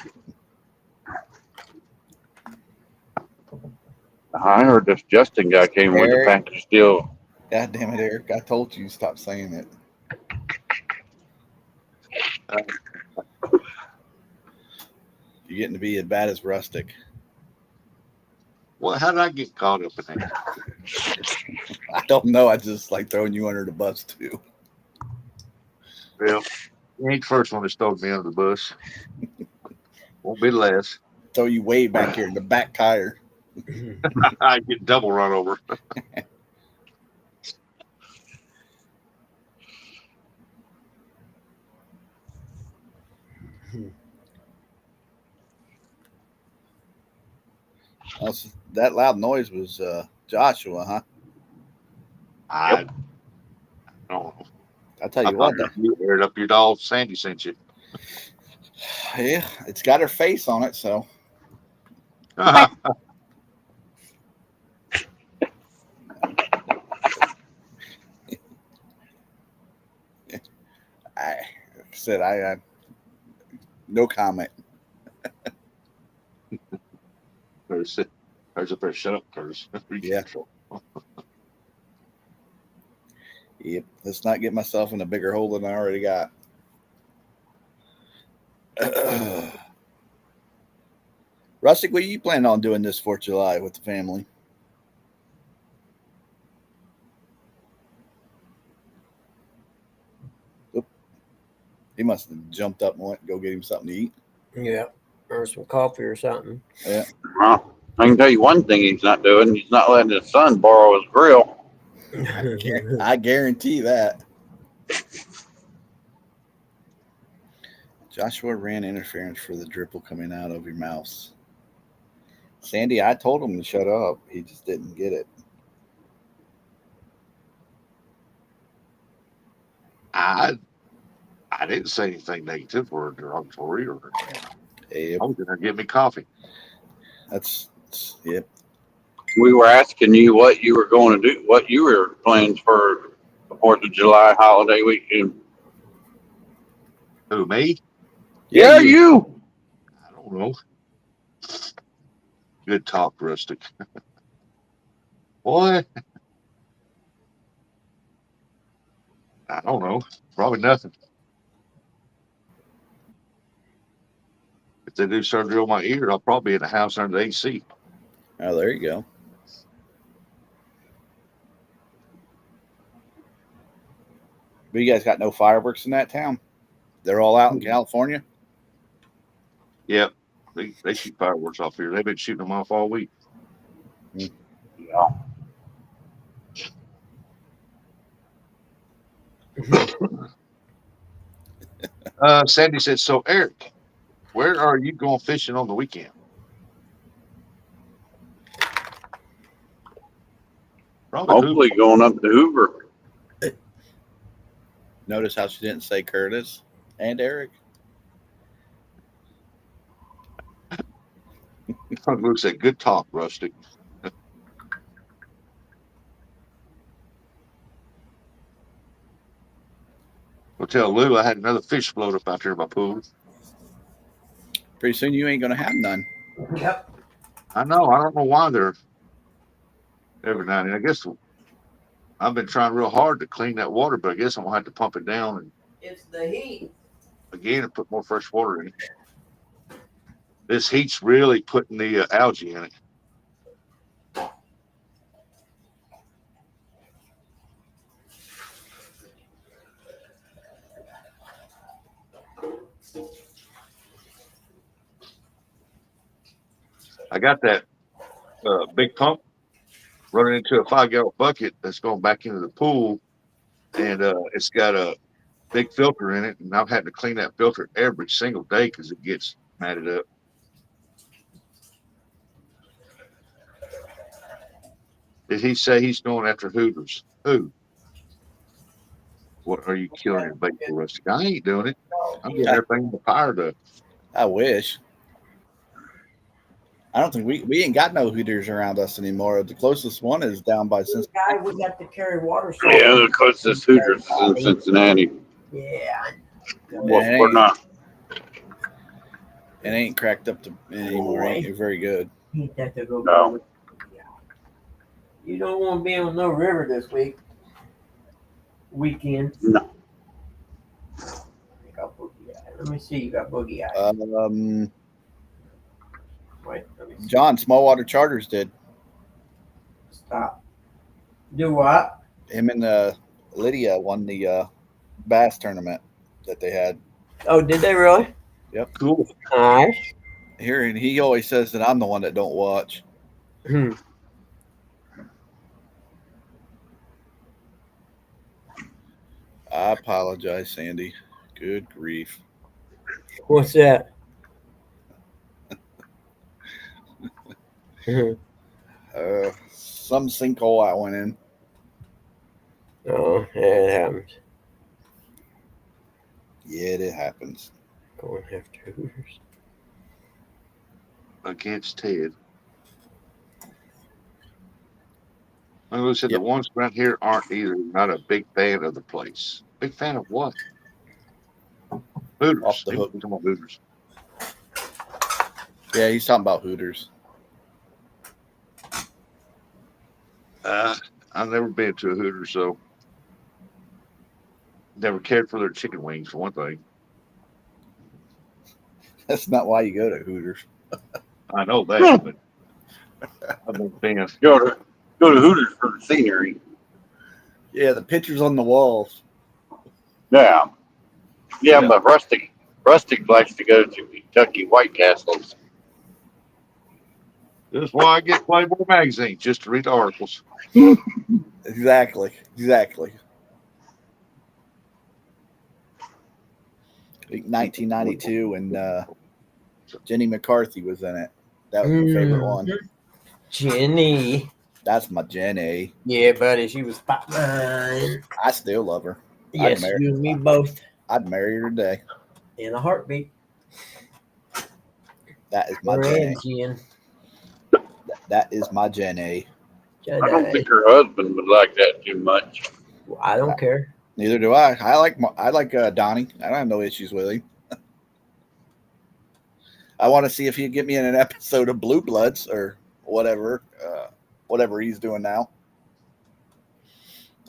I heard this Justin guy came with a Eric. package deal. God damn it, Eric. I told you stop saying it. You're getting to be as bad as Rustic. Well, how did I get caught up in that? I don't know. I just like throwing you under the bus, too. Well, you ain't the first one that stole me under the bus. Won't be the last. Throw you way back here in the back tire. I get double run over. That loud noise was Joshua, huh? I don't know. I tell I you what, thought you aired up your dog. Sandy sent you. yeah, it's got her face on it, so I no comment. There's up there. Shut up, Curtis. Yeah. Yep. Let's not get myself in a bigger hole than I already got. Rustic, what are you planning on doing this 4th of July with the family? Oop. He must have jumped up and went to go get him something to eat. Yeah, or some coffee or something. Yeah. Well, I can tell you one thing he's not doing. He's not letting his son borrow his grill. I guarantee that. Joshua ran interference for the dribble coming out of your mouse. Sandy, I told him to shut up. He just didn't get it. I didn't say anything negative or derogatory or Yep. I was gonna get me coffee. That's yep. We were asking you what you were going to do, what you were plans for the 4th of July holiday weekend. Who, me? Yeah, you. I don't know. Good talk, Rustic. Boy. I don't know. Probably nothing. If they do surgery on my ear, I'll probably be in the house under the AC. Oh, there you go. But you guys got no fireworks in that town? They're all out in California? Yep. They shoot fireworks off here. They've been shooting them off all week. Yeah. Sandy said, so Eric, where are you going fishing on the weekend? Probably Hopefully going up to Hoover. Notice how she didn't say Curtis and Eric. Luke said, "Good talk, Rustic." Well, tell Lou I had another fish float up out there in my pool. Pretty soon you ain't gonna have none. Yep. I know. I don't know why they're every now and then. I guess I've been trying real hard to clean that water, but I guess I'm gonna have to pump it down and It's the heat. again and put more fresh water in it. This heat's really putting the algae in it. I got that big pump running into a 5-gallon bucket that's going back into the pool, and it's got a big filter in it, and I've had to clean that filter every single day because it gets matted up. Did he say he's going after Hooters? Who? What are you killing your bait for, Rustic? I ain't doing it. I'm getting everything in the fire to. I wish. I don't think we ain't got no Hooters around us anymore. The closest one is down by Cincinnati. Guy would have to carry water. Yeah, the closest Hooters is in Cincinnati. Yeah. We're not. It ain't cracked up to anymore. Ain't very good. He'd have to go. No. You don't want to be on no river this weekend. No. You got boogie eye. Let me see. You got boogie eye. Wait. Let me see. John, Smallwater Charters did. Stop. Do what? Him and Lydia won the bass tournament that they had. Oh, did they really? Cool. Nice. Here, and he always says that I'm the one that don't watch. Hmm. I apologize, Sandy. Good grief. What's that? Some sinkhole I went in. Oh, yeah, it happens. Yeah, it happens. Going after Hooters. Against Ted. Like I said, Yep. the ones around here aren't either. Not a big fan of the place. Big fan of what? Hooters. Off the hook. Come on, Hooters. Yeah, he's talking about Hooters. I've never been to a Hooters, so never cared for their chicken wings, for one thing. That's not why you go to Hooters. I know that, but I've been fans. Go to Hooters for the scenery. Yeah, the pictures on the walls. Yeah. Yeah. But Rustic likes to go to Kentucky White Castles. This is why I get Playboy magazine, just to read the articles. Exactly. I think 1992, and Jenny McCarthy was in it. That was my favorite one. Jenny. That's my Jenny. Yeah, buddy. She was fine. I still love her. Yes, marry- you and me both. I'd marry her today. In a heartbeat. That is my Her Jenny. and Jen. That is my Jenny. I don't think her husband would like that too much. I don't care. Neither do I. I like Donnie. I don't have no issues with him. I want to see if he'd get me in an episode of Blue Bloods or whatever he's doing now.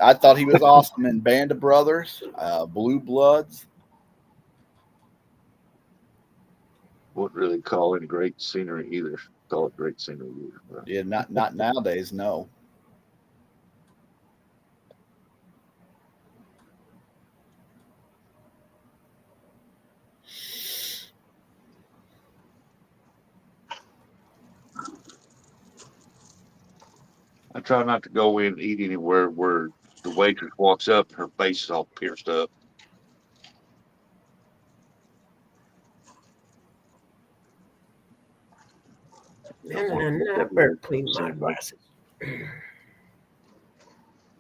I thought he was awesome in Band of Brothers, Blue Bloods. Wouldn't really call it great scenery either. Call it great scenery either. But Yeah, not nowadays. No. I try not to go in and eat anywhere where the waitress walks up, her face is all pierced up. Man, I better clean my glasses.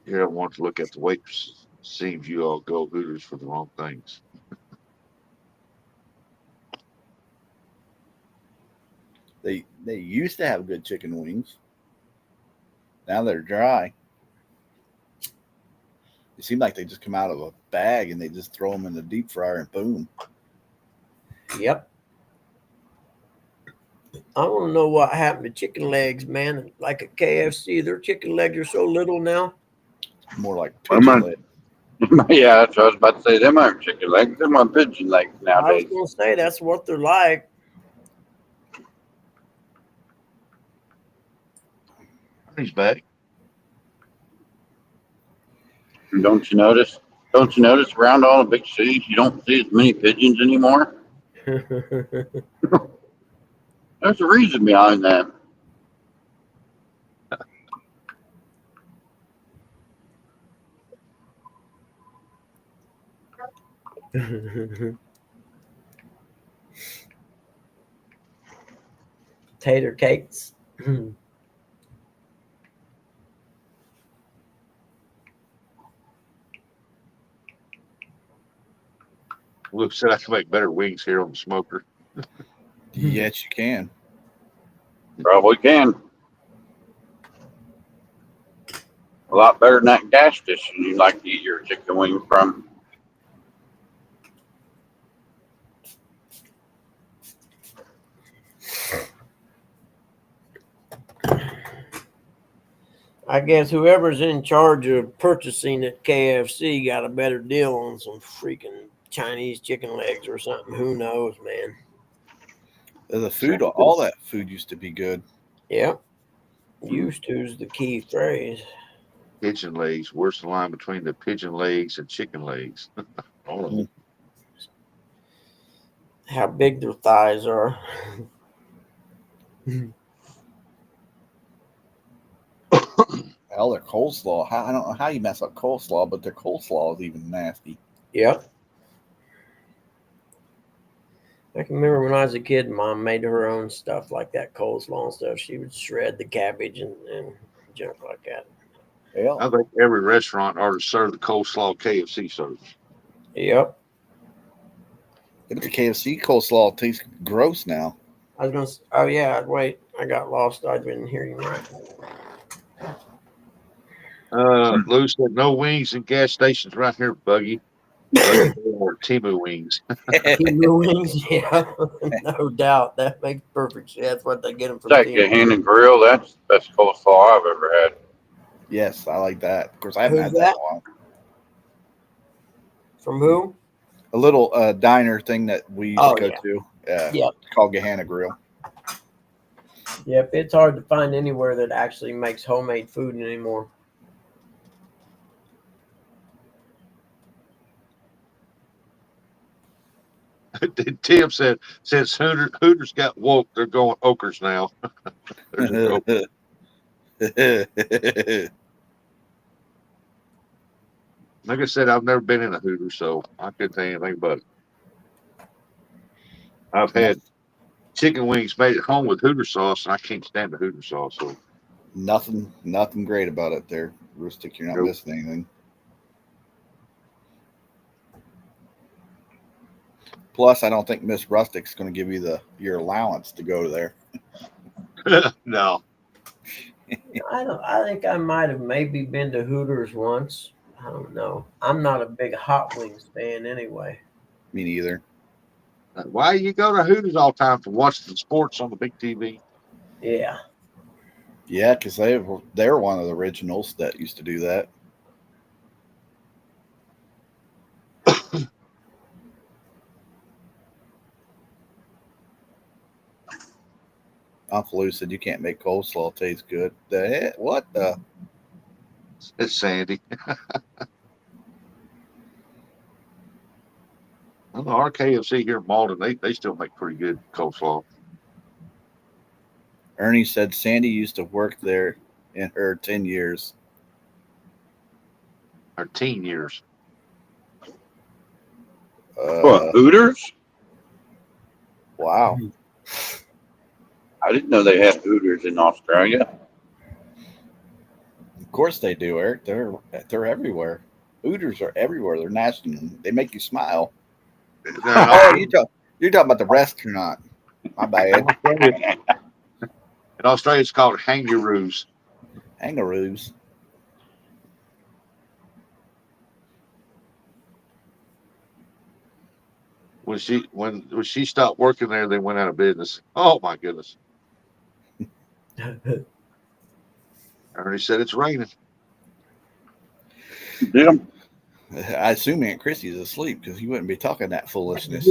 You ever want to look at the waitress? Seems you all go Hooters for the wrong things. They used to have good chicken wings. Now they're dry. It seems like they just come out of a bag and they just throw them in the deep fryer and boom. Yep. I want to know what happened to chicken legs, man. Like at KFC, their chicken legs are so little now. More like Well, pigeon my- leg. Yeah, that's what I was about to say. Them aren't chicken legs. Them are pigeon legs I was nowadays. going to say that's what they're like. He's back. Don't you notice? Don't you notice around all the big cities you don't see as many pigeons anymore? There's a reason behind that. Tater cakes. Luke said I can make better wings here on the smoker. Yes, you can. Probably can. A lot better than that gas station you like to eat your chicken wings from. I guess whoever's in charge of purchasing at KFC got a better deal on some freaking Chinese chicken legs or something. Who knows, man? The food, all that food used to be good. Yep. Used to is the key phrase. Pigeon legs. Where's the line between the pigeon legs and chicken legs? All of them. How big their thighs are. Hell, their coleslaw. I don't know how you mess up coleslaw, but their coleslaw is even nasty. Yep. I can remember when I was a kid, Mom made her own stuff like that, coleslaw and stuff. She would shred the cabbage and junk like that. Hell, I think every restaurant ought to serve the coleslaw KFC service. Yep. but the KFC coleslaw tastes gross now. I was going to, oh yeah, wait. I got lost. I didn't hear you right. Lou said no wings in gas stations right here, Buggy. Buggy or Timu wings. Timu wings, yeah, no doubt. That makes perfect sense. That's what they get them from That Timu. Hand and Grill, that's the best coleslaw I've ever had. Yes, I like that. Of course, I haven't Who's had that that? in a while. From who? A little diner thing that we used Oh, to go yeah. to. Yep. Called Gahanna Grill. Yep. It's hard to find anywhere that actually makes homemade food anymore. Tim said since Hooters got woke, they're going Okers now. There's a Oker. Like I said, I've never been in a Hooters, so I couldn't tell you anything about it. I've had chicken wings made at home with Hooter sauce, and I can't stand the Hooter sauce. So Nothing great about it there. Rustic, you're not Nope. missing anything. Plus, I don't think Miss Rustic's going to give you your allowance to go there. no, I think I might have maybe been to Hooters once. I don't know. I'm not a big Hot Wings fan anyway. Me neither. why you go to Hooters all the time for watching the sports on the big TV? Yeah. Yeah, because they're one of the originals that used to do that. Uncle Lou said you can't make coleslaw taste good. The heck? What the? It's Sandy. Well, our KFC here in Malden, they still make pretty good coleslaw. Ernie said Sandy used to work there in her 10 years. Our teen years. What, Hooters? Wow. I didn't know they had Hooters in Australia. Of course they do, Eric. They're everywhere. Hooters are everywhere. They're national. They make you smile. Oh, you're talking about the restaurant. My bad. In Australia, it's called kangaroos. Kangaroos. When she stopped working there, they went out of business. Oh my goodness! I already said it's raining. Them. I assume Aunt Chrissy's asleep because you wouldn't be talking that foolishness.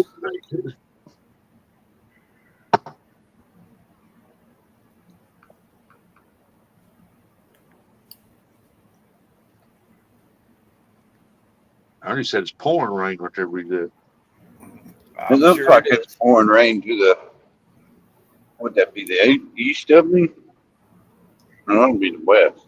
I already said it's pouring rain, whatever we do. It looks like it's pouring rain to the, would that be the east of me? No, that'll be the west.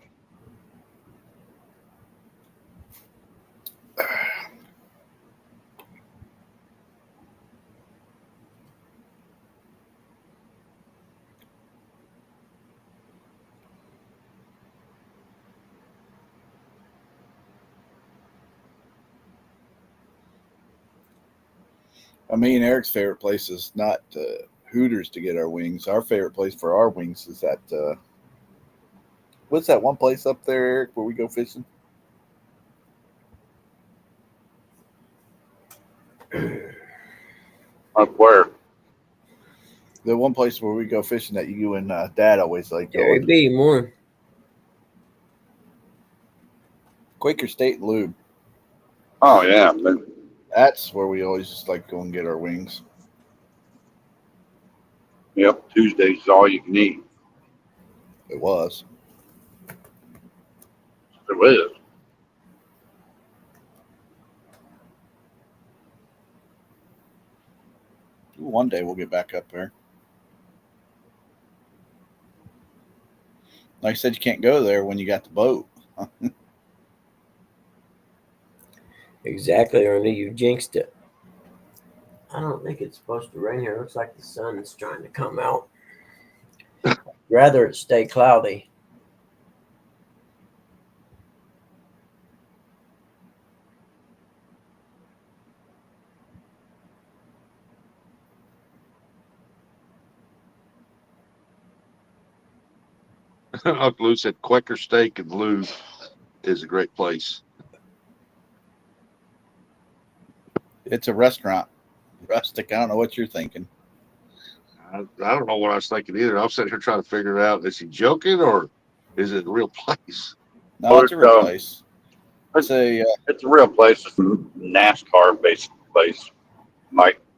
I mean, Eric's favorite place is not Hooters to get our wings. Our favorite place for our wings is at what's that one place up there, Eric, where we go fishing? Up where? The one place where we go fishing that you and Dad always like Gary going. B. More. Quaker State Lube. Oh yeah, but That's where we always just like go and get our wings. yep. Tuesdays is all you can eat. It was. It is. One day we'll get back up there. Like I said, you can't go there when you got the boat. Exactly, Ernie. You jinxed it. I don't think it's supposed to rain here. It looks like the sun is trying to come out. Rather it stay cloudy. Uncle Lou said Quaker Steak and Lube is a great place. It's a restaurant. Rustic. I don't know what you're thinking. I don't know what I was thinking either. I'm sitting here trying to figure it out. Is he joking or is it a real place? No, it's a real place. It's a it's a real place. It's a NASCAR based place.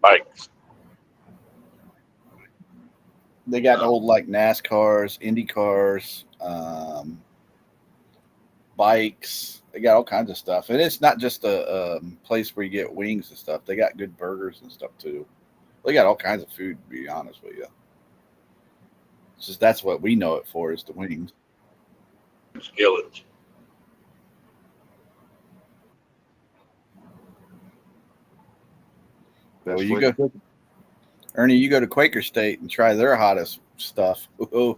Bikes. they got old like NASCARs, Indy cars, bikes. They got all kinds of stuff, and it's not just a place where you get wings and stuff. They got good burgers and stuff too. They got all kinds of food. To be honest with you, it's just that's what we know it for is the wings. Skillets. Well, Best you way go, to cook it. Ernie. You go to Quaker State and try their hottest stuff. Your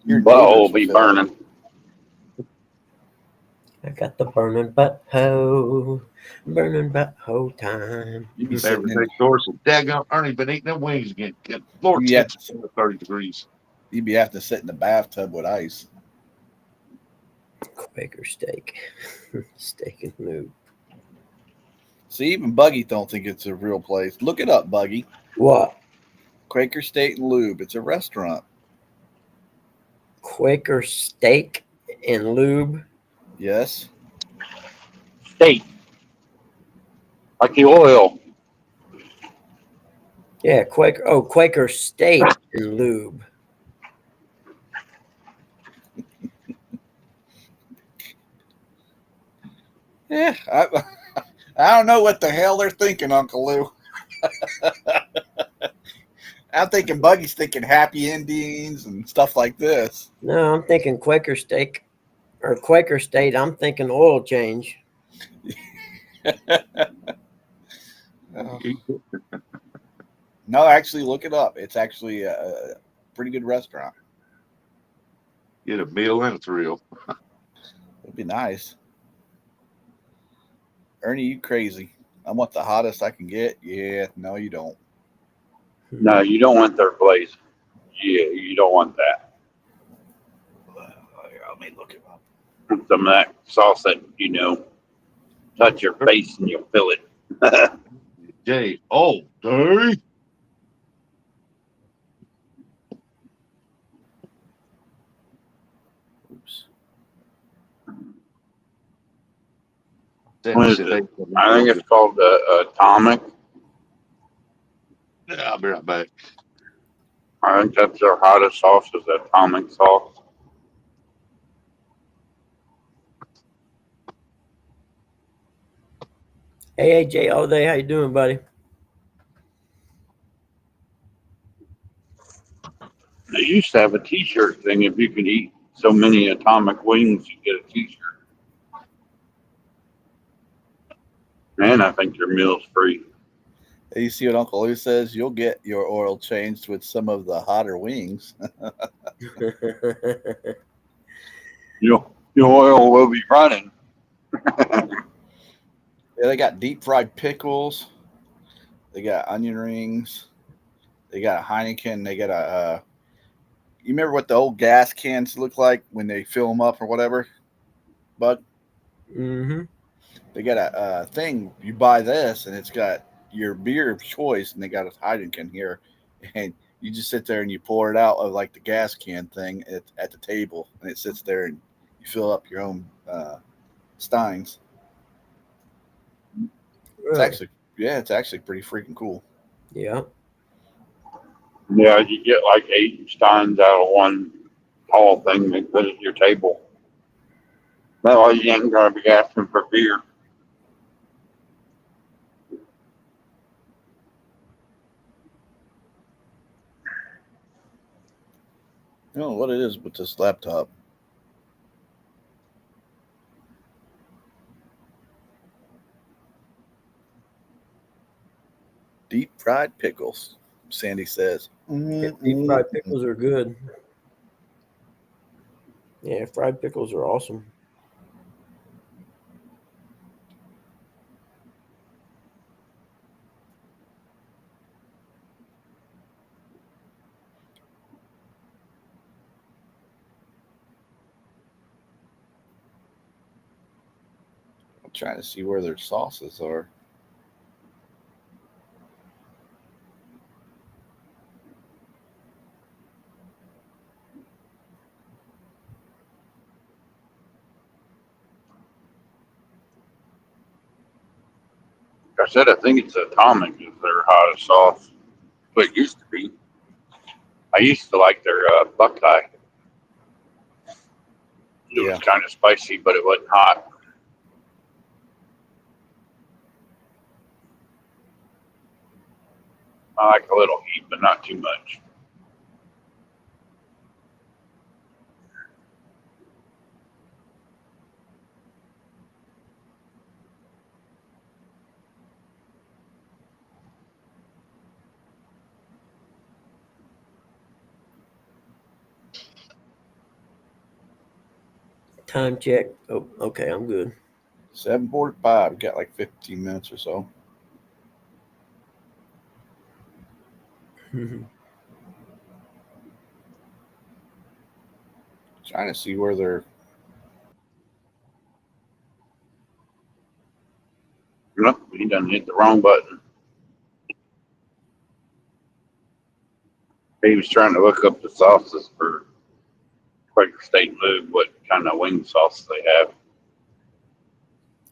Butthole neighbors be will fill up. burning. I got the burning butthole time. You be sitting Everything in, source of daggone Ernie been eating them wings again. Good Lord, Yeah. temperature 30 degrees. you'd be having to sit in the bathtub with ice. Quaker steak. Steak and lube. See, even Buggy don't think it's a real place. Look it up, Buggy. What? Quaker State and Lube. It's a restaurant. Quaker steak and lube? Yes. Steak. Like the oil. Yeah, Quaker steak and lube. Yeah, I don't know what the hell they're thinking, Uncle Lou. I'm thinking Buggy's thinking happy endings and stuff like this. No, I'm thinking Quaker steak or Quaker state. I'm thinking oil change. No, actually, look it up. It's actually a pretty good restaurant. Get a meal and a thrill. It'd be nice. Ernie, you crazy. I want the hottest I can get. Yeah, no, you don't. No, you don't want their glaze. Yeah, you don't want that. Let me look it up. Some of that sauce that, touch your face and you'll feel it. Jay, all day. Oops. What is it? I think it's called Atomic. Yeah, I'll be right back. I think that's their hottest sauce is Atomic sauce. Hey, AJ, all day. How you doing, buddy? They used to have a T-shirt thing. If you could eat so many Atomic wings, you get a T-shirt. And I think their meal's free. You see what Uncle Lou says? You'll get your oil changed with some of the hotter wings. Your oil will be running. Yeah, they got deep fried pickles. They got onion rings. They got a Heineken. They got a. You remember what the old gas cans look like when they fill them up or whatever? Bud? Mm-hmm. They got a thing. You buy this, and it's got your beer of choice, and they got a Heineken here, and you just sit there and you pour it out of like the gas can thing at the table, and it sits there, and you fill up your own steins. It's actually pretty freaking cool. Yeah. Yeah, you get like 8 steins out of one tall thing they put at your table. That way you ain't gonna be asking for beer. I don't know what it is with this laptop. Deep fried pickles, Sandy says. Yeah, deep fried pickles are good. Yeah, fried pickles are awesome. I'm trying to see where their sauces are. Like I said, I think it's Atomic is their hottest sauce. But it used to be. I used to like their Buckeye. It was kind of spicy, but it wasn't hot. I like a little heat, but not too much. Time check. Oh, okay, I'm good. 7:45. Got like 15 minutes or so. Trying to see where they're. Nope, he done hit the wrong button. He was trying to look up the sauces for Quaker State Lube, what kind of wing sauce they have.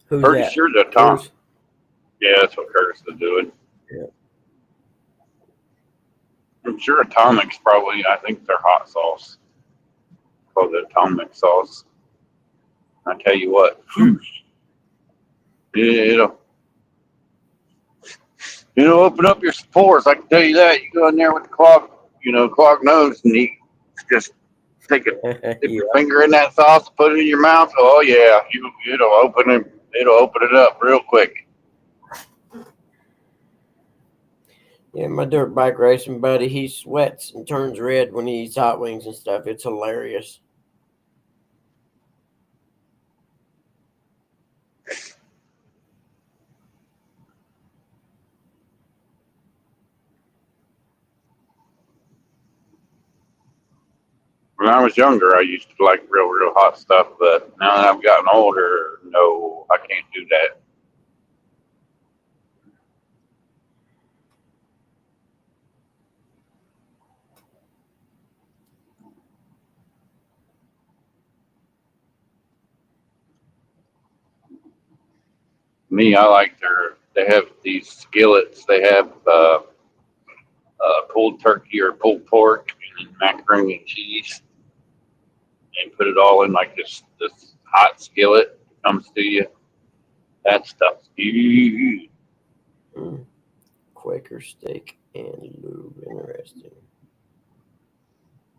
Who's Pretty that? sure the Tom. Curtis? Yeah, that's what Curtis is doing. Yeah. I'm sure Atomic's probably, I think their hot sauce. Called the Atomic sauce. I tell you what, it'll open up your pores. I can tell you that. You go in there with the clogged nose, and you just dip your finger in that sauce, put it in your mouth. Oh yeah, it'll open it up real quick. Yeah, my dirt bike racing buddy, he sweats and turns red when he eats hot wings and stuff. It's hilarious. When I was younger, I used to like real hot stuff, but now that I've gotten older, no, I can't do that. Me, I like they have these skillets. They have pulled turkey or pulled pork and then macaroni and cheese, and put it all in like this hot skillet comes to you. That stuff's huge. Mm. Quaker steak and lube. Interesting.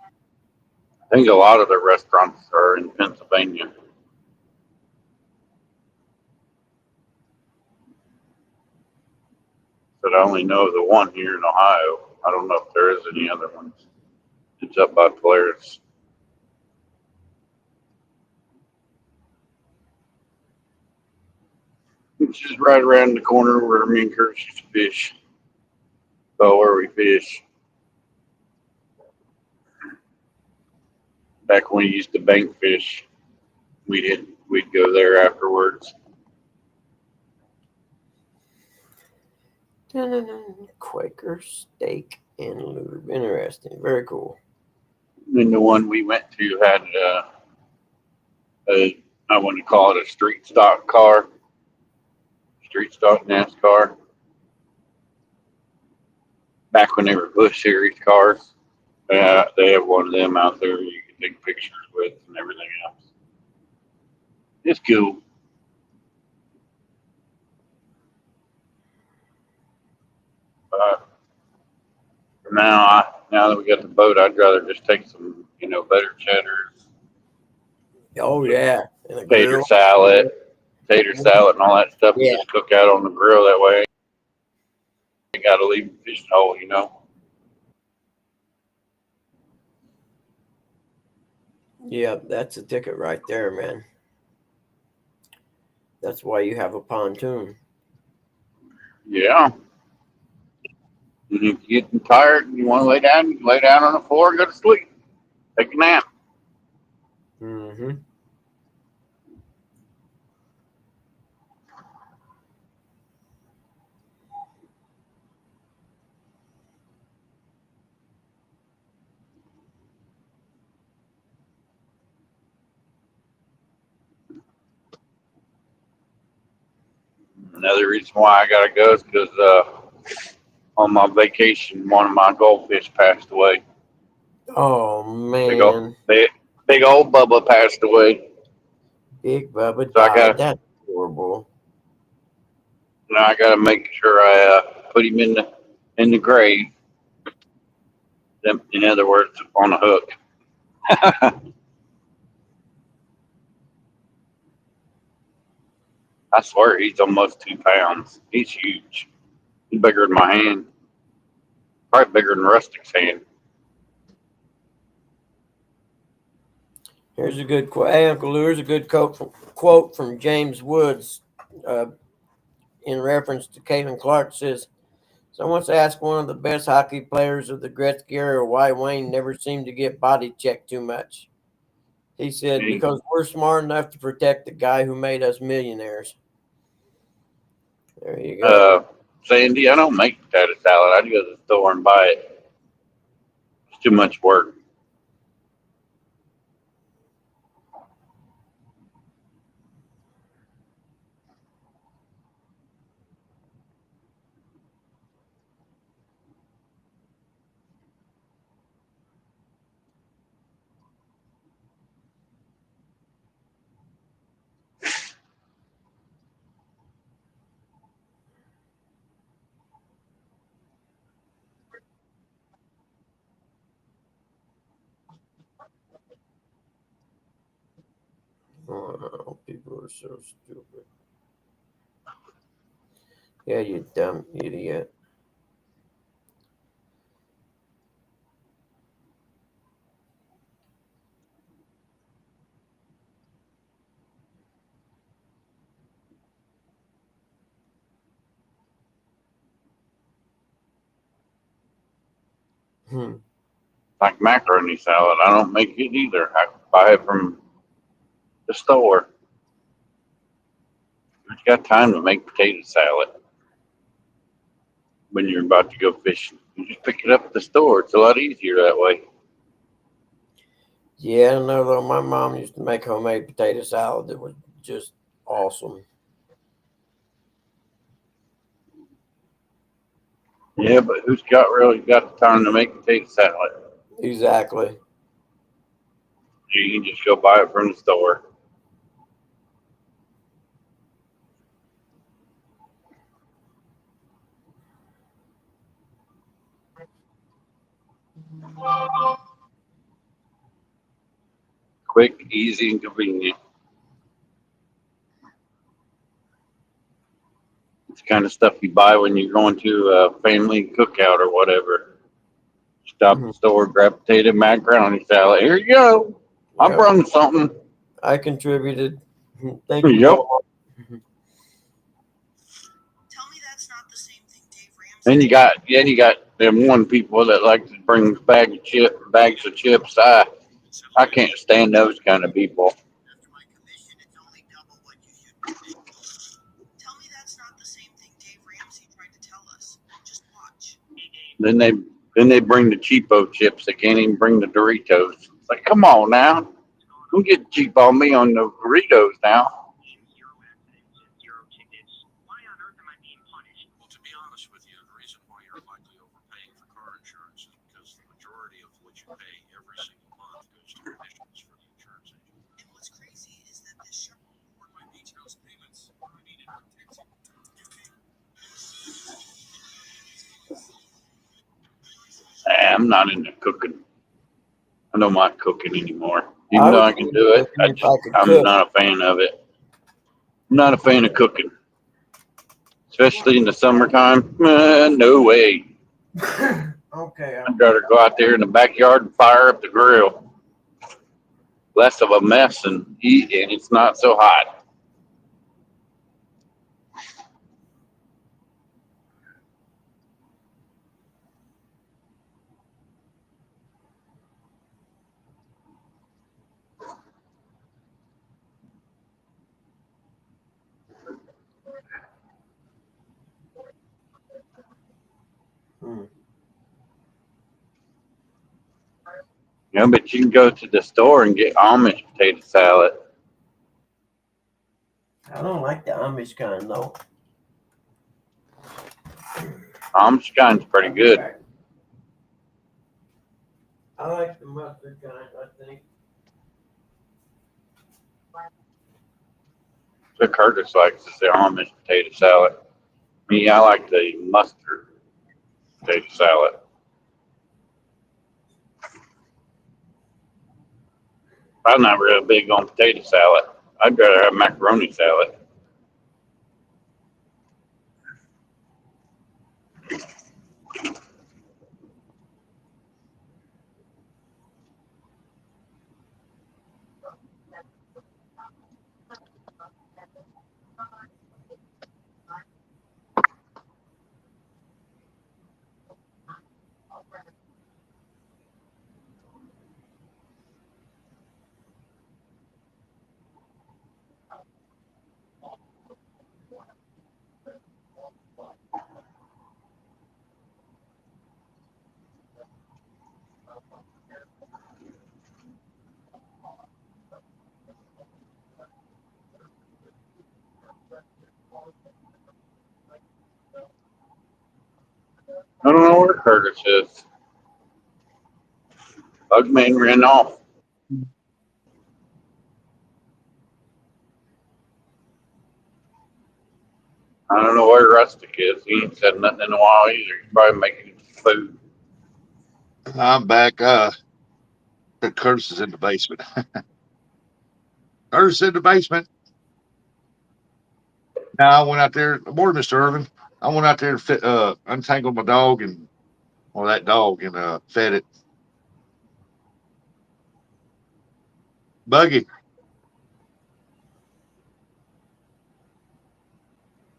I think a lot of the restaurants are in Pennsylvania, but I only know the one here in Ohio. I don't know if there is any other ones. It's up by Polaris. Which is right around the corner where me and Kurt used to fish. So where we fish. Back when we used to bank fish, we'd go there afterwards. Quaker steak and lube. Interesting. Very cool. And the one we went to had I want to call it a street stock car, street stock NASCAR. Back when they were Busch Series cars, they have one of them out there you can take pictures with and everything else. It's cool. But for now that we got the boat, I'd rather just take some, better cheddars, Oh yeah. And a tater grill. salad, and all that stuff, and Yeah. just cook out on the grill. That way, you got to leave the fishing hole. Yeah, that's a ticket right there, man. That's why you have a pontoon. Yeah. And if you're getting tired and you want to lay down, you can lay down on the floor and go to sleep. Take a nap. Mm-hmm. Another reason why I gotta go is because on my vacation, one of my goldfish passed away. Oh Big old, man. big old Bubba passed away. Big Bubba So died. That's horrible. now I gotta make sure I put him in the grave. In other words, on a hook. I swear he's almost 2 pounds. He's huge. He's bigger than my hand. Probably bigger than Rustic's hand. Here's a good quote. Hey, Uncle Lou, here's a good quote from James Woods in reference to Caitlin Clark. Says, someone's asked one of the best hockey players of the Gretzky era why Wayne never seemed to get body checked too much. He said, because we're smart enough to protect the guy who made us millionaires. There you go. Sandy, I don't make potato salad. I go to the store and buy it. It's too much work. Oh, people are so stupid. Yeah, you dumb idiot. Hmm. Like macaroni salad, I don't make it either. I buy it from the store. You got time to make potato salad when you're about to go fishing. You just pick it up at the store. It's a lot easier that way. Yeah, I know though. My mom used to make homemade potato salad that was just awesome. Yeah, but who's really got the time to make potato salad? Exactly. You can just go buy it from the store. Quick, easy, and convenient. It's the kind of stuff you buy when you're going to a family cookout or whatever. Stop at the store, grab potato, macaroni salad. Here you go. I Yep. brought something. I contributed. Thank you. Yep. Walmart. Tell me that's not the same thing Dave Ramsey. And you got them one people that like to bring bags of chips. I can't stand those kind of people. After my commission, it's only double what you should be making. Tell me that's not the same thing Dave Ramsey tried to tell us. Just watch. Then they bring the cheapo chips. They can't even bring the Doritos. It's like, come on now, don't get cheap on me on the Doritos now. Zero accidents and zero tickets. Why on earth am I being punished? Well, to be honest with you, the reason why you're likely overpaying for car insurance is because the majority of what you pay every single month goes to commissions for the insurance agent. And what's crazy is that this show Or my beach house payments, I needed protecting. I'm not into cooking. I don't like cooking anymore. Even though I can do it, If I could I'm cook. not a fan of it. I'm not a fan of cooking, especially in the summertime. No way. Okay. I'd rather go out there in the backyard and fire up the grill. Less of a mess and eat, and it's not so hot. You know, but you can go to the store and get Amish potato salad. I don't like the Amish kind though. Amish kind's pretty good. I like the mustard kind, I think. So Curtis likes the Amish potato salad. Me, I like the mustard potato salad. I'm not real big on potato salad. I'd rather have macaroni salad. I don't know where Curtis is. Bugman ran off. I don't know where Rustic is. He ain't said nothing in a while either. He's probably making food. I'm back. Curtis is in the basement. Curtis is in the basement. Now I went out there. Morning, Mr. Irvin. I went out there and untangled my dog and that dog and fed it. Buggy.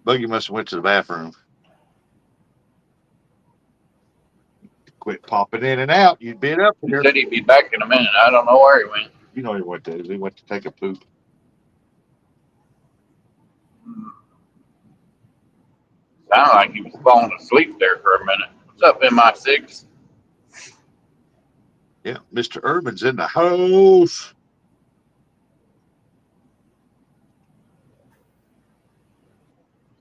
Buggy must have went to the bathroom. Quit popping in and out. You'd been up He here. said he'd be back in a minute. I don't know where he went. You know he went to. He went to take a poop. Sounded like he was falling asleep there for a minute. What's up, MI6? Yeah, Mr. Urban's in the house.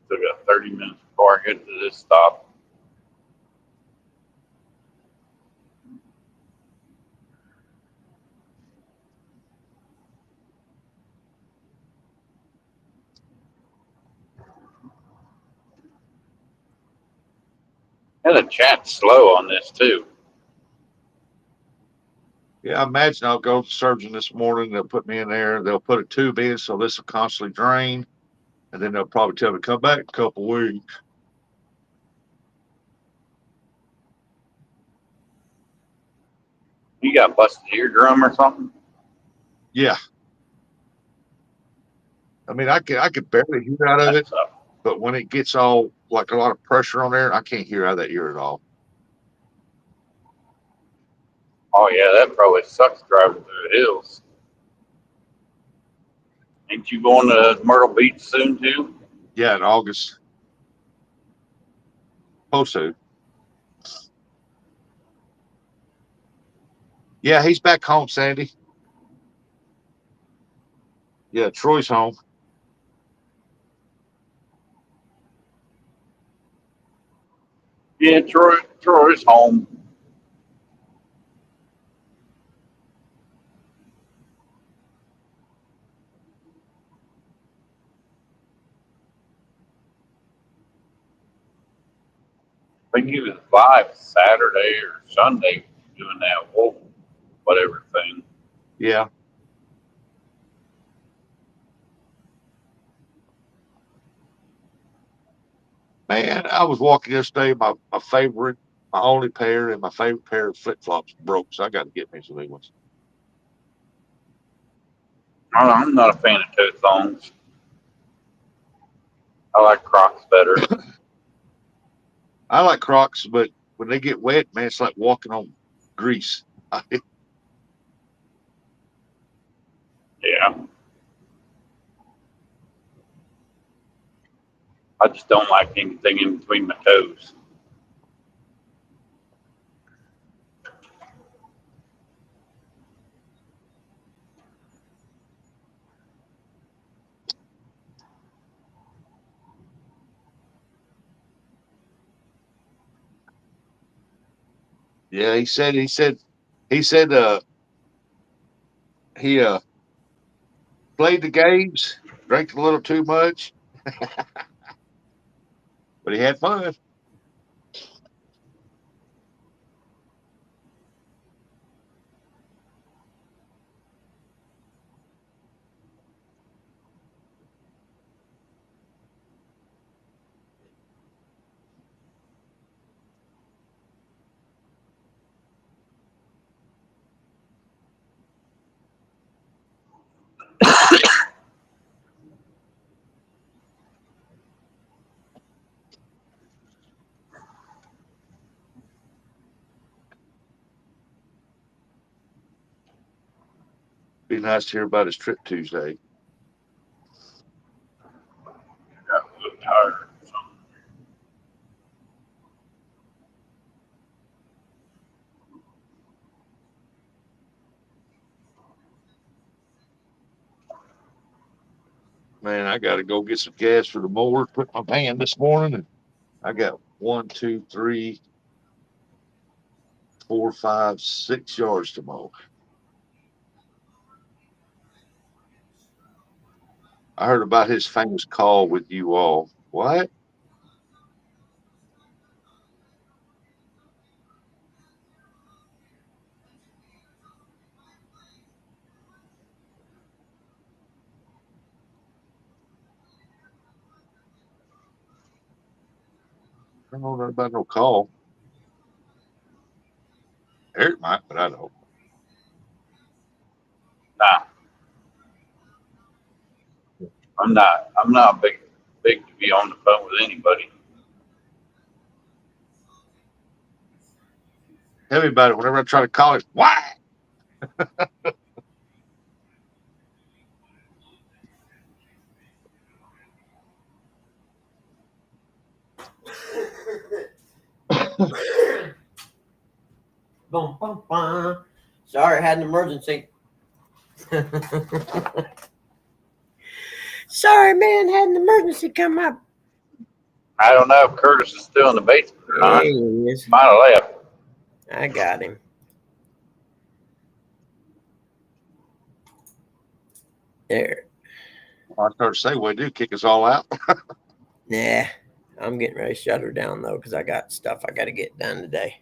Still got 30 minutes before I get to this stop. And the chat's slow on this too. Yeah, I imagine I'll go to the surgeon this morning. They'll put me in there. They'll put a tube in so this will constantly drain. And then they'll probably tell me to come back in a couple weeks. You got busted eardrum or something? Yeah. I mean, I could barely hear out of it, That's up. but when it gets all like a lot of pressure on there, I can't hear out of that ear at all. Oh yeah, that probably sucks driving through the hills. Ain't you going to Myrtle Beach soon too? Yeah, in August. Supposed to. Yeah, he's back home, Sandy. Yeah, Troy's home. Yeah, Troy's home. I think he was live Saturday or Sunday doing that wolf whatever thing. Yeah. Man, I was walking yesterday. My favorite, my only pair, and my favorite pair of flip flops broke, so I got to get me some new ones. I'm not a fan of toe thongs. I like Crocs better. I like Crocs, but when they get wet, man, it's like walking on grease. Yeah. I just don't like anything in between my toes. Yeah, he said he played the games, drank a little too much, but he had fun. Be nice to hear about his trip Tuesday. I got a little tired or something. Man, I got to go get some gas for the mower. Put my van this morning, and I got 1, 2, 3, 4, 5, 6 yards to mow. I heard about his famous call with you all. What? I don't know nothing about no call. Eric might, but I don't. Nah. I'm not big to be on the phone with anybody. Tell me about it. Whenever I try to call it, why? Bum, bum, bum. Sorry, I had an emergency. Sorry, man, had an emergency come up. I don't know if Curtis is still in the basement or not. There he is. Might have left. I got him. There. I started to say, what do kick us all out? Nah, I'm getting ready to shut her down though, because I got stuff I got to get done today.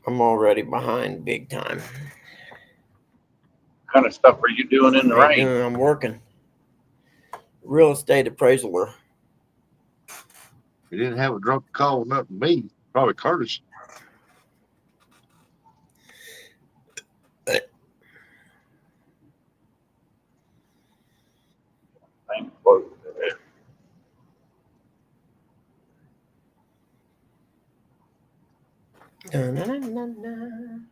I'm already behind big time. What kind of stuff are you doing in the Ain't rain? doing- I'm working. Real estate appraisaler. He didn't have a drunk call, nothing me. Probably Curtis. Thing closed. Dun-dun-dun-dun-dun.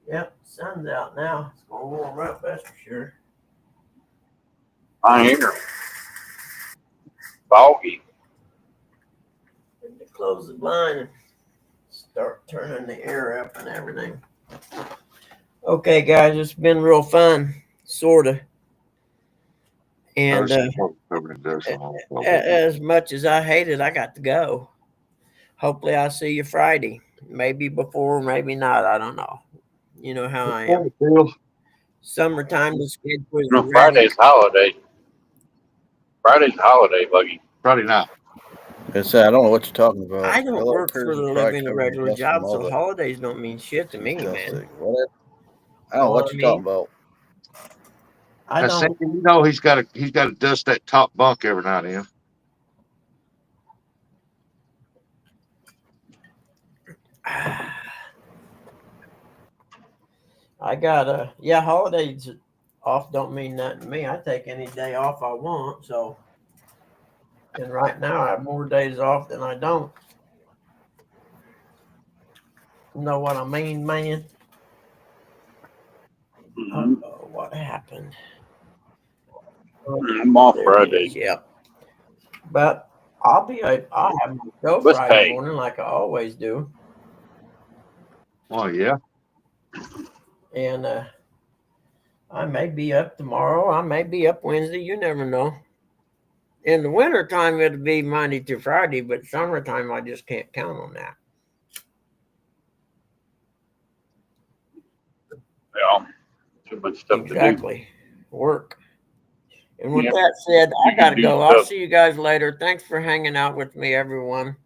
Yep, sun's out now. It's gonna warm up, that's for sure. I hear. Foggy. Need to close the blind and start turning the air up and everything. Okay, guys, it's been real fun, sorta. And as much as I hate it, I got to go. Hopefully, I'll see you Friday. Maybe before, maybe not. I don't know. You know how I am. Summertime, the schedule is No, Friday's holiday. Friday's holiday, Buggy. Friday night. I said, I don't know what you're talking about. I don't Hello, work Curtis for the is probably living a covering regular Justin job, so Mullet. holidays don't mean shit to me, man. Justin, what? I don't know what you're talking about. I Now, don't. Sandy, you know he's got to dust that top bunk every now and then. I got holidays off don't mean nothing to me. I take any day off I want, so. And right now I have more days off than I don't. You know what I mean, man? Mhm. Uh-oh, what happened? I'm off There it Friday. is, yep. But I'll have my show Let's Friday pay. morning like I always do. Oh yeah. And I may be up tomorrow. I may be up Wednesday. You never know. In the wintertime, it'll be Monday to Friday, but summertime, I just can't count on that. Yeah. Too much stuff Exactly. Work. And with Yep. that said, I You got to can do go. I'll stuff. see you guys later. Thanks for hanging out with me, everyone.